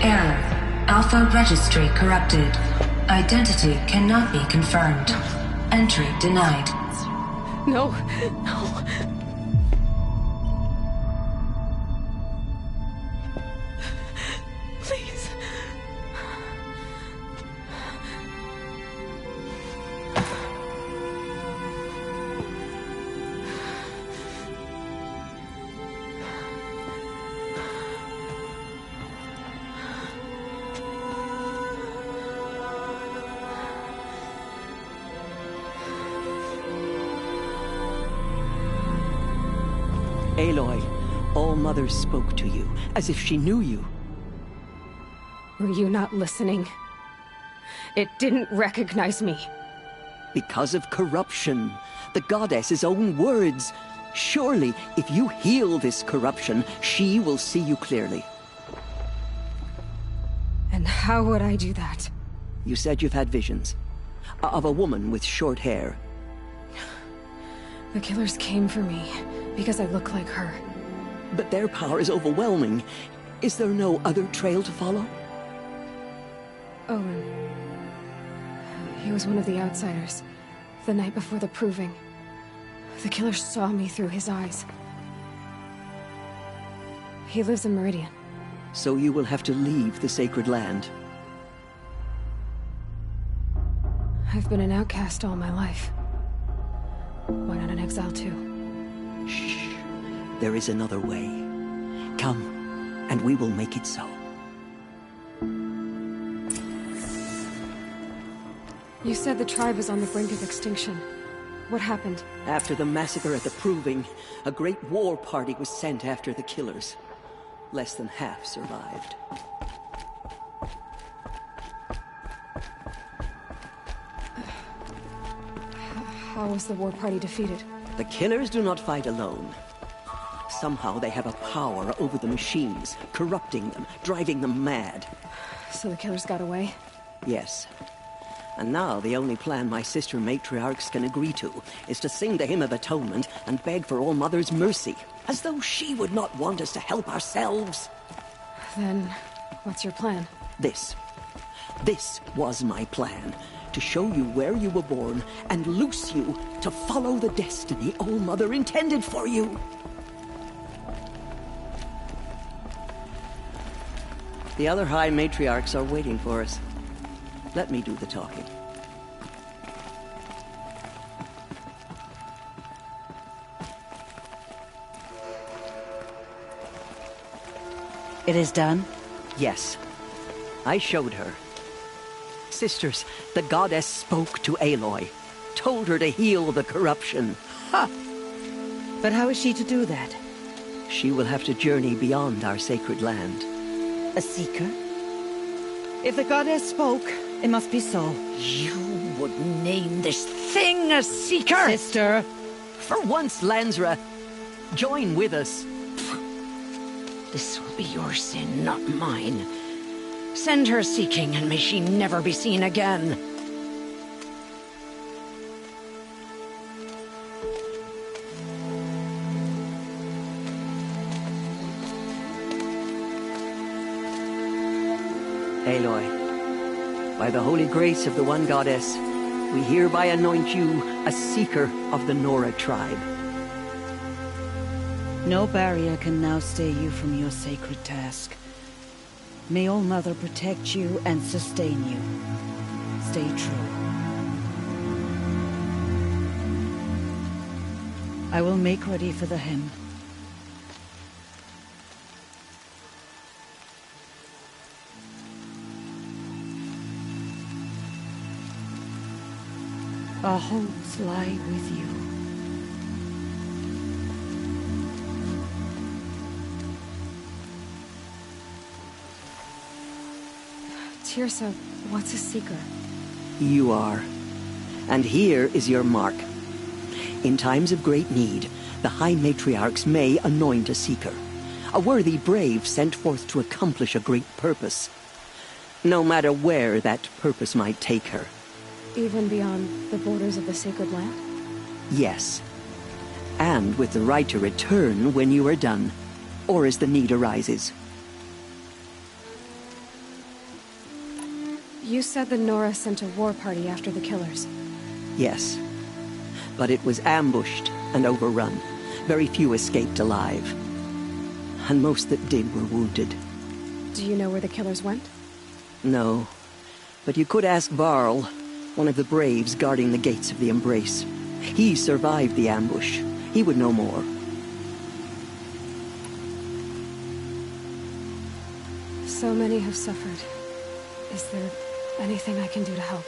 Error. Alpha registry corrupted. Identity cannot be confirmed. Entry denied. No, no. Please. Aloy, All Mother spoke to you, as if she knew you. Were you not listening? It didn't recognize me. Because of corruption. The goddess's own words. Surely, if you heal this corruption, she will see you clearly. And how would I do that? You said you've had visions. Of a woman with short hair. The killers came for me, because I look like her. But their power is overwhelming. Is there no other trail to follow? Owen. He was one of the outsiders. The night before the proving. The killers saw me through his eyes. He lives in Meridian. So you will have to leave the sacred land. I've been an outcast all my life. Why not an exile too? Shh. There is another way. Come, and we will make it so. You said the tribe was on the brink of extinction. What happened? After the massacre at the Proving, a great war party was sent after the killers. Less than half survived. How was the war party defeated? The killers do not fight alone. Somehow they have a power over the machines, corrupting them, driving them mad. So the killers got away? Yes. And now the only plan my sister matriarchs can agree to is to sing the Hymn of Atonement and beg for All Mother's mercy, as though she would not want us to help ourselves. Then, what's your plan? This was my plan. To show you where you were born and loose you to follow the destiny All Mother intended for you. The other High Matriarchs are waiting for us. Let me do the talking. It is done? Yes. I showed her. Sisters, the goddess spoke to Aloy. Told her to heal the corruption. Ha! But how is she to do that? She will have to journey beyond our sacred land. A seeker? If the goddess spoke, it must be so. You would name this thing a seeker? Sister, for once, Lansra, join with us. This will be your sin, not mine. Send her seeking, and may she never be seen again. Aloy, by the holy grace of the One Goddess, we hereby anoint you a seeker of the Nora tribe. No barrier can now stay you from your sacred task. May All Mother protect you and sustain you. Stay true. I will make ready for the hymn. Our hopes lie with you. Tirsa, what's a seeker? You are. And here is your mark. In times of great need, the High Matriarchs may anoint a seeker. A worthy brave sent forth to accomplish a great purpose. No matter where that purpose might take her. Even beyond the borders of the sacred land? Yes. And with the right to return when you are done, or as the need arises. You said the Nora sent a war party after the killers. Yes. But it was ambushed and overrun. Very few escaped alive. And most that did were wounded. Do you know where the killers went? No. But you could ask Varl, one of the braves guarding the gates of the Embrace. He survived the ambush. He would know more. So many have suffered. Is there anything I can do to help?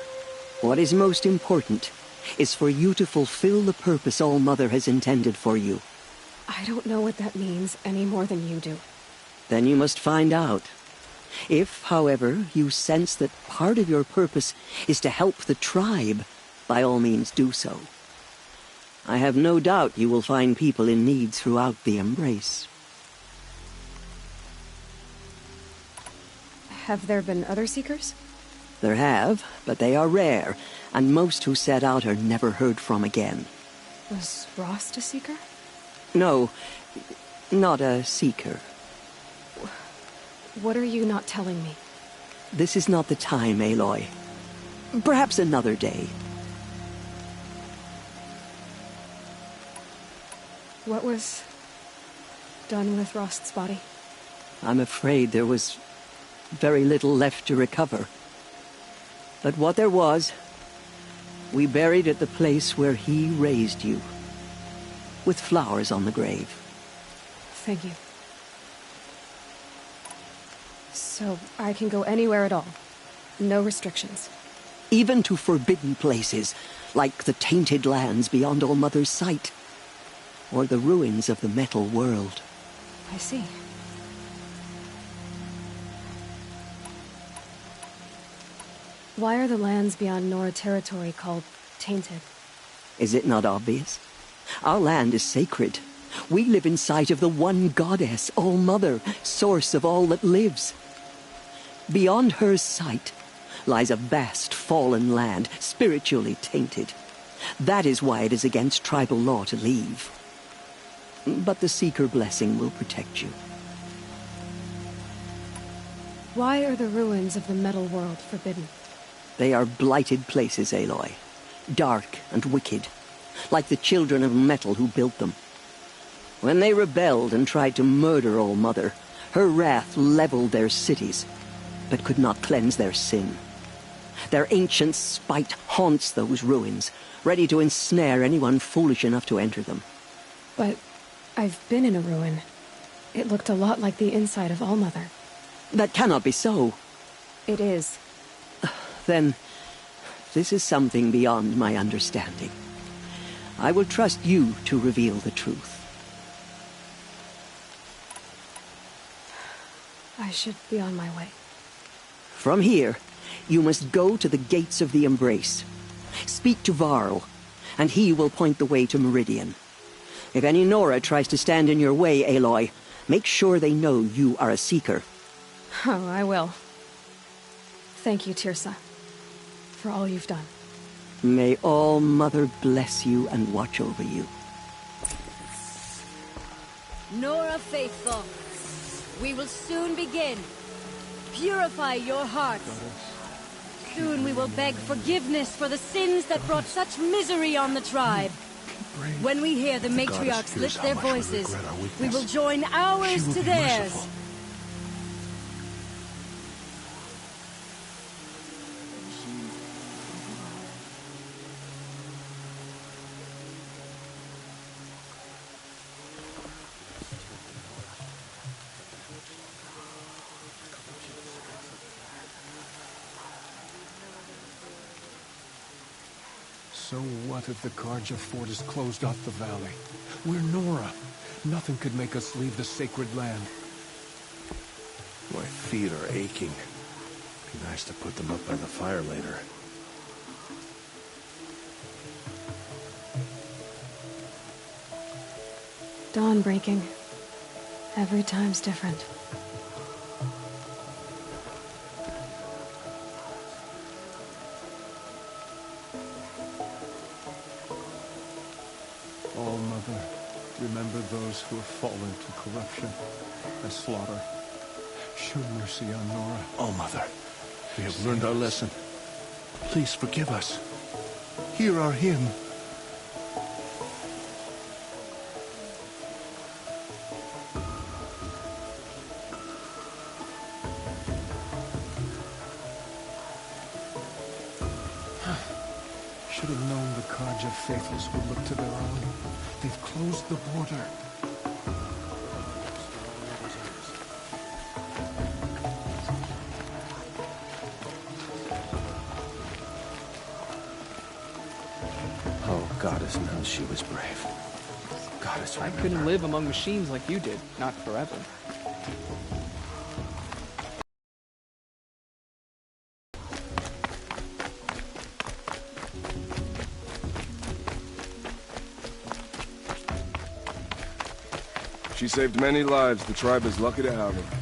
What is most important is for you to fulfill the purpose All-Mother has intended for you. I don't know what that means any more than you do. Then you must find out. If, however, you sense that part of your purpose is to help the tribe, by all means do so. I have no doubt you will find people in need throughout the Embrace. Have there been other Seekers? There have, but they are rare, and most who set out are never heard from again. Was Rost a Seeker? No, not a Seeker. What are you not telling me? This is not the time, Aloy. Perhaps another day. What was done with Rost's body? I'm afraid there was very little left to recover. But what there was, we buried at the place where he raised you, with flowers on the grave. Thank you. So, I can go anywhere at all. No restrictions. Even to forbidden places, like the tainted lands beyond All-Mother's sight, or the ruins of the metal world. I see. Why are the lands beyond Nora territory called tainted? Is it not obvious? Our land is sacred. We live in sight of the one goddess, All-Mother, source of all that lives. Beyond her sight lies a vast fallen land, spiritually tainted. That is why it is against tribal law to leave. But the Seeker blessing will protect you. Why are the ruins of the metal world forbidden? They are blighted places, Aloy. Dark and wicked, like the children of metal who built them. When they rebelled and tried to murder All-Mother, her wrath leveled their cities, but could not cleanse their sin. Their ancient spite haunts those ruins, ready to ensnare anyone foolish enough to enter them. But I've been in a ruin. It looked a lot like the inside of All-Mother. That cannot be so. It is. Then, this is something beyond my understanding. I will trust you to reveal the truth. I should be on my way. From here, you must go to the gates of the Embrace. Speak to Varl, and he will point the way to Meridian. If any Nora tries to stand in your way, Aloy, make sure they know you are a Seeker. Oh, I will. Thank you, Tirsa, for all you've done. May All-Mother bless you and watch over you. Nora faithful, we will soon begin. Purify your hearts. Soon we will beg forgiveness for the sins that brought such misery on the tribe. When we hear the matriarchs lift their voices, we will join ours to theirs. So what if the Karja fort is closed off the valley? We're Nora. Nothing could make us leave the sacred land. My feet are aching. Be nice to put them up by the fire later. Dawn breaking. Every time's different. Oh, Mother, remember those who have fallen to corruption and slaughter. Show mercy on Nora. Oh, Mother, we have learned our lesson. Please forgive us. Hear our hymn. Should have known the Karja faithless would look to their own. They've closed the border. Oh, Goddess knows she was brave. Goddess, I remember. couldn't live among machines like you did. Not forever. She saved many lives. The tribe is lucky to have her.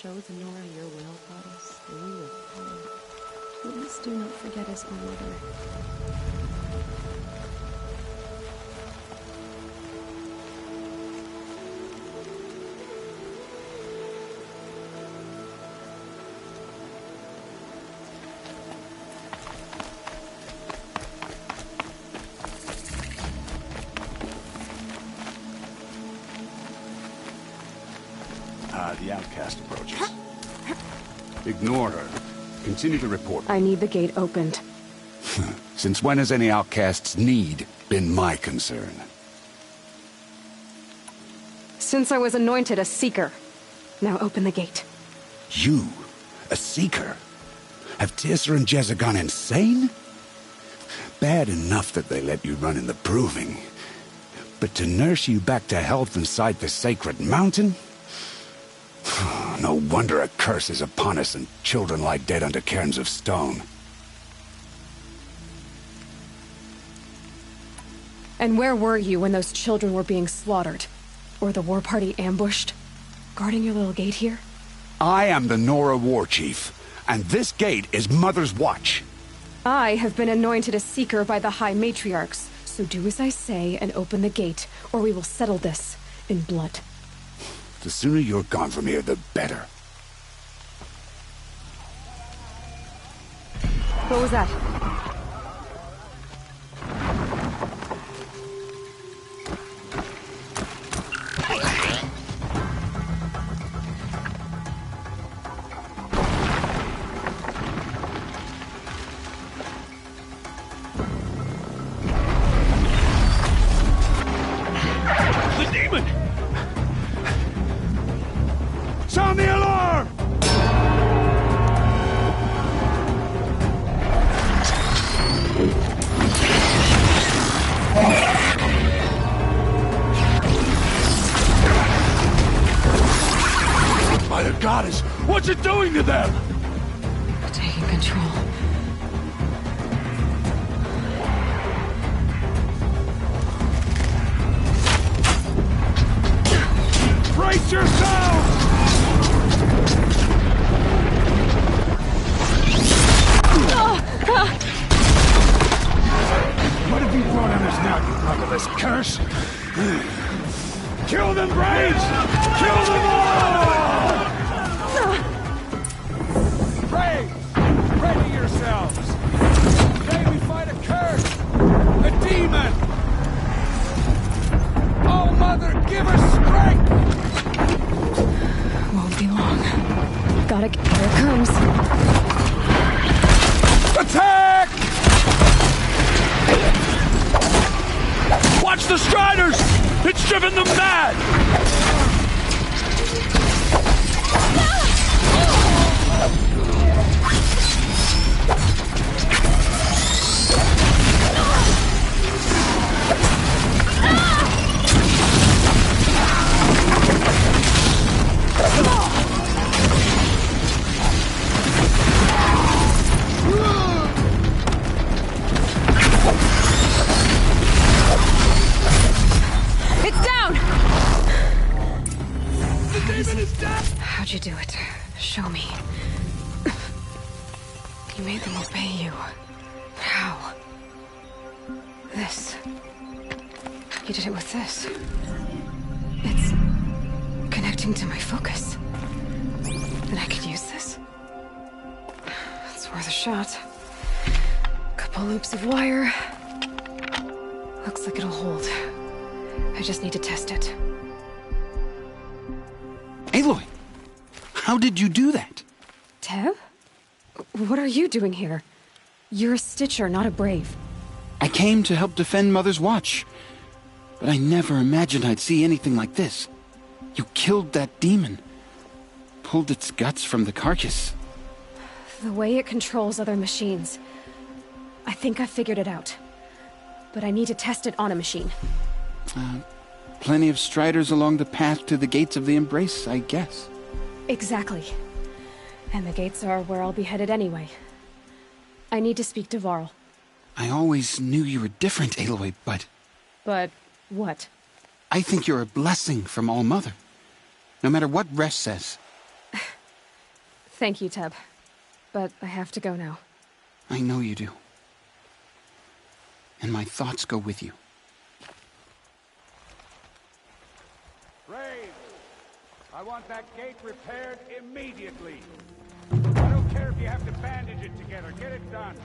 Show the Nora your will, Goddess, and we will follow. Please do not forget us, O Mother. The outcast approaches. Ignore her. Continue to report. I need the gate opened. Since when has any outcast's need been my concern? Since I was anointed a seeker. Now open the gate. You? A seeker? Have Tirsa and Jezza gone insane? Bad enough that they let you run in the proving. But to nurse you back to health inside the sacred mountain? No wonder a curse is upon us and children lie dead under cairns of stone. And where were you when those children were being slaughtered? Or the war party ambushed? Guarding your little gate here? I am the Nora war chief, and this gate is Mother's watch. I have been anointed a seeker by the High Matriarchs, so do as I say and open the gate, or we will settle this in blood. The sooner you're gone from here, the better. What was that? The demon! Sound the alarm! What's it doing to them? Taking control. Brace yourselves! What have you brought on us now, you motherless curse? Kill them, Braves! Kill them all! Braves, ready yourselves! Today we fight a curse! A demon! Oh, Mother, give us strength! Won't be long. Here it comes. Attack! Watch the Striders! It's driven them mad! How'd you do it? Show me. You made them obey you. How? This. You did it with this. It's connecting to my focus. Then I could use this. It's worth a shot. Couple loops of wire. Looks like it'll hold. I just need to test it. Aloy! How did you do that? Tev? What are you doing here? You're a Stitcher, not a Brave. I came to help defend Mother's Watch. But I never imagined I'd see anything like this. You killed that demon. Pulled its guts from the carcass. The way it controls other machines. I think I figured it out. But I need to test it on a machine. Plenty of Striders along the path to the gates of the Embrace, I guess. Exactly. And the gates are where I'll be headed anyway. I need to speak to Varl. I always knew you were different, Aloy, but... But what? I think you're a blessing from All-Mother. No matter what Resh says. Thank you, Teb. But I have to go now. I know you do. And my thoughts go with you. Braves, I want that gate repaired immediately. I don't care if you have to bandage it together. Get it done.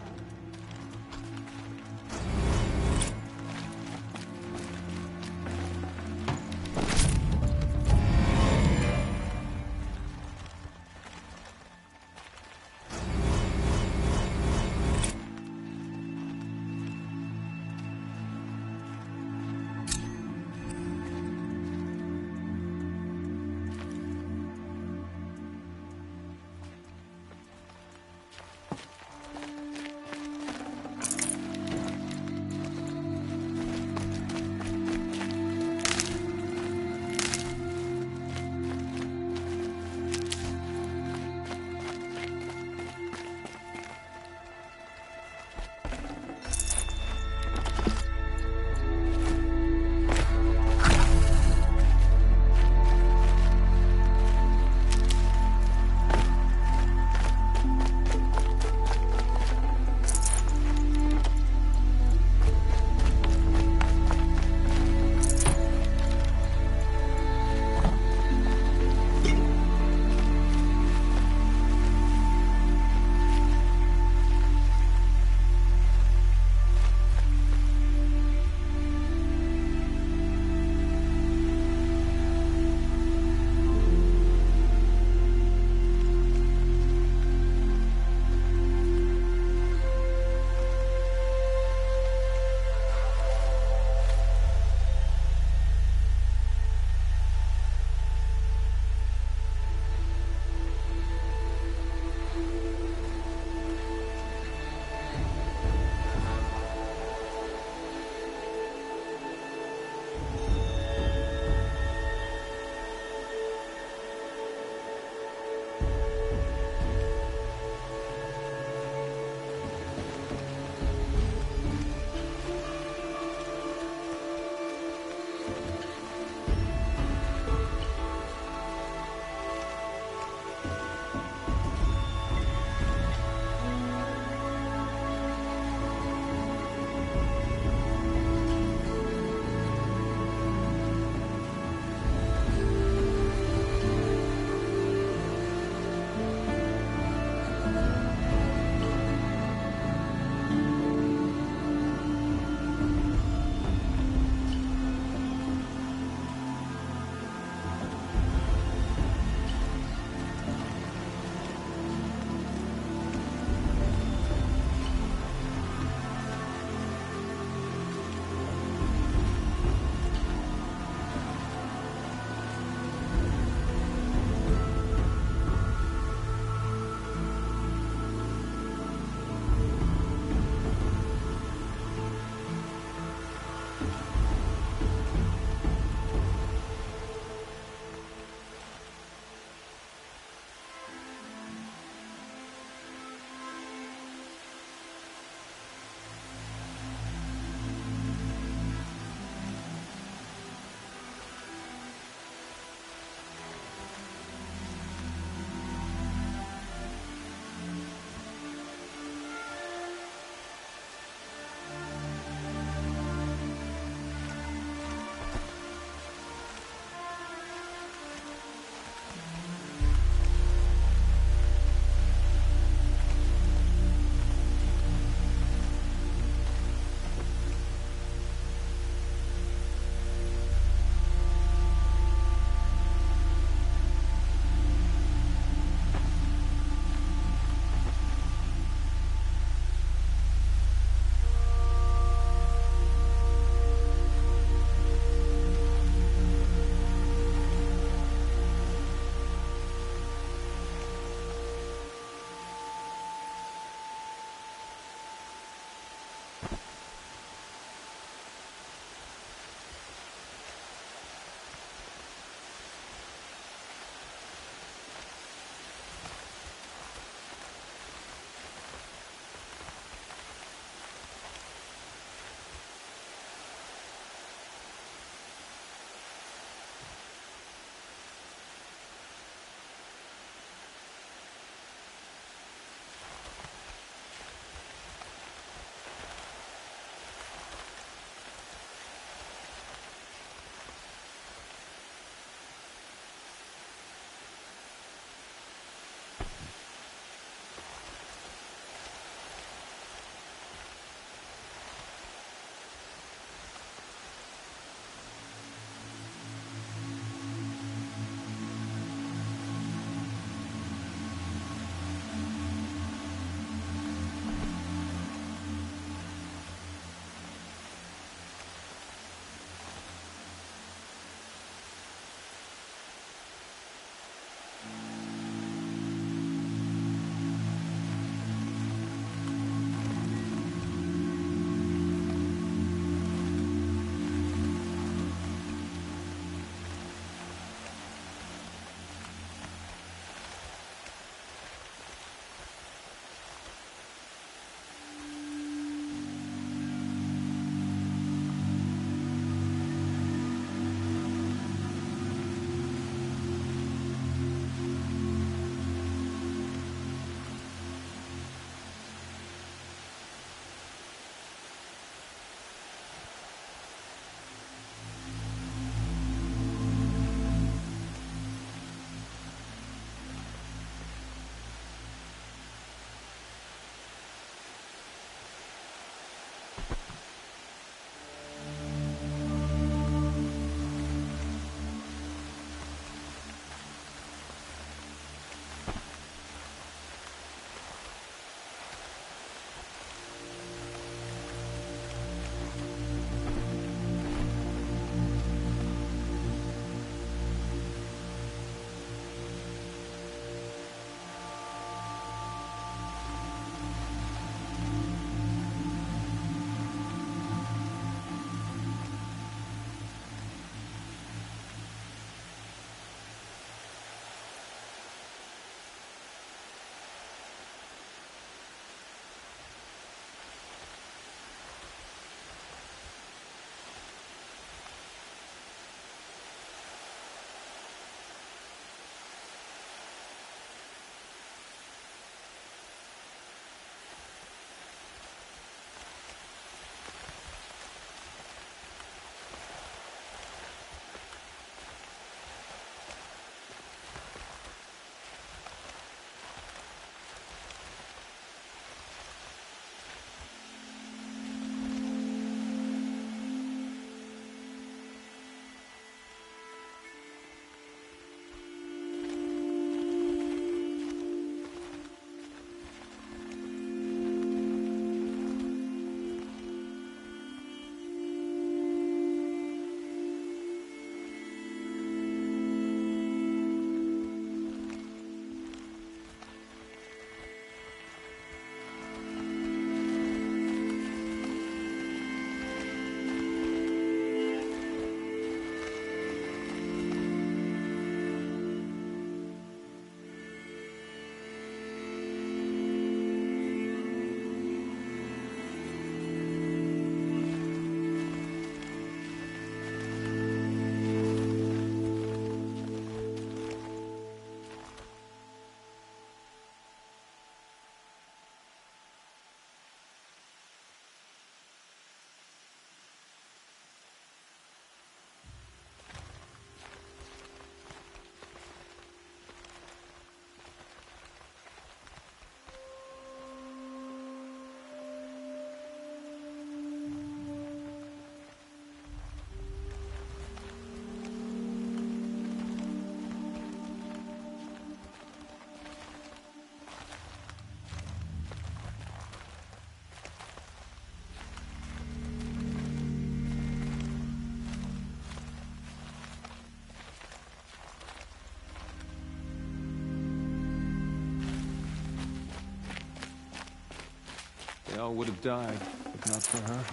all would have died, if not for her.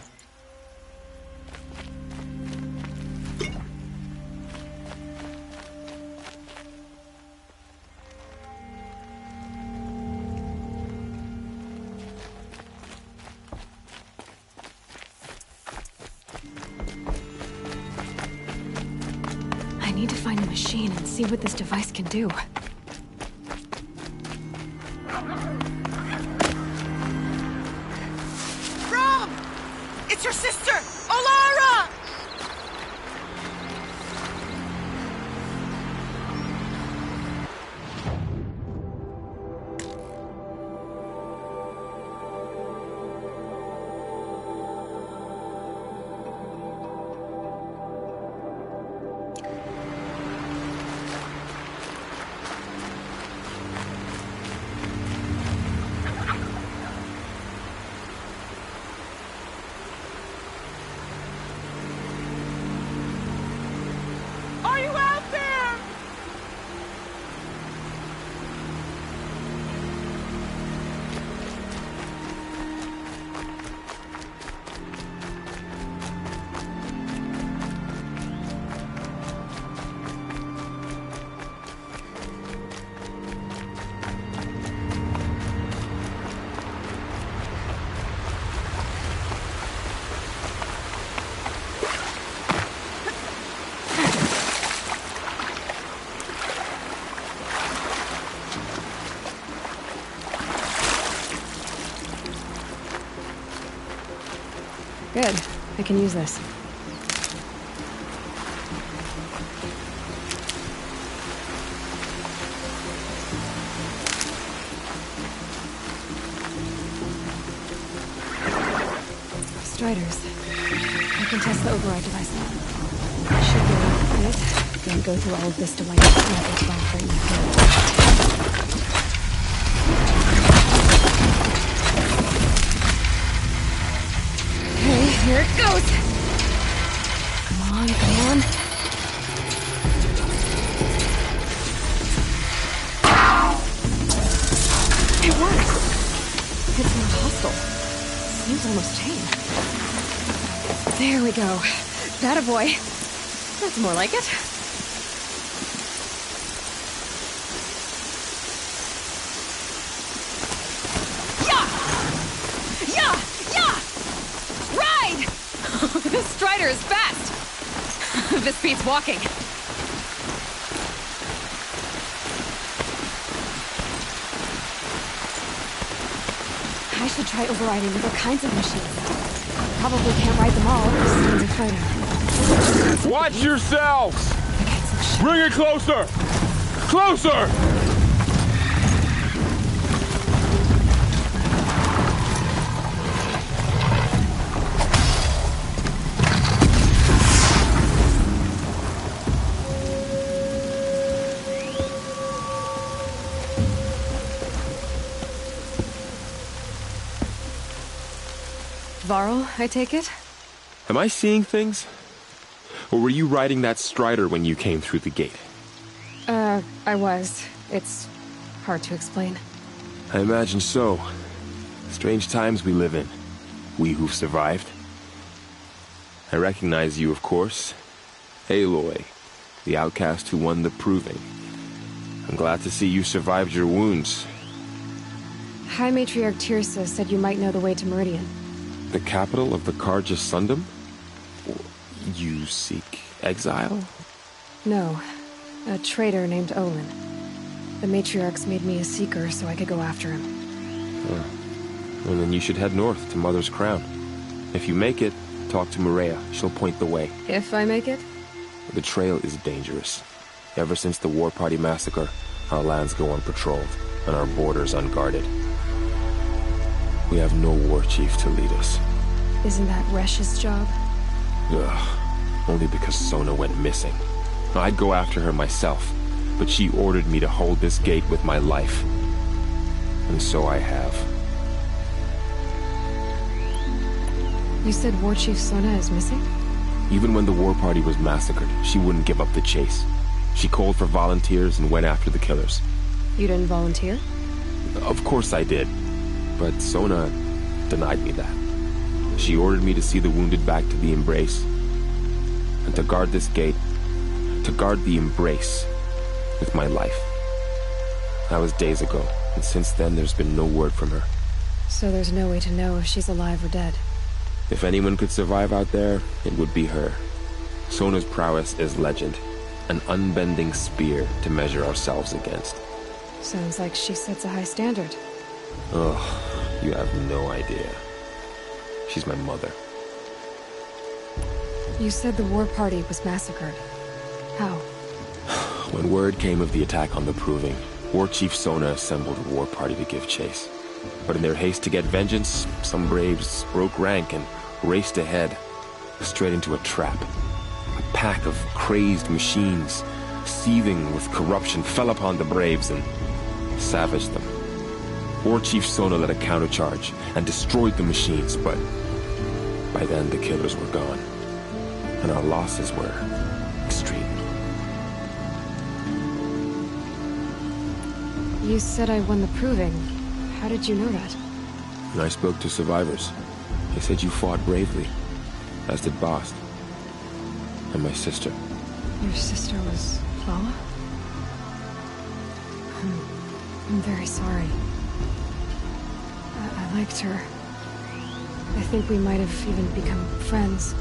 I need to find a machine and see what this device can do. Rom! It's your sister, Alara! Are you out there? Good. I can use this. Striders. I can test the override device now. Should be able to fit. Don't go through all of this delay. It's wrong for you. Okay, here it goes. Come on, come on. It works. It's not hostile. Seems almost tame. There we go. That a boy. That's more like it. This Strider is fast! This beats walking. I should try overriding other kinds of machines. Probably can't ride them all. Just to try to... Watch yourselves! Bring it closer! Closer! Varl, I take it? Am I seeing things? Or were you riding that Strider when you came through the gate? I was. It's hard to explain. I imagine so. Strange times we live in. We who've survived. I recognize you, of course. Aloy, the outcast who won the proving. I'm glad to see you survived your wounds. High Matriarch Tirsa said you might know the way to Meridian. The capital of the Carja Sundom? You seek exile? No. A traitor named Olin. The Matriarchs made me a seeker so I could go after him. And then you should head north to Mother's Crown. If you make it, talk to Maria. She'll point the way. If I make it? The trail is dangerous. Ever since the War Party massacre, our lands go unpatrolled, and our borders unguarded. We have no war chief to lead us. Isn't that Resh's job? Ugh. Only because Sona went missing. I'd go after her myself, but she ordered me to hold this gate with my life. And so I have. You said War Chief Sona is missing? Even when the War Party was massacred, she wouldn't give up the chase. She called for volunteers and went after the killers. You didn't volunteer? Of course I did. But Sona... denied me that. She ordered me to see the wounded back to the embrace, and to guard this gate, to guard the embrace with my life. That was days ago, and since then there's been no word from her. So there's no way to know if she's alive or dead. If anyone could survive out there, it would be her. Sona's prowess is legend, an unbending spear to measure ourselves against. Sounds like she sets a high standard. Ugh, you have no idea. She's my mother. You said the war party was massacred. How? When word came of the attack on the Proving, War Chief Sona assembled a war party to give chase. But in their haste to get vengeance, some braves broke rank and raced ahead, straight into a trap. A pack of crazed machines, seething with corruption, fell upon the braves and savaged them. War Chief Sona led a countercharge and destroyed the machines, but by then the killers were gone, and our losses were extreme. You said I won the Proving. How did you know that? When I spoke to survivors, they said you fought bravely, as did Bast. And my sister. Your sister was Vala? I'm very sorry. I liked her. I think we might have even become friends.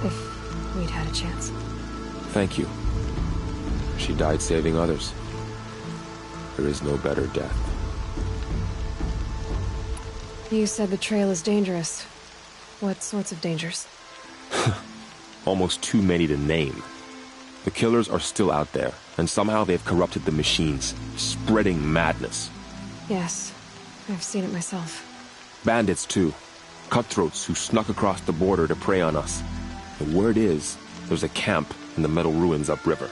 If we'd had a chance. Thank you. She died saving others. There is no better death. You said the trail is dangerous. What sorts of dangers? Almost too many to name. The killers are still out there, and somehow they've corrupted the machines, spreading madness. Yes, I've seen it myself. Bandits, too. Cutthroats who snuck across the border to prey on us. The word is, there's a camp in the metal ruins upriver.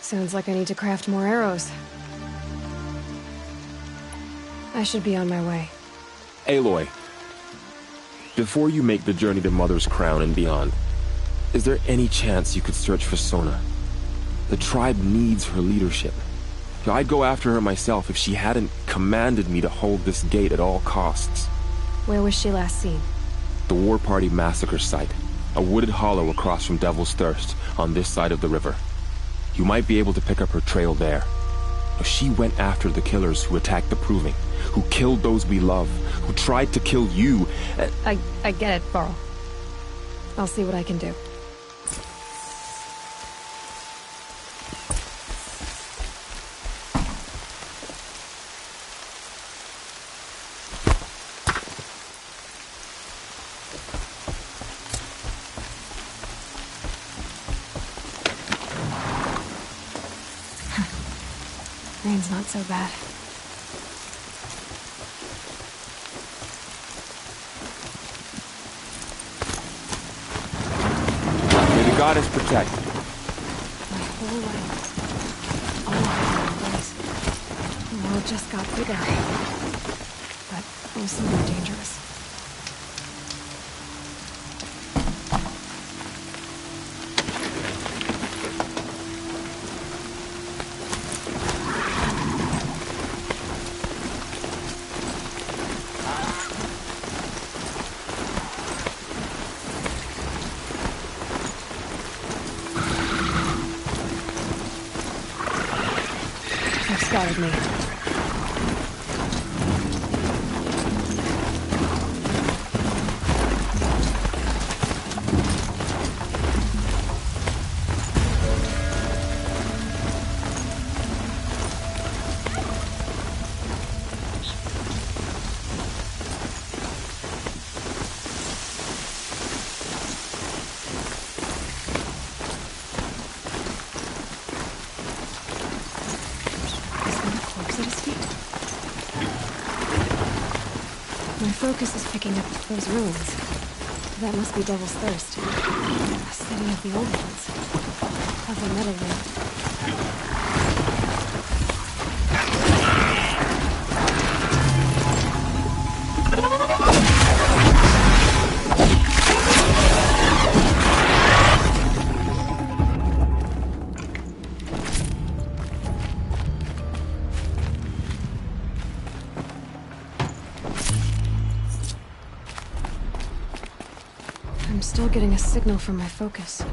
Sounds like I need to craft more arrows. I should be on my way. Aloy, before you make the journey to Mother's Crown and beyond, is there any chance you could search for Sona? The tribe needs her leadership. I'd go after her myself if she hadn't commanded me to hold this gate at all costs. Where was she last seen? The War Party massacre site. A wooded hollow across from Devil's Thirst, on this side of the river. You might be able to pick up her trail there. She went after the killers who attacked the Proving, who killed those we love, who tried to kill you. I get it, Varl. I'll see what I can do. Rain's not so bad. May the goddess protect. My whole life, all of my days, the world just got bigger, but mostly more dangerous. Spotted me. My focus is picking up those ruins. That must be Devil's Thirst. A city of the old ones. Of the metal ring. I'm still getting a signal from my focus.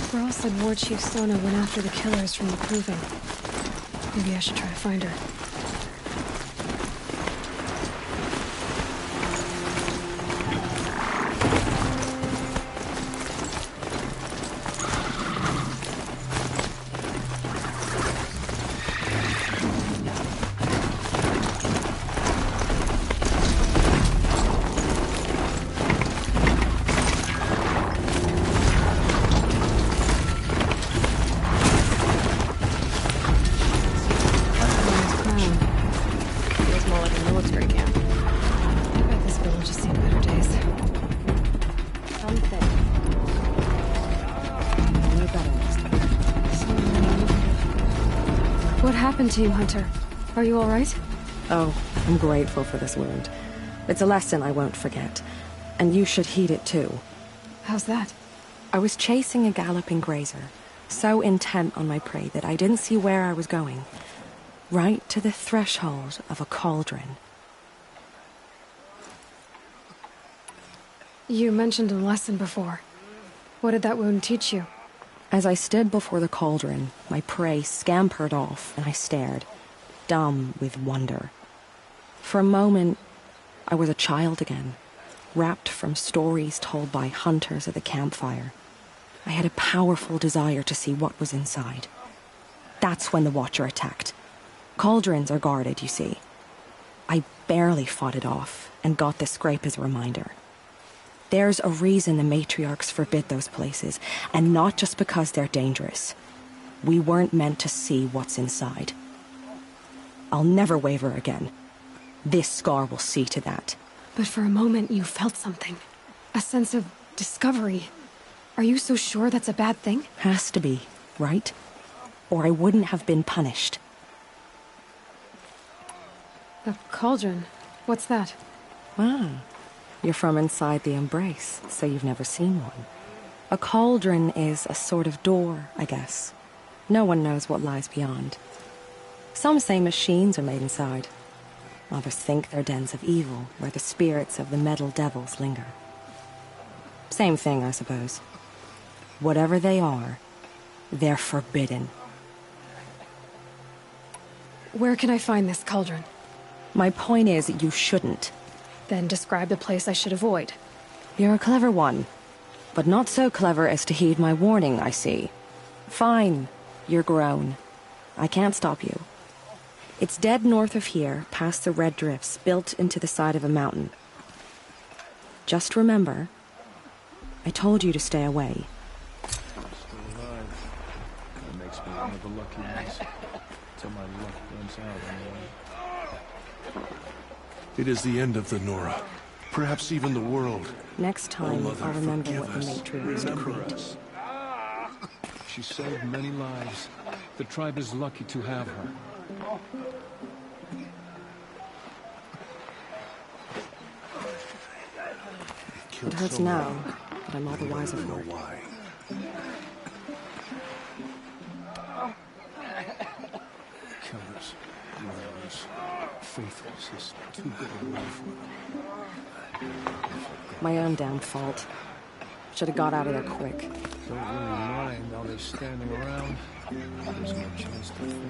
Brawl said Ward Chief Sona went after the killers from the Proving. Maybe I should try to find her. What happened to you, Hunter? Are you all right? Oh, I'm grateful for this wound. It's a lesson I won't forget. And you should heed it too. How's that? I was chasing a galloping grazer, so intent on my prey that I didn't see where I was going. Right to the threshold of a cauldron. You mentioned a lesson before. What did that wound teach you? As I stood before the cauldron, my prey scampered off, and I stared, dumb with wonder. For a moment, I was a child again, wrapped from stories told by hunters at the campfire. I had a powerful desire to see what was inside. That's when the Watcher attacked. Cauldrons are guarded, you see. I barely fought it off, and got the scrape as a reminder. There's a reason the matriarchs forbid those places, and not just because they're dangerous. We weren't meant to see what's inside. I'll never waver again. This scar will see to that. But for a moment you felt something. A sense of discovery. Are you so sure that's a bad thing? Has to be, right? Or I wouldn't have been punished. A cauldron? What's that? Ah. You're from inside the Embrace, so you've never seen one. A cauldron is a sort of door, I guess. No one knows what lies beyond. Some say machines are made inside. Others think they're dens of evil, where the spirits of the metal devils linger. Same thing, I suppose. Whatever they are, they're forbidden. Where can I find this cauldron? My point is, you shouldn't. Then describe the place I should avoid. You're a clever one, but not so clever as to heed my warning, I see. Fine, you're grown. I can't stop you. It's dead north of here, past the red drifts, built into the side of a mountain. Just remember, I told you to stay away. Still alive. That makes me one of the lucky ones. Till my luck runs out anyway. It is the end of the Nora. Perhaps even the world. Next time, Mother, I'll remember what the forgive us. matriarchs Remember decreed. us. She saved many lives. The tribe is lucky to have her. It hurts now, but I'm all the wiser for it. Why? Killers, murderers, faithless is too good a word for them. My own damn fault. Should have got out of there quick. Don't really mind how they're standing around. There's no chance to think.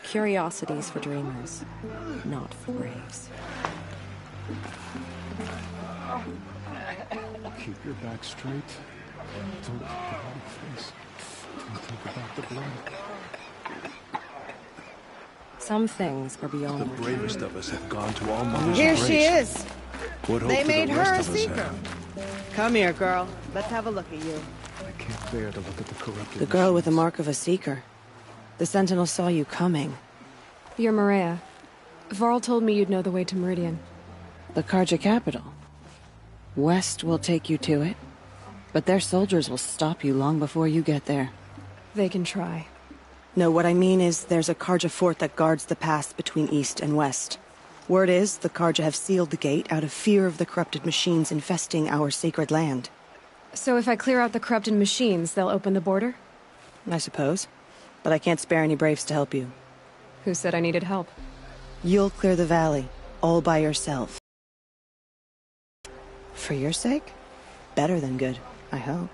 Curiosities for dreamers, not for braves. Keep your back straight. Don't look at the face. Don't think about the blood. Some things are beyond. The bravest of us have gone to all Mother's Here embrace. she is. What hope They do made the her rest a of us seeker. have? Come here, girl. Let's have a look at you. I can't bear to look at the corrupted. The girl with the mark of a seeker. The Sentinel saw you coming. You're Maria. Varl told me you'd know the way to Meridian. The Karja capital. West will take you to it, but their soldiers will stop you long before you get there. They can try. No, what I mean is there's a Karja fort that guards the pass between east and west. Word is the Karja have sealed the gate out of fear of the corrupted machines infesting our sacred land. So if I clear out the corrupted machines, they'll open the border? I suppose. But I can't spare any braves to help you. Who said I needed help? You'll clear the valley, all by yourself. For your sake? Better than good, I hope.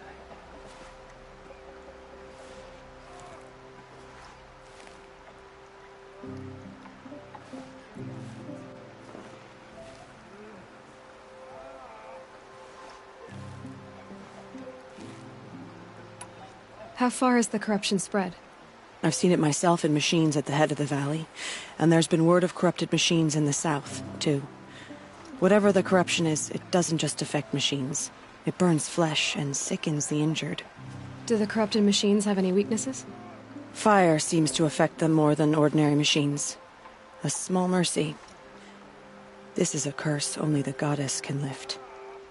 How far has the corruption spread? I've seen it myself in machines at the head of the valley, and there's been word of corrupted machines in the south, too. Whatever the corruption is, it doesn't just affect machines. It burns flesh and sickens the injured. Do the corrupted machines have any weaknesses? Fire seems to affect them more than ordinary machines. A small mercy. This is a curse only the goddess can lift.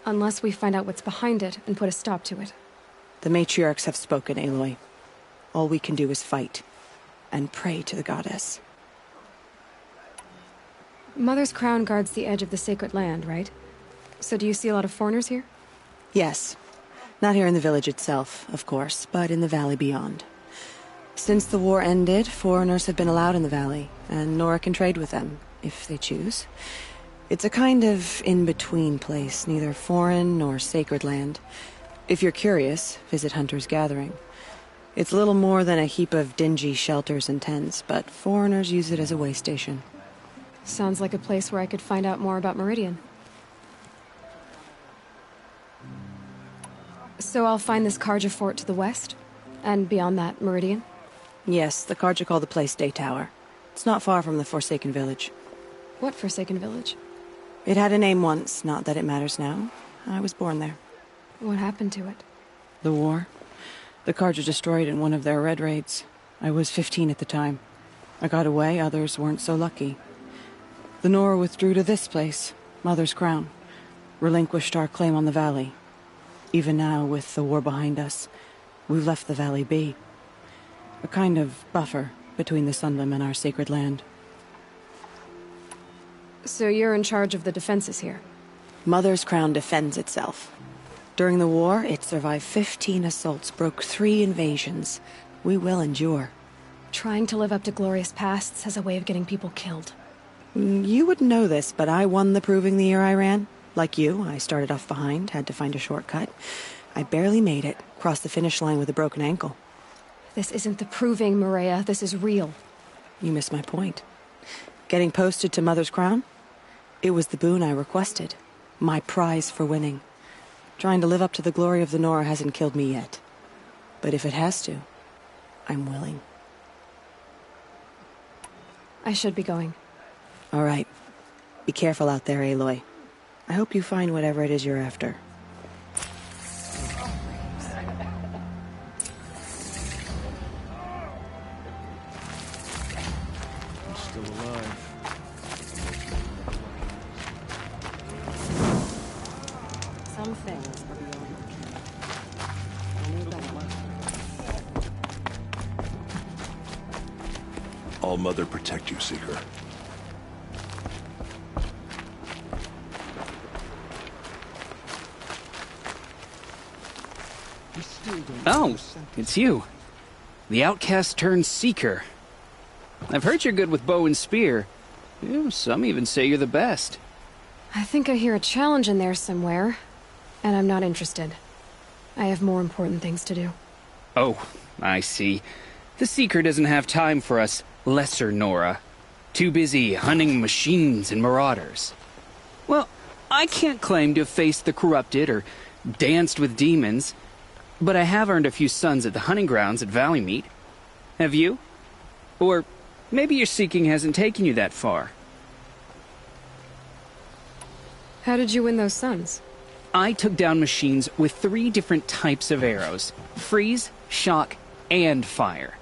Unless we find out what's behind it and put a stop to it. The matriarchs have spoken, Aloy. All we can do is fight, and pray to the goddess. Mother's crown guards the edge of the sacred land, right? So do you see a lot of foreigners here? Yes. Not here in the village itself, of course, but in the valley beyond. Since the war ended, foreigners have been allowed in the valley, and Nora can trade with them, if they choose. It's a kind of in-between place, neither foreign nor sacred land. If you're curious, visit Hunter's Gathering. It's little more than a heap of dingy shelters and tents, but foreigners use it as a way station. Sounds like a place where I could find out more about Meridian. So I'll find this Karja fort to the west? And beyond that, Meridian? Yes, the Karja call the place Day Tower. It's not far from the Forsaken Village. What Forsaken Village? It had a name once, not that it matters now. I was born there. What happened to it? The war. The Karja destroyed in one of their red raids. I was 15 at the time. I got away, others weren't so lucky. The Nora withdrew to this place, Mother's Crown. Relinquished our claim on the valley. Even now, with the war behind us, we've left the valley be. A kind of buffer between the Sunlim and our sacred land. So you're in charge of the defenses here? Mother's Crown defends itself. During the war, it survived 15 assaults, broke 3 invasions. We will endure. Trying to live up to glorious pasts has a way of getting people killed. You wouldn't know this, but I won the proving the year I ran. Like you, I started off behind, had to find a shortcut. I barely made it, crossed the finish line with a broken ankle. This isn't the proving, Maria. This is real. You missed my point. Getting posted to Mother's Crown? It was the boon I requested. My prize for winning. Trying to live up to the glory of the Nora hasn't killed me yet. But if it has to, I'm willing. I should be going. All right. Be careful out there, Aloy. I hope you find whatever it is you're after. I'm still alive. Some things are beyond All Mother protect you, Seeker. Oh, it's you. The outcast turned seeker. I've heard you're good with bow and spear. Some even say you're the best. I think I hear a challenge in there somewhere, and I'm not interested. I have more important things to do. Oh, I see. The Seeker doesn't have time for us lesser Nora. Too busy hunting machines and marauders. Well, I can't claim to have faced the corrupted or danced with demons, but I have earned a few suns at the hunting grounds at Valley Meet. Have you? Or maybe your seeking hasn't taken you that far. How did you win those suns? I took down machines with 3 different types of arrows. Freeze, shock, and fire.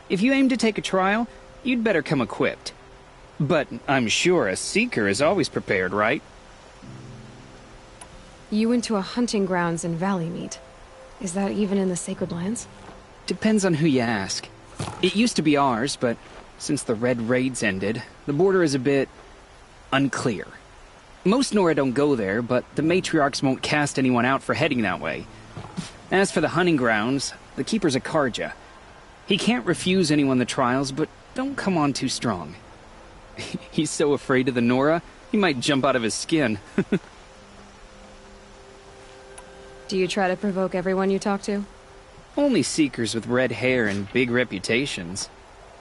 If you aim to take a trial, you'd better come equipped. But I'm sure a seeker is always prepared, right? You went to a hunting grounds in Valleymeet. Is that even in the Sacred Lands? Depends on who you ask. It used to be ours, but since the Red Raids ended, the border is a bit unclear. Most Nora don't go there, but the matriarchs won't cast anyone out for heading that way. As for the hunting grounds, the Keeper's a Karja. He can't refuse anyone the trials, but don't come on too strong. He's so afraid of the Nora, he might jump out of his skin. Do you try to provoke everyone you talk to? Only seekers with red hair and big reputations.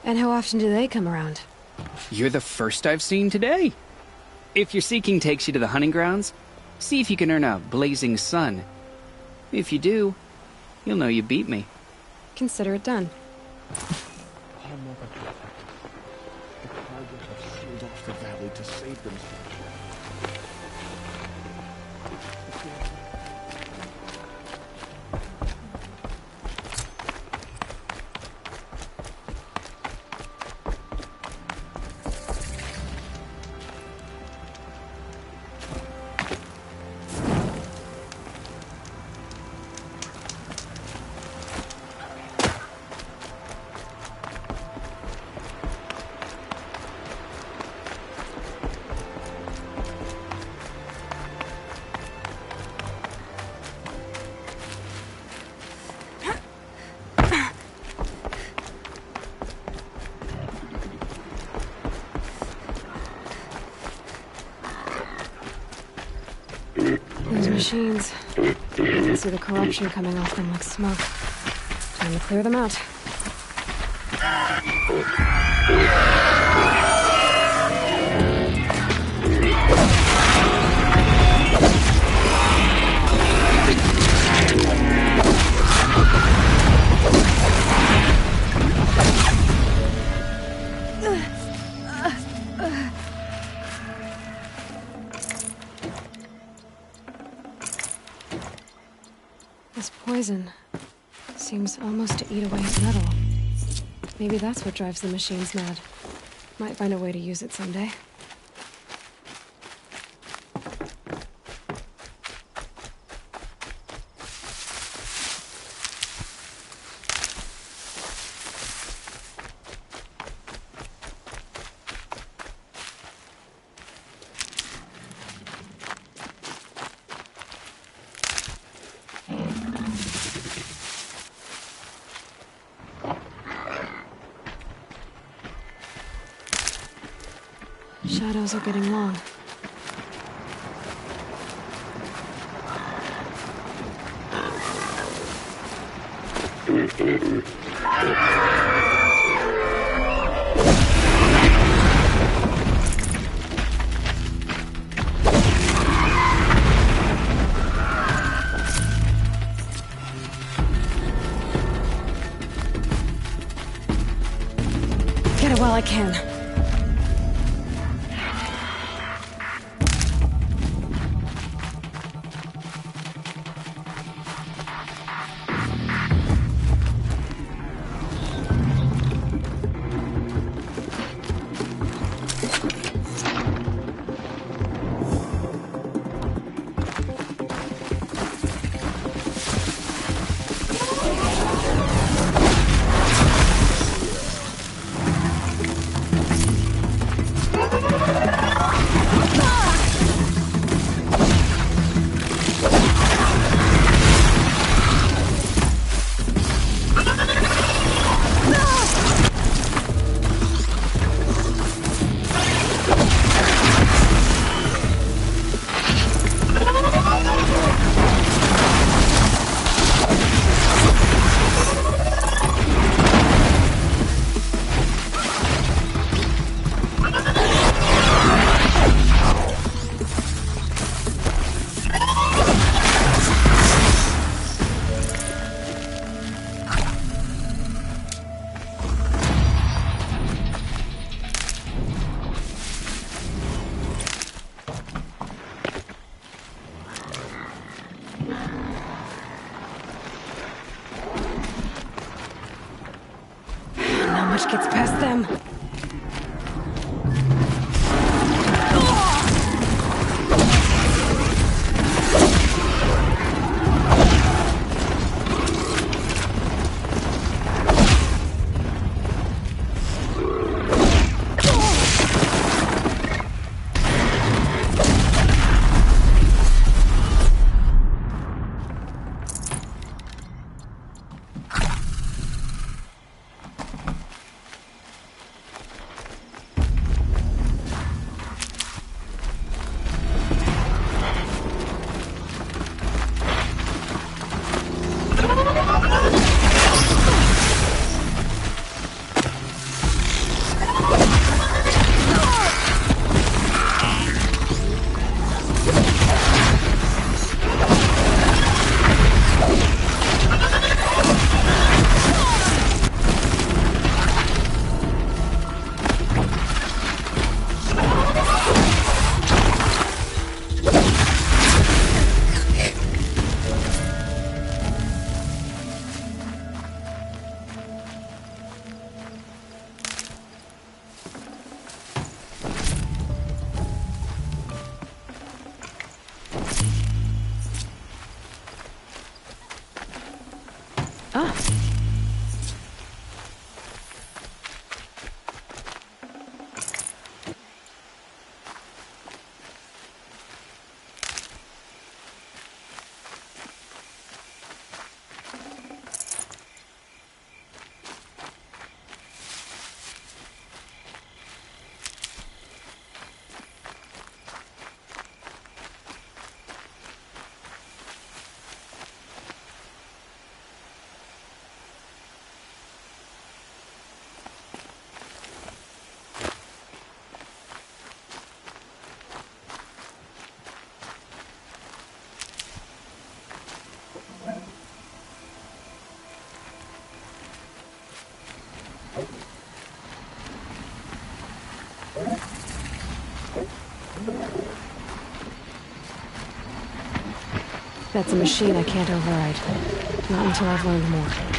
And how often do they come around? You're the first I've seen today. If your seeking takes you to the hunting grounds, see if you can earn a blazing sun. If you do, you'll know you beat me. Consider it done. The Karja have sealed off the valley to save themselves. Those machines. I can see the corruption coming off them like smoke. Time to clear them out. This poison seems almost to eat away at metal. Maybe that's what drives the machines mad. Might find a way to use it someday. Shadows are getting long. Get it while I can. much gets past them. That's a machine I can't override. Not until I've learned more.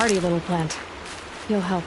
hardy little plant. You'll help.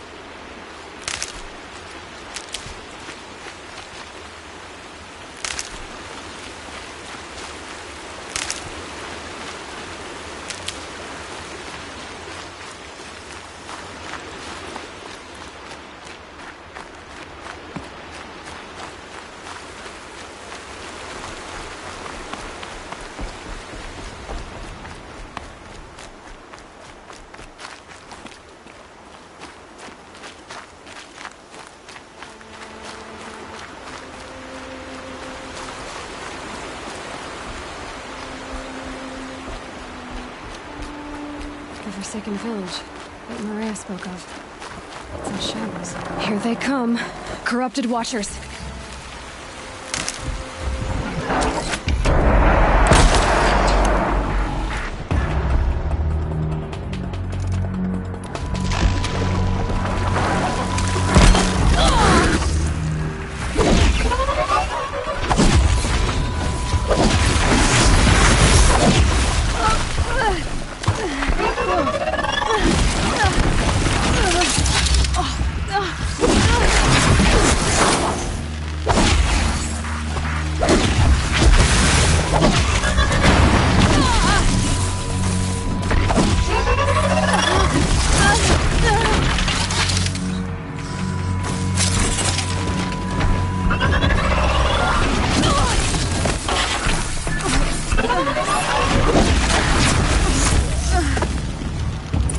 The forsaken village that Maria spoke of. It's in shambles. Here they come. Corrupted Watchers.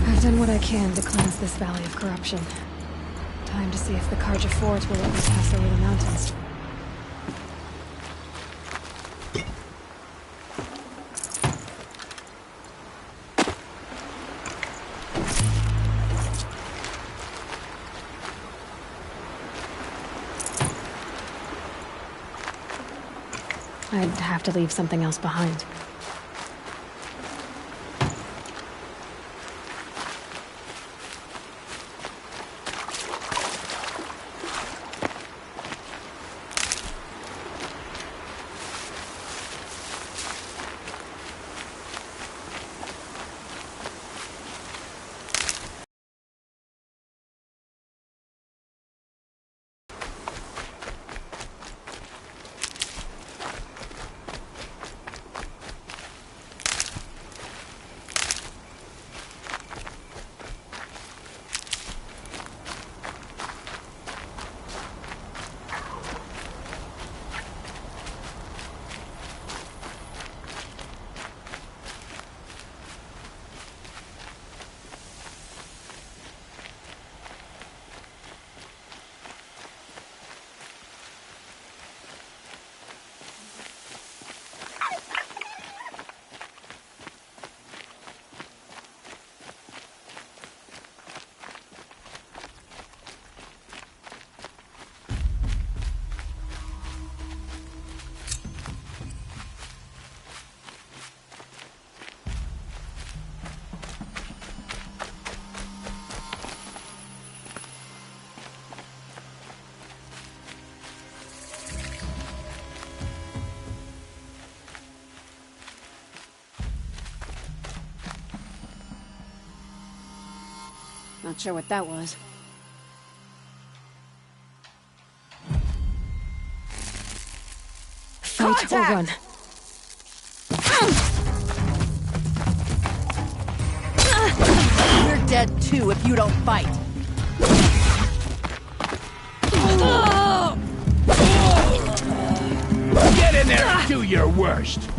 I've done what I can to cleanse this valley of corruption. Time to see if the Karja Fort will let me pass over the mountains. I'd have to leave something else behind. Not sure what that was. Fight or run. You're dead too if you don't fight. Get in there and do your worst.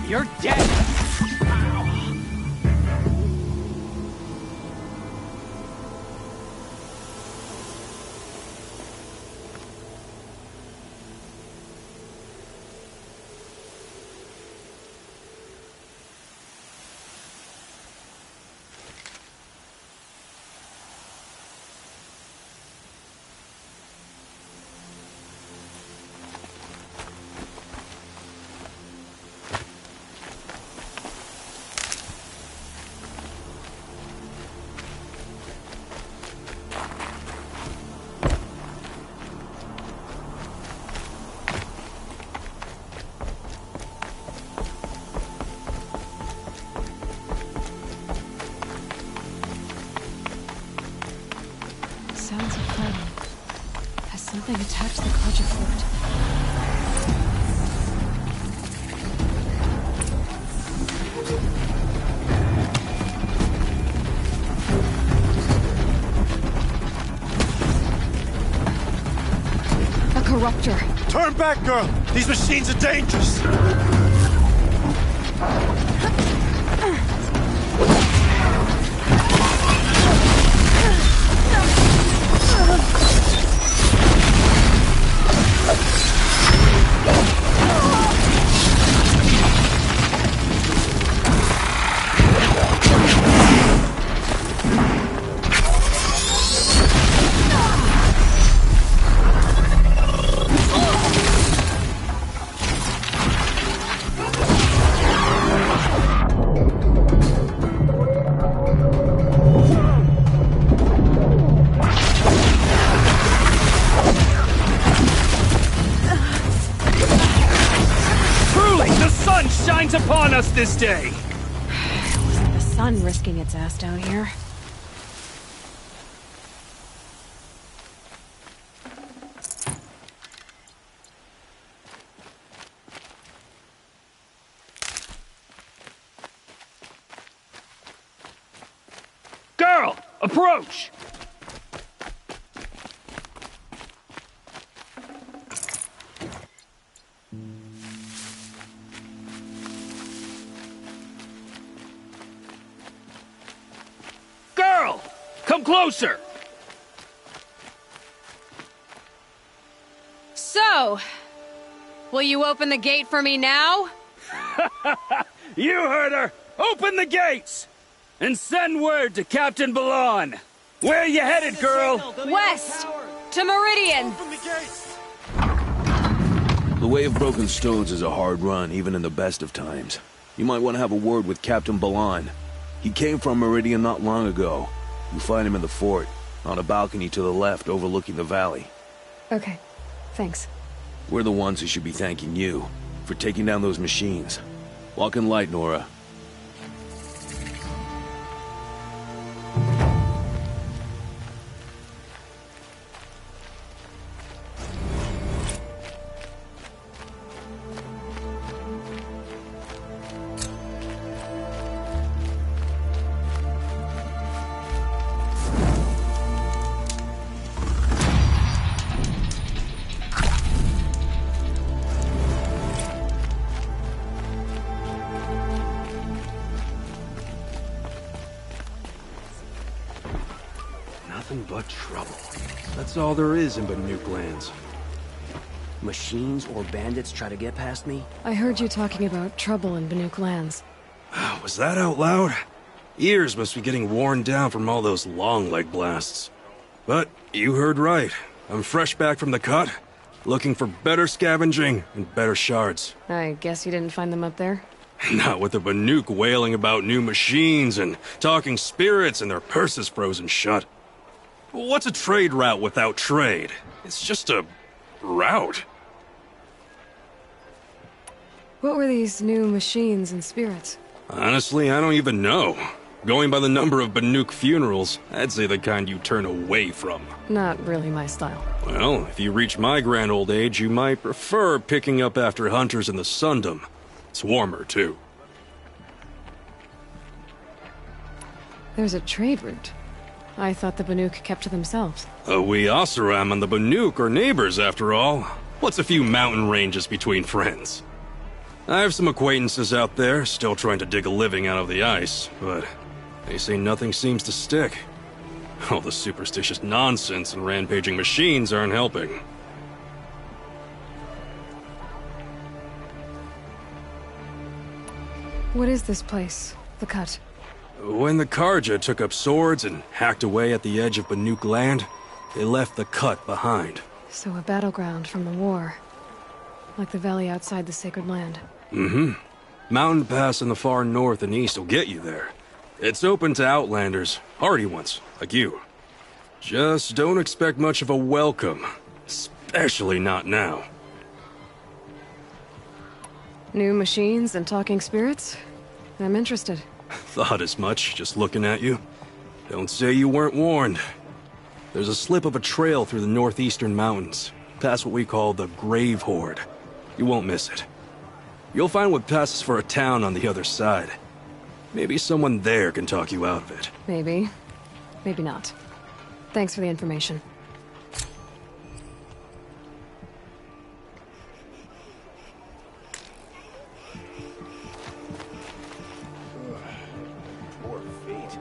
You're dead. Sounds of fighting. Has something attacked the Kaja fort? A corruptor. Turn back, girl! These machines are dangerous! Upon us this day! Wasn't the sun risking its ass down here? Girl! Approach! Come closer! So, will you open the gate for me now? You heard her! Open the gates! And send word to Captain Balan! Where you headed, girl? West! To Meridian! The Way of Broken Stones is a hard run, even in the best of times. You might want to have a word with Captain Balan. He came from Meridian not long ago. You find him in the fort, on a balcony to the left overlooking the valley. Okay, thanks. We're the ones who should be thanking you for taking down those machines. Walk in light, Nora. Nothing but trouble. That's all there is in Banuk lands. Machines or bandits try to get past me? I heard you talking about trouble in Banuk lands. Was that out loud? Ears must be getting worn down from all those long leg blasts. But you heard right. I'm fresh back from the cut, looking for better scavenging and better shards. I guess you didn't find them up there? Not with the Banuk wailing about new machines and talking spirits and their purses frozen shut. What's a trade route without trade? It's just a route. What were these new machines and spirits? Honestly, I don't even know. Going by the number of Banuk funerals, I'd say the kind you turn away from. Not really my style. Well, if you reach my grand old age, you might prefer picking up after hunters in the Sundom. It's warmer, too. There's a trade route. I thought the Banuk kept to themselves. We Oseram and the Banuk are neighbors, after all. What's a few mountain ranges between friends? I have some acquaintances out there, still trying to dig a living out of the ice, but they say nothing seems to stick. All the superstitious nonsense and rampaging machines aren't helping. What is this place? The Cut? When the Karja took up swords and hacked away at the edge of Banuk land, they left the Cut behind. So a battleground from the war. Like the valley outside the Sacred Land. Mm-hmm. Mountain Pass in the far north and east will get you there. It's open to outlanders, hardy ones, like you. Just don't expect much of a welcome. Especially not now. New machines and talking spirits? I'm interested. Thought as much, just looking at you. Don't say you weren't warned. There's a slip of a trail through the northeastern mountains, past what we call the Grave Horde. You won't miss it. You'll find what passes for a town on the other side. Maybe someone there can talk you out of it. Maybe. Maybe not. Thanks for the information. Poor feet.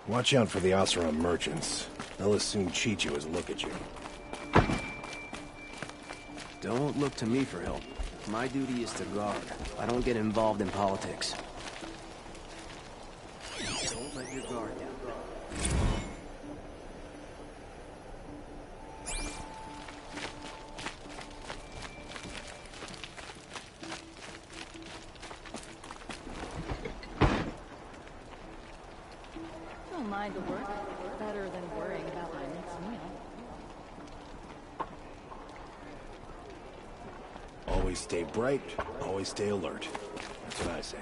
Watch out for the Oseram merchants. They'll as soon cheat you as look at you. Don't look to me for help. My duty is to guard. I don't get involved in politics. Don't let your guard down. don't mind the work. Better than worrying about my next meal. Always stay bright, always stay alert. That's what I say.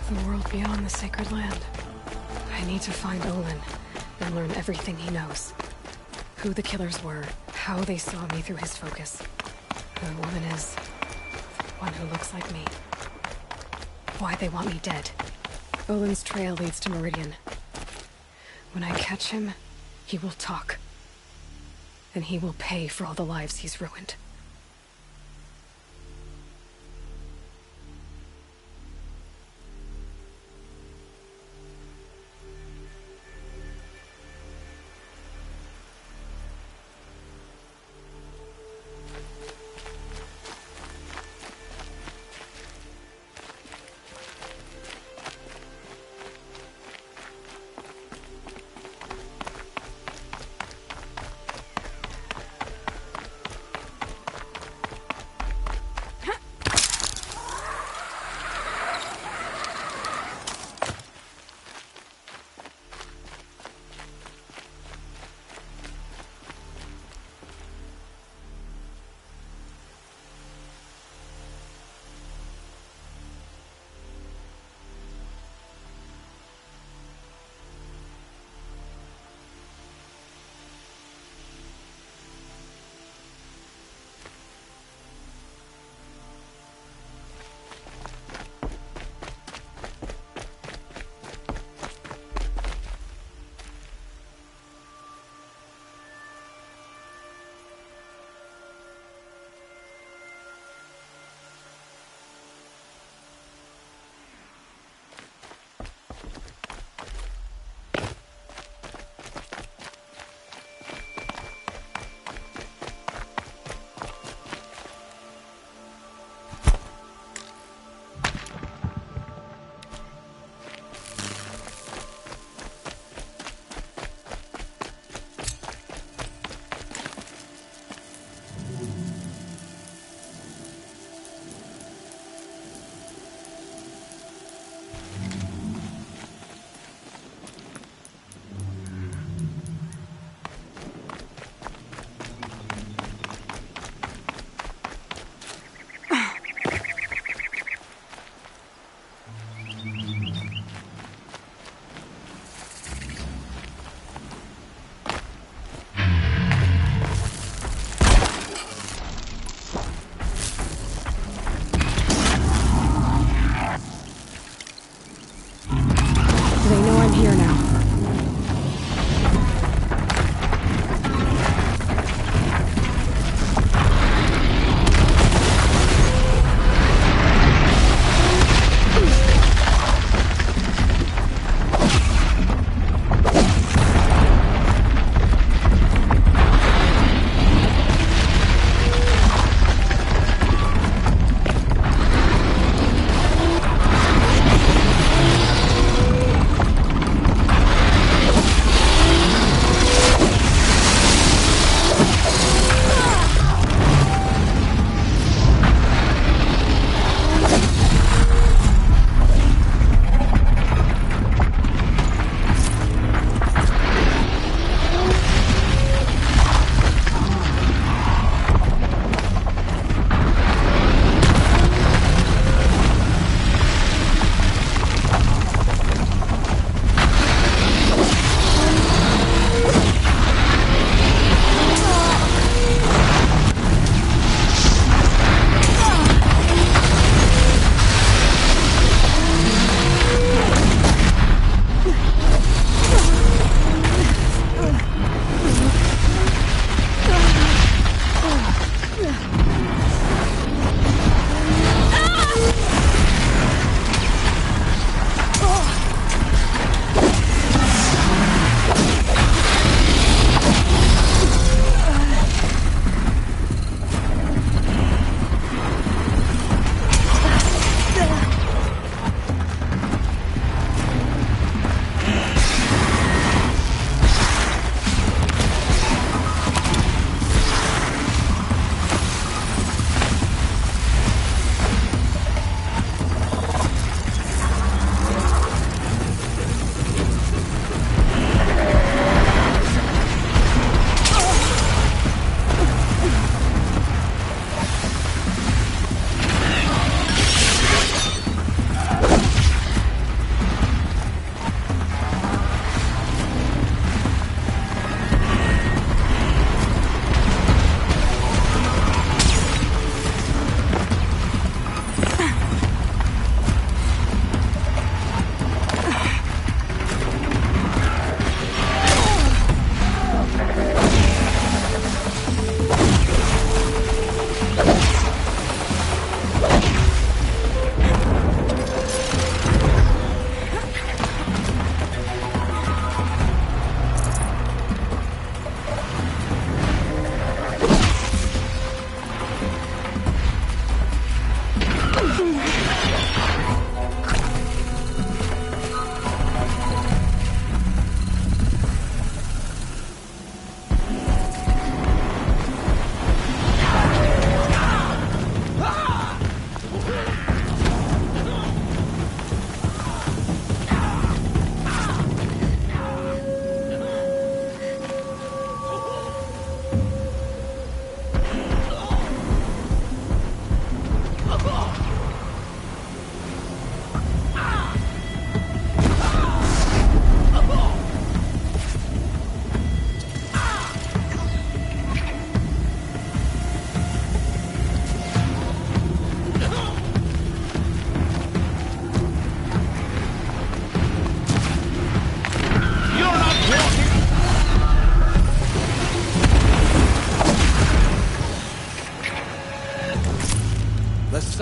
The world beyond the sacred land. I need to find Olin and learn everything he knows. Who the killers were, how they saw me through his focus. Who the woman is, one who looks like me. Why they want me dead. Olin's trail leads to Meridian. When I catch him, he will talk. And he will pay for all the lives he's ruined.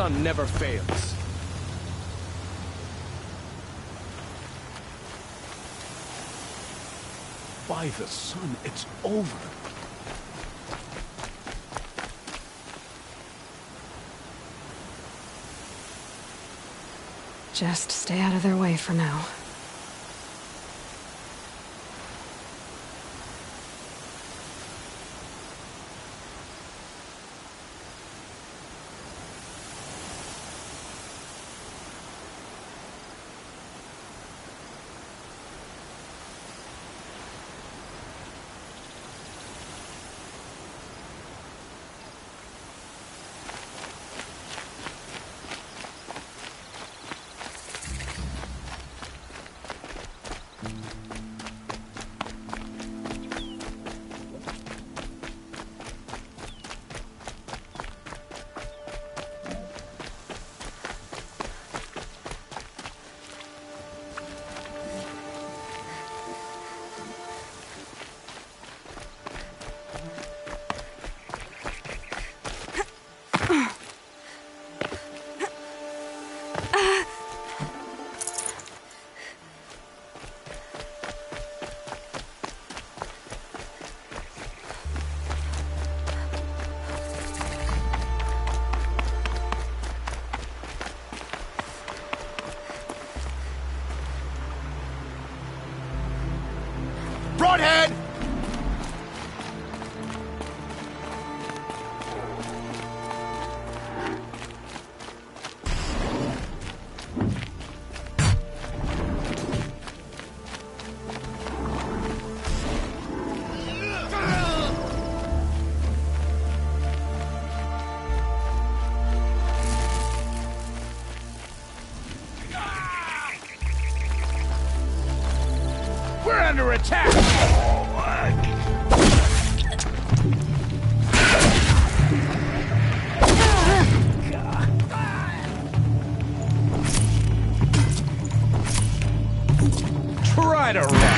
sun never fails. By the sun, it's over. Just stay out of their way for now. Broadhead! We're under attack! Try to run!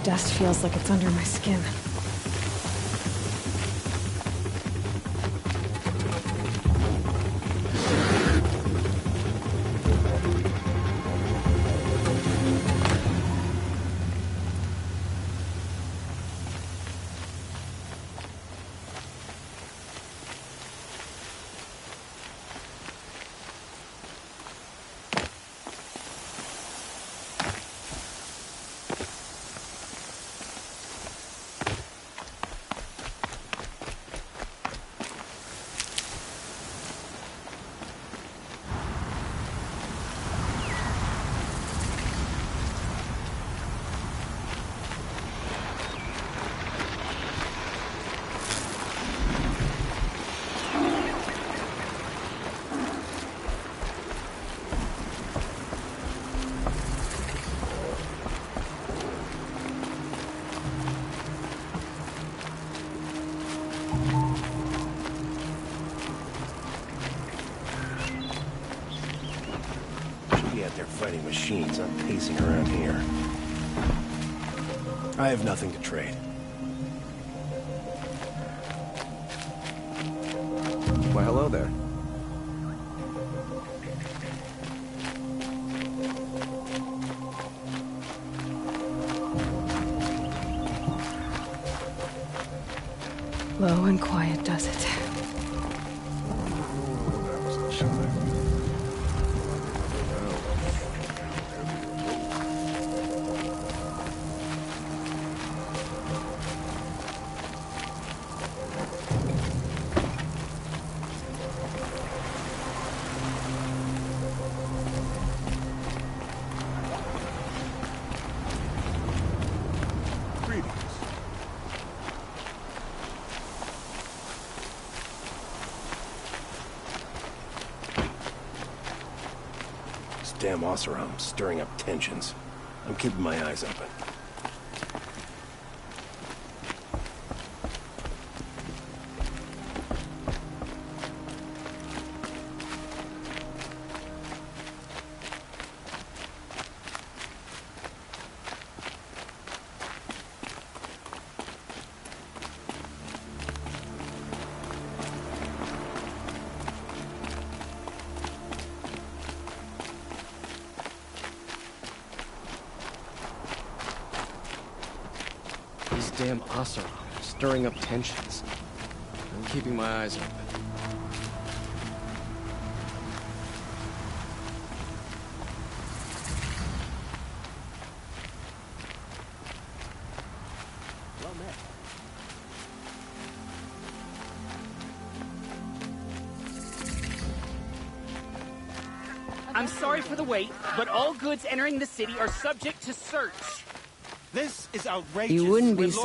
Dust feels like it's under my skin. They're fighting machines, not pacing around here. I have nothing to trade. Why, hello there. Low and quiet does it. Damn Oseram, stirring up tensions. I'm keeping my eyes open. Damn Oseram, stirring up tensions. I'm keeping my eyes open. Well met. I'm sorry for the wait, but all goods entering the city are subject to search. This is outrageous. You wouldn't be so